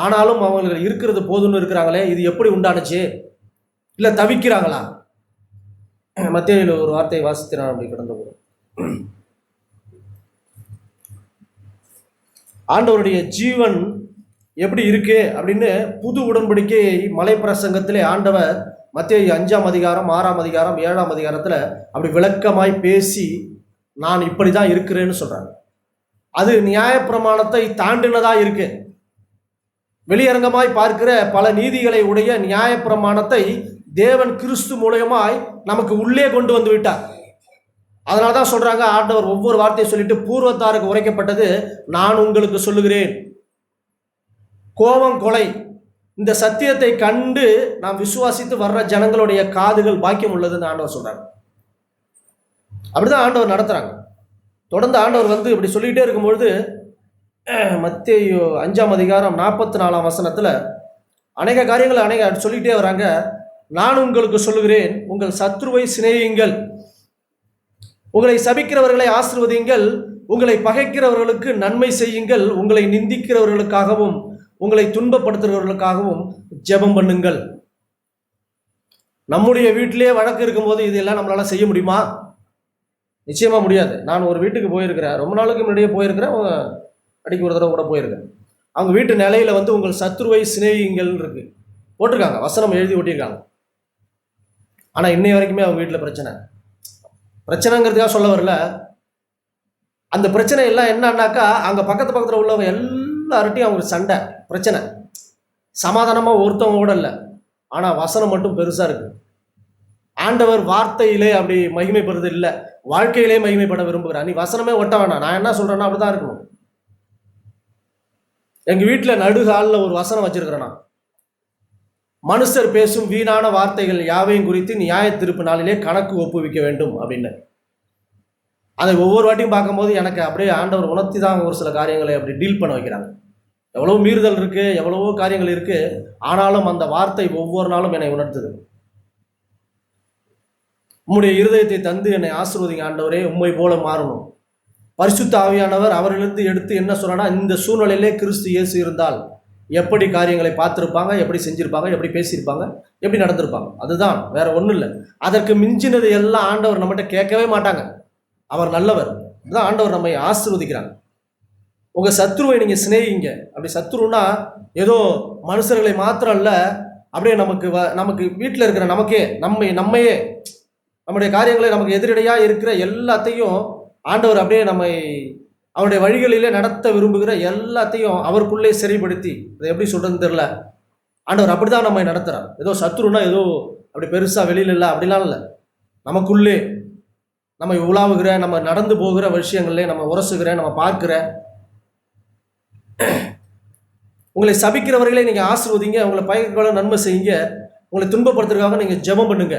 ஆனாலும் அவங்களுக்கு இருக்கிறது போதும்னு இருக்கிறாங்களே, இது எப்படி உண்டானுச்சு? இல்லை தவிக்கிறாங்களா? மத்தேயுல ஒரு வார்த்தையை வாசித்தினான் அப்படி கடந்த போது, ஆண்டவருடைய ஜீவன் எப்படி இருக்கு அப்படின்னு புது உடன்படிக்கையை மலை பிரசங்கத்திலே ஆண்டவர் மத்தேயு 5ஆம் அதிகாரம் 6ஆம் அதிகாரம் 7ஆம் அதிகாரத்துல அப்படி விளக்கமாய் பேசி நான் இப்படிதான் இருக்கிறேன்னு சொல்றாங்க. அது நியாயப்பிரமாணத்தை தாண்டினதா இருக்கு. வெளியரங்கமாய் பார்க்கிற பல நீதிகளை உடைய நியாயப்பிரமாணத்தை தேவன் கிறிஸ்து மூலமாய் நமக்கு உள்ளே கொண்டு வந்து விட்டார். அதனாலதான் சொல்றாங்க, ஆண்டவர் ஒவ்வொரு வார்த்தையை சொல்லிட்டு பூர்வத்தாருக்கு உரைக்கப்பட்டது நான் உங்களுக்கு சொல்லுகிறேன். கோபம், கொலை, இந்த சத்தியத்தை கண்டு நாம் விசுவாசித்து வர்ற ஜனங்களுடைய காதுகள் பாக்கியம் உள்ளதுன்னு ஆண்டவர் சொல்றாங்க. அப்படிதான் ஆண்டவர் நடத்துறாங்க. தொடர்ந்து ஆண்டவர் இப்படி சொல்லிக்கிட்டே இருக்கும்பொழுது மத்தேயு 5ஆம் அதிகாரம் 44ஆம் வசனத்துல அநேக காரியங்களை சொல்லிக்கிட்டே வராங்க. நான் உங்களுக்கு சொல்லுகிறேன், உங்கள் சத்ருவை சிநேகியுங்கள், உங்களை சபிக்கிறவர்களை ஆசீர்வதியுங்கள், உங்களை பகைக்கிறவர்களுக்கு நன்மை செய்யுங்கள், உங்களை நிந்திக்கிறவர்களுக்காகவும் உங்களை துன்பப்படுத்துகிறவர்களுக்காகவும் ஜெபம் பண்ணுங்கள். நம்முடைய வீட்டிலேயே வழக்கு இருக்கும்போது இதெல்லாம் நம்மளால செய்ய முடியுமா? நிச்சயமா முடியாது. நான் ஒரு வீட்டுக்கு போயிருக்கிறேன், ரொம்ப நாளுக்கு முன்னாடியே போயிருக்கிறேன், அடிக்க ஒரு தடவை கூட போயிருக்கேன். அவங்க வீட்டு நிலையில வந்து உங்கள் சத்துருவை சிநேகிங்கள் இருக்கு போட்டிருக்காங்க, வசனம் எழுதி ஒட்டியிருக்காங்க. ஆனா இன்னை வரைக்குமே அவங்க வீட்டில் பிரச்சனைங்கிறதுக்காக சொல்ல வரல. அந்த பிரச்சனை எல்லாம் என்னன்னாக்கா, அங்க பக்கத்துல உள்ளவங்க எல்லார்ட்டையும் அவங்களுக்கு சண்டை பிரச்சனை, சமாதானமா ஒருத்தவங்க கூட இல்லை. ஆனா வசனம் மட்டும் பெருசா இருக்கு. ஆண்டவர் வார்த்தையிலே அப்படி மகிமைப்படுறது இல்லை, வாழ்க்கையிலே மகிமைப்பட விரும்புகிறார். நீ வசனமே ஒட்ட வேணாம், நான் என்ன சொல்றேன்னா அப்படிதான் இருக்கணும். எங்க வீட்டுல நடுகாலில் ஒரு வசனம் வச்சிருக்கிறேன் நான், மனுஷர் பேசும் வீணான வார்த்தைகள் யாவையும் குறித்து நியாய தீர்ப்பு நாளிலே கணக்கு ஒப்புவிக்க வேண்டும் அப்படின்னு. அதை ஒவ்வொரு வாட்டியும் பார்க்கும்போது எனக்கு அப்படியே ஆண்டவர் உணர்த்தி தான் ஒரு சில காரியங்களை அப்படி டீல் பண்ண வைக்கிறாங்க. எவ்வளவோ மீறுதல் இருக்கு, எவ்வளவோ காரியங்கள் இருக்கு, ஆனாலும் அந்த வார்த்தை ஒவ்வொரு நாளும் என்னை உணர்த்துது. உம்முடைய இருதயத்தை தந்து என்னை ஆசீர்வதிங்க ஆண்டவரே, உம்மை போல மாறணும். பரிசுத்த ஆவியானவர் அவரிலிருந்து எடுத்து என்ன சொல்றா, இந்த சூழ்நிலையிலே கிறிஸ்து இயேசு இருந்தால் எப்படி காரியங்களை பார்த்துருப்பாங்க, எப்படி செஞ்சிருப்பாங்க, எப்படி பேசியிருப்பாங்க, எப்படி நடந்திருப்பாங்க. அதுதான், வேற ஒன்றும் இல்லை. அதற்கு மிஞ்சினது எல்லாம் ஆண்டவர் நம்மகிட்ட கேட்கவே மாட்டாங்க. அவர் நல்லவர். அதுதான் ஆண்டவர் நம்மை ஆசீர்வதிக்கிறாங்க. உங்க சத்ருவை நீங்க சிநேகிங்க. அப்படி சத்ருன்னா ஏதோ மனுஷர்களை மாத்திரம் இல்ல, அப்படியே நமக்கு வீட்டில் இருக்கிற நமக்கே நம்மையே நம்முடைய காரியங்களை நமக்கு எதிரடையா இருக்கிற எல்லாத்தையும் ஆண்டவர் அப்படியே நம்மை அவருடைய வழிகளிலே நடத்த விரும்புகிற எல்லாத்தையும் அவருக்குள்ளே சிறைப்படுத்தி, அதை எப்படி சொல்றதுன்னு தெரியல, ஆண்டவர் அப்படிதான் நம்மை நடத்துறார். ஏதோ சத்ருன்னா ஏதோ அப்படி பெருசா வெளியில இல்லை, அப்படிலாம் இல்லை. நமக்குள்ளே நம்ம உலாவுகிற, நம்ம நடந்து போகிற விஷயங்களே நம்ம உரசுகிற, நம்ம பார்க்கிற. உங்களை சபிக்கிறவர்களே நீங்க ஆசீர்வதிங்க, உங்களை பயங்கர நன்மை செய்யுங்க, உங்களை துன்பப்படுத்துறதுக்காக நீங்க ஜெபம் பண்ணுங்க.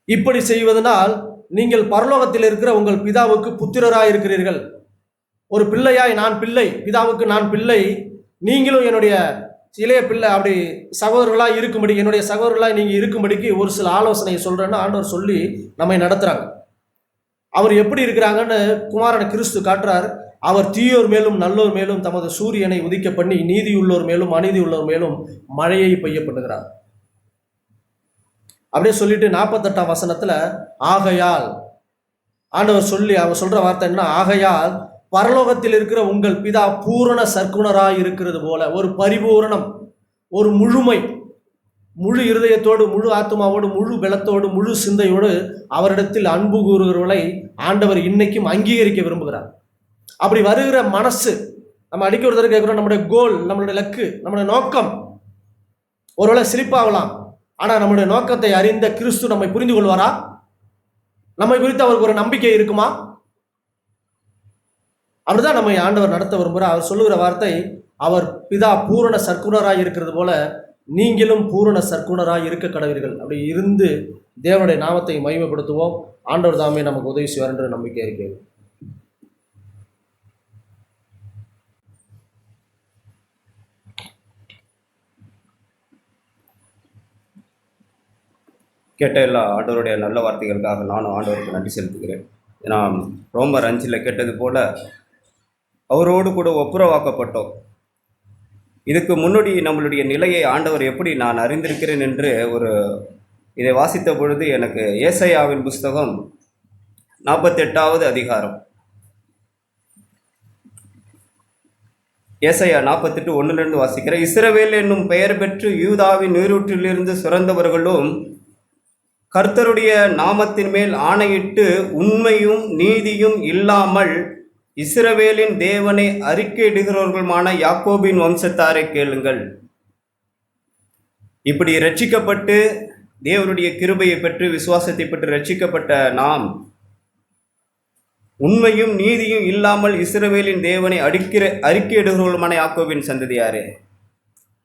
இப்படி செய்வதனால் நீங்கள் பரலோகத்தில் இருக்கிற உங்கள் பிதாவுக்கு புத்திரராய் இருக்கிறீர்கள். ஒரு பிள்ளையாய் நான் பிள்ளை, பிதாவுக்கு நான் பிள்ளை, நீங்களும் என்னுடைய இளைய பிள்ளை, அப்படி சகோதரர்களாய் இருக்கும்படி, என்னுடைய சகோதரர்களாய் நீங்க இருக்கும்படிக்கு ஒரு சில ஆலோசனையை சொல்றேன்னு ஆண்டவர் சொல்லி நம்மை நடத்துறாங்க. அவர் எப்படி இருக்கிறாங்கன்னு குமாரன் கிறிஸ்து காட்டுறார். அவர் தீயோர் மேலும் நல்லோர் மேலும் தமது சூரியனை உதிக்க பண்ணி நீதி உள்ளோர் மேலும் அநீதி உள்ளோர் மேலும் மழையை பெய்ய பண்ணுகிறார். அப்படியே சொல்லிட்டு 48ஆம் வசனத்துல ஆகையால் ஆண்டவர் சொல்லி அவர் சொல்ற வார்த்தை என்ன, ஆகையால் பரலோகத்தில் இருக்கிற உங்கள் பிதா பூரண சற்குணராய் இருக்கிறது போல, ஒரு பரிபூரணம், ஒரு முழுமை, முழு இருதயத்தோடு, முழு ஆத்மாவோடு, முழு பலத்தோடு, முழு சிந்தையோடு அவரிடத்தில் அன்பு கூறுகிறவர்களை ஆண்டவர் இன்னைக்கும் அங்கீகரிக்க விரும்புகிறார். அப்படி வருகிற மனசு, நம்ம அடிக்க ஒரு தடவை கேட்கிறோம், நம்முடைய கோல், நம்மளுடைய லக்கு, நம்முடைய நோக்கம் ஒருவேளை சிரிப்பாகலாம். ஆனா நம்முடைய நோக்கத்தை அறிந்த கிறிஸ்து நம்மை புரிந்து கொள்வாரா? நம்மை குறித்து அவருக்கு ஒரு நம்பிக்கை இருக்குமா? அப்படிதான் நம்மை ஆண்டவர் நடத்த விரும்புகிறார். அவர் சொல்லுகிற வார்த்தை, அவர் பிதா பூரண சற்குணராய் இருக்கிறது போல நீங்களும் பூரண சற்குணராய் இருக்க கடவீர்கள். அப்படி இருந்து தேவனுடைய நாமத்தை மகிமைப்படுத்துவோம். ஆண்டவர் தாமே நமக்கு உதவி செய்வார் என்ற நம்பிக்கை இருக்கிறது. கேட்ட எல்லா ஆண்டவருடைய நல்ல வார்த்தைகளுக்காக நானும் ஆண்டவருக்கு நன்றி செலுத்துகிறேன். ஏன்னா ரோமர் 5 கேட்டது போல அவரோடு கூட ஒப்புரவாக்கப்பட்டோம். இதுக்கு முன்னாடி நம்மளுடைய நிலையை ஆண்டவர் எப்படி நான் அறிந்திருக்கிறேன் என்று இதை வாசித்த பொழுது எனக்கு ஏசாயாவின் புஸ்தகம் 48வது அதிகாரம், ஏசாயா 48:1 வாசிக்கிறேன். இஸ்ரவேல் என்னும் பெயர் பெற்று யூதாவின் நீரூற்றிலிருந்து சுரந்தவர்களும் கர்த்தருடைய நாமத்தின் மேல் ஆணையிட்டு உண்மையும் நீதியும் இல்லாமல் இஸ்ரவேலின் தேவனை அறிக்கையிடுகிறவர்களுமான யாக்கோபின் வம்சத்தாரை கேளுங்கள். இப்படி ரட்சிக்கப்பட்டு தேவனுடைய கிருபையை பெற்று விசுவாசத்தை பெற்று ரட்சிக்கப்பட்ட நாம் உண்மையும் நீதியும் இல்லாமல் இஸ்ரவேலின் தேவனை அறிக்கையிடுகிறவர்களுமான யாக்கோபின் சந்ததியாரே.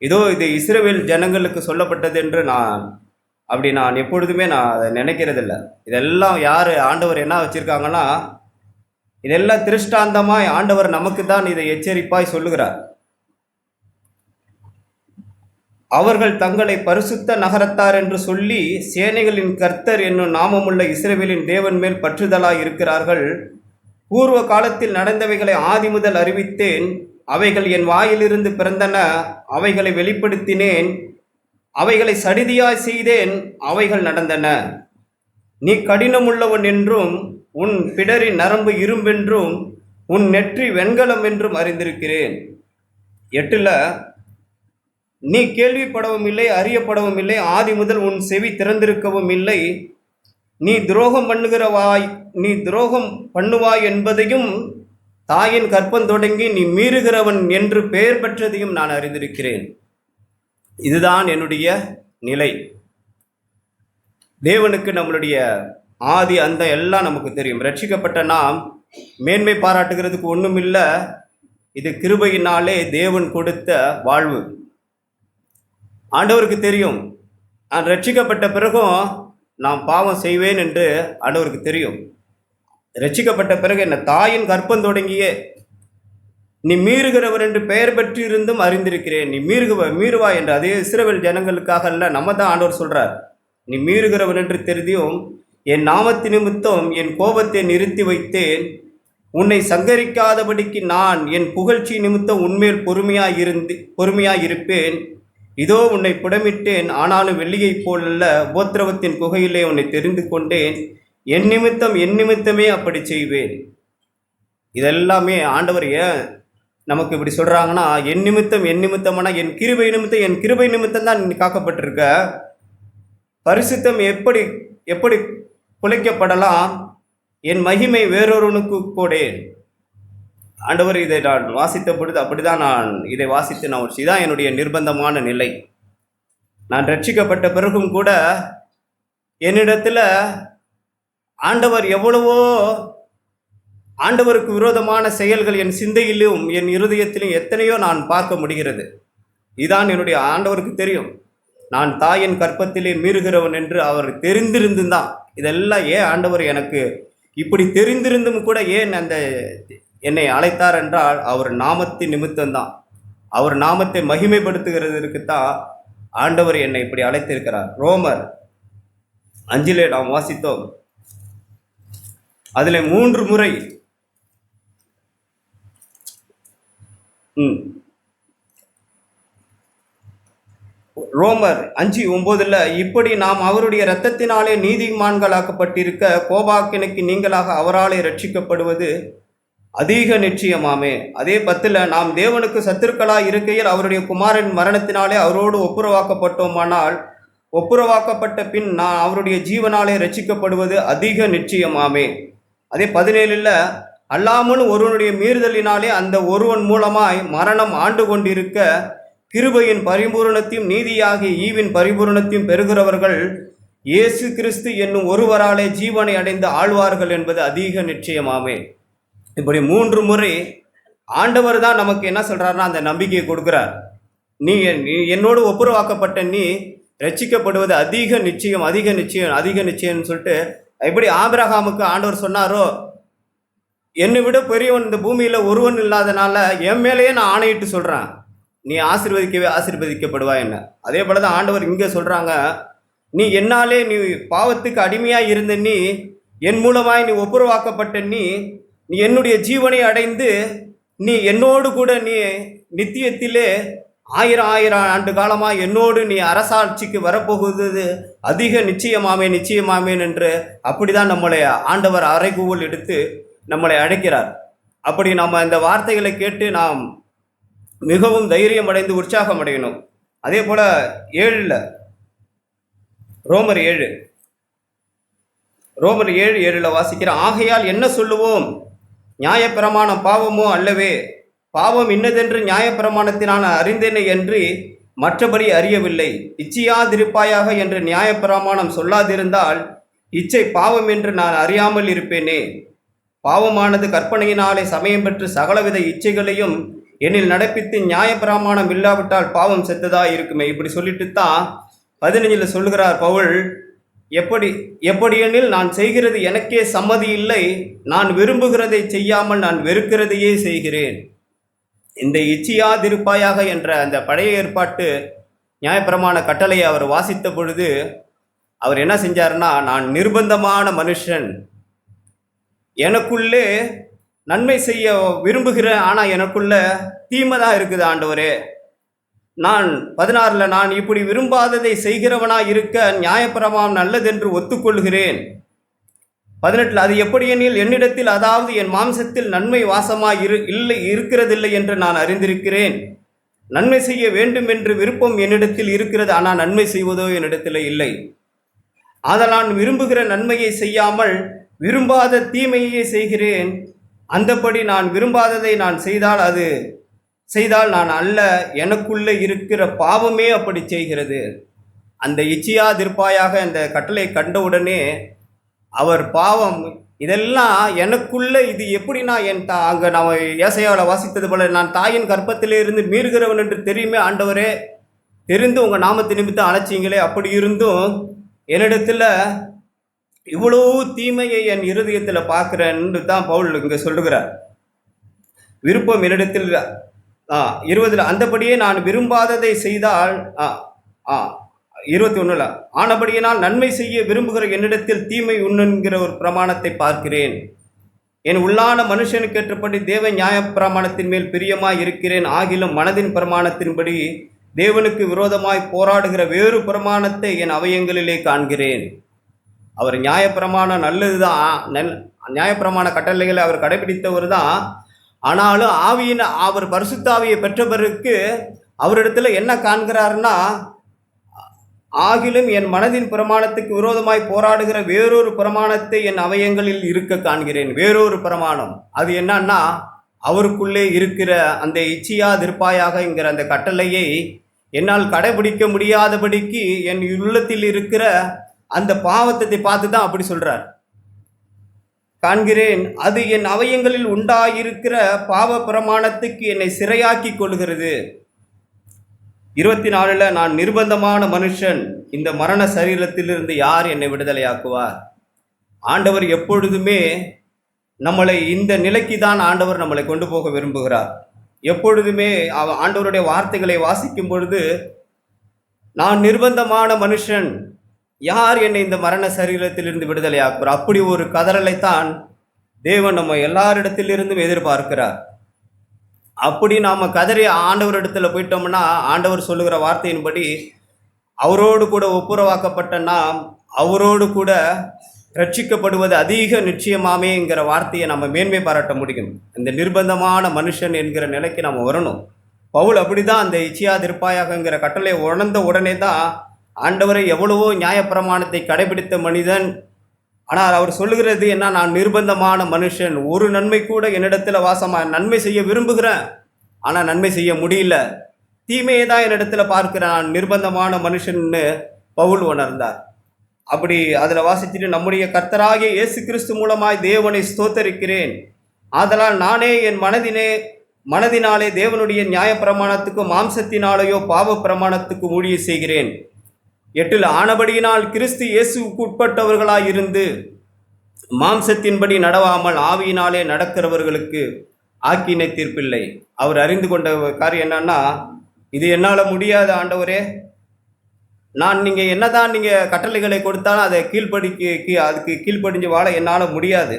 இதோ இது இஸ்ரவேல் ஜனங்களுக்கு சொல்லப்பட்டது என்று நான் எப்பொழுதுமே அதை நினைக்கிறதில்ல. இதெல்லாம் யார் ஆண்டவர் என்ன வச்சுருக்காங்கன்னா, இதெல்லாம் திருஷ்டாந்தமாய் ஆண்டவர் நமக்கு தான் இதை எச்சரிப்பாய் சொல்லுகிறார். அவர்கள் தங்களை பரிசுத்த நகரத்தார் என்று சொல்லி சேனைகளின் கர்த்தர் என்னும் நாமமுள்ள இஸ்ரவேலின் தேவன் மேல் பற்றுதலாய் இருக்கிறார்கள். பூர்வ காலத்தில் நடந்தவைகளை ஆதி முதல் அறிவித்தேன். அவைகள் என் வாயிலிருந்து பிறந்தன. அவைகளை வெளிப்படுத்தினேன். அவைகளை சடிதியாய் செய்தேன். அவைகள் நடந்தன. நீ கடினமுள்ளவன் என்றும் உன் பிடரின் நரம்பு இரும்பென்றும் உன் நெற்றி வெண்கலம் என்றும் அறிந்திருக்கிறேன். 8ல் நீ கேள்விப்படவும் இல்லை, அறியப்படவும் இல்லை, ஆதி முதல் உன் செவி திறந்திருக்கவும் இல்லை. நீ துரோகம் பண்ணுவாய் என்பதையும் தாயின் கற்பம் தொடங்கி நீ மீறுகிறவன் என்று பெயர் பெற்றதையும் நான் அறிந்திருக்கிறேன். இதுதான் என்னுடைய நிலை. தேவனுக்கு நம்மளுடைய ஆதி அந்த எல்லாம் நமக்கு தெரியும். ரட்சிக்கப்பட்ட நாம் மேன்மை பாராட்டுகிறதுக்கு ஒன்றும் இல்லை. இது கிருபையினாலே தேவன் கொடுத்த வாழ்வு. ஆண்டவருக்கு தெரியும் நான் ரட்சிக்கப்பட்ட பிறகும் நான் பாவம் செய்வேன் என்று ஆண்டவருக்கு தெரியும். ரட்சிக்கப்பட்ட பிறகு என்ன தாயின் கற்பம் தொடங்கியே நீ மீறுகிறவர் என்று பெயர் பெற்றிருந்தும் அறிந்திருக்கிறேன். நீ மீறுவா என்று அதே இஸ்ரவேல் ஜனங்களுக்காக அல்ல, நம்ம தான் ஆண்டவர் சொல்றார். நீ மீறுகிறவன் என்று தெரிந்தும் என் நாமத்து நிமித்தம் என் கோபத்தை நிறுத்தி வைத்தேன். உன்னை சங்கரிக்காதபடிக்கு நான் என் புகழ்ச்சி நிமித்தம் உன்மேல் பொறுமையாயிருப்பேன். இதோ உன்னை புடமிட்டேன், ஆனாலும் வெள்ளியைப் போலல்ல, உபத்திரவத்தின் குகையிலே உன்னை தெரிந்து கொண்டேன். என் நிமித்தமே அப்படி செய்வேன். இதெல்லாமே ஆண்டவர் ஏன் நமக்கு இப்படி சொல்கிறாங்கன்னா, என் நிமித்தம்னா என் கிருபை நிமித்தம் தான் நீ காக்கப்பட்டிருக்க. பரிசுத்தம் எப்படி குலைக்கப்படலாம், என் மகிமை வேறொருவனுக்கு கொடேன். ஆண்டவர் இதை நான் வாசித்த பொழுது அப்படிதான் நான் இதை வாசித்து இதான் என்னுடைய நிர்பந்தமான நிலை. நான் ரட்சிக்கப்பட்ட பிறகும் கூட என்னிடத்தில் ஆண்டவர் எவ்வளவோ ஆண்டவருக்கு விரோதமான செயல்கள் என் சிந்தையிலும் என் இருதயத்திலும் எத்தனையோ நான் பார்க்க முடிகிறது. இதான் என்னுடைய ஆண்டவருக்கு தெரியும். நான் தாயின் கற்பத்திலே மீறுகிறவன் என்று அவர் தெரிந்திருந்தும் தான் இதெல்லாம் ஏன் ஆண்டவர் எனக்கு இப்படி தெரிந்திருந்தும் கூட ஏன் என்னை அழைத்தார் என்றால் அவர் நாமத்தின் நிமித்தம்தான். அவர் நாமத்தை மகிமைப்படுத்துகிறதற்குத்தான் ஆண்டவர் என்னை இப்படி அழைத்திருக்கிறார். ரோமர் 5 நாம் வாசித்தோம். அதில் 3 முறை ரோமர் 5:9 இப்படி நாம் அவருடைய இரத்தத்தினாலே நீதிமான்களாக்கப்பட்டிருக்க கோபாக்கினைக்கு நீங்களாக அவராலே ரட்சிக்கப்படுவது அதிக நிச்சயமாமே. அதே 10 நாம் தேவனுக்கு சத்துருக்களாய் இருக்கையில் அவருடைய குமாரன் மரணத்தினாலே அவரோடு ஒப்புரவாக்கப்பட்டோமானால் ஒப்புரவாக்கப்பட்ட பின் நான் அவருடைய ஜீவனாலே ரட்சிக்கப்படுவது அதிக நிச்சயமாமே. அதே 17 அல்லாமலும் ஒருவனுடைய மீறுதலினாலே அந்த ஒருவன் மூலமாய் மரணம் ஆண்டு கொண்டிருக்க கிருபையின் பரிபூரணத்தையும் நீதியாகிய ஈவின் பரிபூரணத்தையும் பெறுகிறவர்கள் இயேசு கிறிஸ்து என்னும் ஒருவராலே ஜீவனை அடைந்து ஆழ்வார்கள் என்பது அதிக நிச்சயமாமே. இப்படி 3 முறை ஆண்டவர் தான் நமக்கு என்ன சொல்றாருன்னா அந்த நம்பிக்கையை கொடுக்கிறார். நீ என்னோடு ஒப்புரவாக்கப்பட்ட நீ ரட்சிக்கப்படுவது அதிக நிச்சயம்னு சொல்லிட்டு எப்படி ஆபிரகாமுக்கு ஆண்டவர் சொன்னாரோ, என்னை விட பெரியவன் இந்த பூமியில் ஒருவன் இல்லாதனால என் மேலேயே நான் ஆணையிட்டு சொல்கிறேன், நீ ஆசீர்வதிக்கப்படுவா என்ன. அதே போல தான் ஆண்டவர் இங்கே சொல்கிறாங்க, நீ என்னாலே நீ பாவத்துக்கு அடிமையாக இருந்த நீ என் மூலமாய் நீ ஒப்புரவாக்கப்பட்ட நீ என்னுடைய ஜீவனை அடைந்து நீ என்னோடு கூட நீ நித்தியத்திலே 1000 ஆண்டு காலமாக என்னோடு நீ அரசாட்சிக்கு வரப்போகுது அதிக நிச்சயமாமேன் என்று அப்படிதான் நம்மளை ஆண்டவர் அறைகூவல் எடுத்து நம்மளை அழைக்கிறார். அப்படி நம்ம இந்த வார்த்தைகளை கேட்டு நாம் மிகவும் தைரியம் அடைந்து உற்சாகம் அடையணும். அதே போல 7 ரோமர் 7:7 வாசிக்கிறோம். ஆகையால் என்ன சொல்லுவோம், நியாயப்பிரமாணம் பாவமோ அல்லவே, பாவம் இன்னதென்று நியாயப்பிரமாணத்தினால் அறிந்தேனே என்று மற்றபடி அறியவில்லை. இச்சையாதிருப்பாயாக என்று நியாயப்பிரமாணம் சொல்லாதிருந்தால் இச்சை பாவம் என்று நான் அறியாமல் இருப்பேனே. பாவமானது கற்பனையினாலே சமயம் பெற்று சகலவித இச்சைகளையும் என்னில் நடப்பித்து நியாயப்பிரமாணம் இல்லாவிட்டால் பாவம் செத்ததாக இருக்குமே. இப்படி சொல்லிட்டு தான் 15 சொல்லுகிறார் பவுல், எப்படியெனில் நான் செய்கிறது எனக்கே சம்மதி இல்லை, நான் விரும்புகிறதை செய்யாமல் நான் வெறுக்கிறதையே செய்கிறேன். இந்த இச்சையாதிருப்பாயாக என்ற அந்த பழைய ஏற்பாட்டு நியாயப்பிரமாண கட்டளையை அவர் வாசித்த பொழுது அவர் என்ன செஞ்சார்னா, நான் நிர்பந்தமான மனுஷன், எனக்குள்ளே நன்மை செய்ய விரும்புகிறேன், ஆனால் எனக்குள்ள தீமை தான் இருக்குது ஆண்டவரே. நான் 16 நான் இப்படி விரும்பாததை செய்கிறவனாய் இருக்க நியாயப்பிரமாணம் நல்லதென்று ஒத்துக்கொள்கிறேன். 18 அது எப்படியெனில் என்னிடத்தில், அதாவது என் மாம்சத்தில் நன்மை வாசமாய் இருக்கிறதில்லை என்று நான் அறிந்திருக்கிறேன். நன்மை செய்ய வேண்டும் என்று விருப்பம் என்னிடத்தில் இருக்கிறது, ஆனால் நன்மை செய்வதோ என்னிடத்தில் இல்லை. ஆதலால் நான் விரும்புகிற நன்மையை செய்யாமல் விரும்பாத தீமையை செய்கிறேன். அந்தபடி நான் விரும்பாததை நான் செய்தால் நான் அல்ல, எனக்குள்ளே இருக்கிற பாவமே அப்படி செய்கிறது. அந்த இச்சியாதிருப்பாயாக அந்த கட்டளை கண்டவுடனே அவர் பாவம் இதெல்லாம் எனக்குள்ள இது எப்படி நான் அங்கே நான் ஏசாயாவில் வாசித்தது போல, நான் தாயின் கர்ப்பத்திலே இருந்து மீறுகிறவன் என்று தெரியுமே ஆண்டவரே, தெரிந்து உங்கள் நாமத்து நிமித்தம் அழைச்சிங்களே, அப்படி இருந்தும் என்னிடத்தில் இவ்வளோ தீமையை என் இருதயத்தில் பார்க்குறேன்னு தான் பவுல் இங்கே சொல்லுகிறார். விருப்பம் என்னிடத்தில் 20 அந்தபடியே நான் விரும்பாததை செய்தால் 21 ஆனபடியினால் நன்மை செய்ய விரும்புகிற என்னிடத்தில் தீமை உண்ணுங்கிற ஒரு பிரமாணத்தை பார்க்கிறேன். என் உள்ளான மனுஷனுக்கு ஏற்றபடி தேவ நியாய பிரமாணத்தின் மேல் பிரியமாய் இருக்கிறேன். ஆகிலும் மனதின் பிரமாணத்தின்படி தேவனுக்கு விரோதமாய் போராடுகிற வேறு பிரமாணத்தை என் அவயங்களிலே காண்கிறேன். அவர் நியாயப்பிரமாணம் நல்லதுதான், நியாயப்பிரமாண கட்டளைகளை அவர் கடைபிடித்தவர் தான். ஆனாலும் அவர் பரிசுத்தாவியை பெற்றவருக்கு அவரிடத்துல என்ன காண்கிறாருன்னா, ஆகிலும் என் மனதின் பிரமாணத்துக்கு விரோதமாய் போராடுகிற வேறொரு பிரமாணத்தை என் அவயங்களில் இருக்க காண்கிறேன். வேறொரு பிரமாணம் அது என்னன்னா, அவருக்குள்ளே இருக்கிற அந்த இச்சியாதிருப்பாயாகங்கிற அந்த கட்டளையை என்னால் கடைபிடிக்க முடியாதபடிக்கு என் உள்ளத்தில் இருக்கிற அந்த பாவத்தை பார்த்து தான் அப்படி சொல்றார். காண்கிறேன், அது என் அவயங்களில் உண்டாயிருக்கிற பாவ பிரமாணத்துக்கு என்னை சிறையாக்கி கொள்கிறது. 24 நான் நிர்பந்தமான மனுஷன், இந்த மரண சரீரத்திலிருந்து யார் என்னை விடுதலையாக்குவார்? ஆண்டவர் எப்பொழுதுமே நம்மளை இந்த நிலைக்கு தான் ஆண்டவர் நம்மளை கொண்டு போக விரும்புகிறார். எப்பொழுதுமே ஆண்டவருடைய வார்த்தைகளை வாசிக்கும் பொழுது, நான் நிர்பந்தமான மனுஷன், யார் என்னை இந்த மரண சரீரத்திலிருந்து விடுதலையாக்குவார்? அப்படி ஒரு கதறலைத்தான் தேவன் நம்ம எல்லாரிடத்திலிருந்தும் எதிர்பார்க்கிறார். அப்படி நாம் கதறி ஆண்டவரிடத்தில் போயிட்டோம்னா, ஆண்டவர் சொல்லுகிற வார்த்தையின்படி அவரோடு கூட ஒப்புரவாக்கப்பட்ட நாம் அவரோடு கூட ரட்சிக்கப்படுவது அதிக நிச்சயமாமேங்கிற வார்த்தையை நம்ம மேன்மை பாராட்ட முடியும். இந்த நிர்பந்தமான மனுஷன் என்கிற நிலைக்கு நம்ம வரணும். பவுல் அப்படி தான் அந்த இச்சியாதிருப்பாயாகங்கிற கட்டளை உணர்ந்த உடனே தான் ஆண்டவரை எவ்வளவோ நியாயப்பிரமாணத்தை கடைபிடித்த மனிதன். ஆனால் அவர் சொல்லுகிறது என்ன, நான் நிர்பந்தமான மனுஷன், ஒரு நன்மை கூட என்னிடத்தில் வாசமாக, நன்மை செய்ய விரும்புகிறேன் ஆனால் நன்மை செய்ய முடியல, தீமையை தான் என்னிடத்தில் பார்க்கிறேன், நான் நிர்பந்தமான மனுஷன்னு பவுல் உணர்ந்தார். அப்படி அதில் வாசிச்சுட்டு, நம்முடைய கர்த்தராகிய இயேசு கிறிஸ்து மூலமாய் தேவனை ஸ்தோத்தரிக்கிறேன். ஆதலால் நானே என் மனதினாலே தேவனுடைய நியாயப்பிரமாணத்துக்கும் மாம்சத்தினாலேயோ பாவ பிரமாணத்துக்கும் ஊழியம் செய்கிறேன். 8 ஆனபடியினால் கிறிஸ்து இயேசுவுக்கு உட்பட்டவர்களாய் இருந்து மாம்சத்தின்படி நடவாமல் ஆவியினாலே நடக்கிறவர்களுக்கு ஆக்கினை தீர்ப்பில்லை. அவர் அறிந்து கொண்ட காரியம் என்னன்னா, இது என்னால் முடியாது ஆண்டவரே, நீங்கள் என்னதான் நீங்கள் கட்டளைகளை கொடுத்தாலும் அதை அதுக்கு கீழ்ப்படிஞ்சு வாழ என்னால் முடியாது.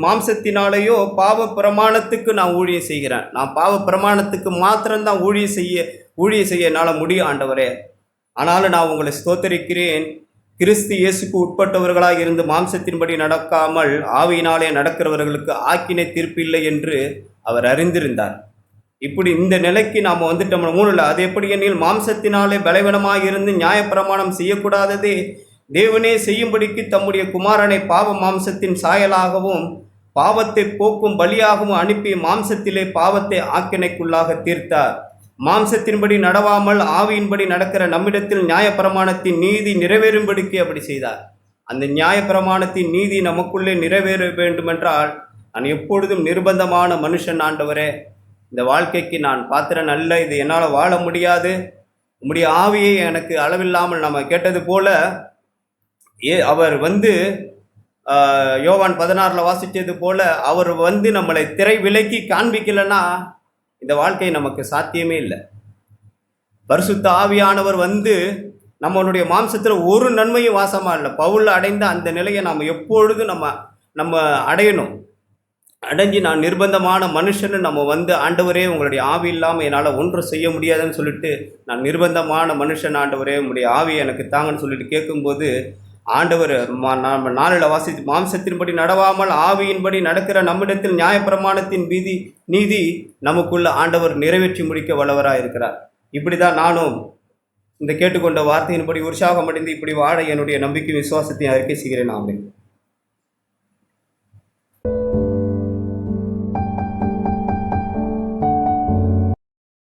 மாம்சத்தினாலேயோ பாவ பிரமாணத்துக்கு நான் ஊழியம் செய்கிறேன். நான் பாவ பிரமாணத்துக்கு மாத்திரம்தான் ஊழியம் செய்ய என்னால் முடியும் ஆண்டவரே. ஆனாலும் நான் உங்களை ஸ்தோத்தரிக்கிறேன், கிறிஸ்து இயேசுக்கு உட்பட்டவர்களாக இருந்து மாம்சத்தின்படி நடக்காமல் ஆவியினாலே நடக்கிறவர்களுக்கு ஆக்கினை தீர்ப்பில்லை என்று அவர் அறிந்திருந்தார். இப்படி இந்த நிலைக்கு நாம் வந்துட்டோம். 3 அது எப்படி எனில், மாம்சத்தினாலே பலவீனமாக இருந்து நியாயப்பிரமாணம் செய்யக்கூடாததே தேவனே செய்யும்படிக்கு தம்முடைய குமாரனை பாவ மாம்சத்தின் சாயலாகவும் பாவத்தை போக்கும் பலியாகவும் அனுப்பி மாம்சத்திலே பாவத்தை ஆக்கினைக்குள்ளாக தீர்த்தார். மாம்சத்தின்படி நடவாமல் ஆவியின்படி நடக்கிற நம்மிடத்தில் நியாயப்பிரமாணத்தின் நீதி நிறைவேறும்படிக்கு அப்படி செய்தார். அந்த நியாயப்பிரமாணத்தின் நீதி நமக்குள்ளே நிறைவேற வேண்டுமென்றால் நான் எப்பொழுதும் நிர்பந்தமான மனுஷன் ஆண்டவரே, இந்த வாழ்க்கைக்கு நான் பாத்திரன் அல்ல, இது என்னால் வாழ முடியாது, உம்முடைய ஆவியை எனக்கு அளவில்லாமல் நம்ம கேட்டது போல அவர் யோவான் 16 வாசித்தது போல அவர் நம்மளை திரை விலக்கி காண்பிக்கலைன்னா இந்த வாழ்க்கை நமக்கு சாத்தியமே இல்லை. பரிசுத்த ஆவியானவர் நம்மளுடைய மாம்சத்தில் ஒரு நன்மையும் வாசமாக இல்லை. பவுல் அடைந்த அந்த நிலையை நாம் எப்பொழுதும் நம்ம அடையணும். அடைஞ்சு நான் நிர்பந்தமான மனுஷன்னு நம்ம வந்து ஆண்டவரே உங்களுடைய ஆவி இல்லாமல் என்னால் ஒன்றும் செய்ய முடியாதுன்னு சொல்லிட்டு நான் நிர்பந்தமான மனுஷன் ஆண்டவரே உங்களுடைய ஆவியை எனக்கு தாங்கன்னு சொல்லிட்டு கேட்கும்போது ஆண்டவர் நம்ம நாளில் வாசித்து மாம்சத்தின்படி நடவாமல் ஆவியின்படி நடக்கிற நம்மிடத்தில் நியாயப்பிரமாணத்தின் நீதி நமக்குள்ள ஆண்டவர் நிறைவேற்றி முடிக்க வல்லவராக இருக்கிறார். இப்படி தான் நானும் இந்த கேட்டுக்கொண்ட வார்த்தையின்படி உற்சாகமடைந்து இப்படி வாழ என்னுடைய நம்பிக்கை விசுவாசத்தை அறிக்கை செய்கிறேன். ஆமென்.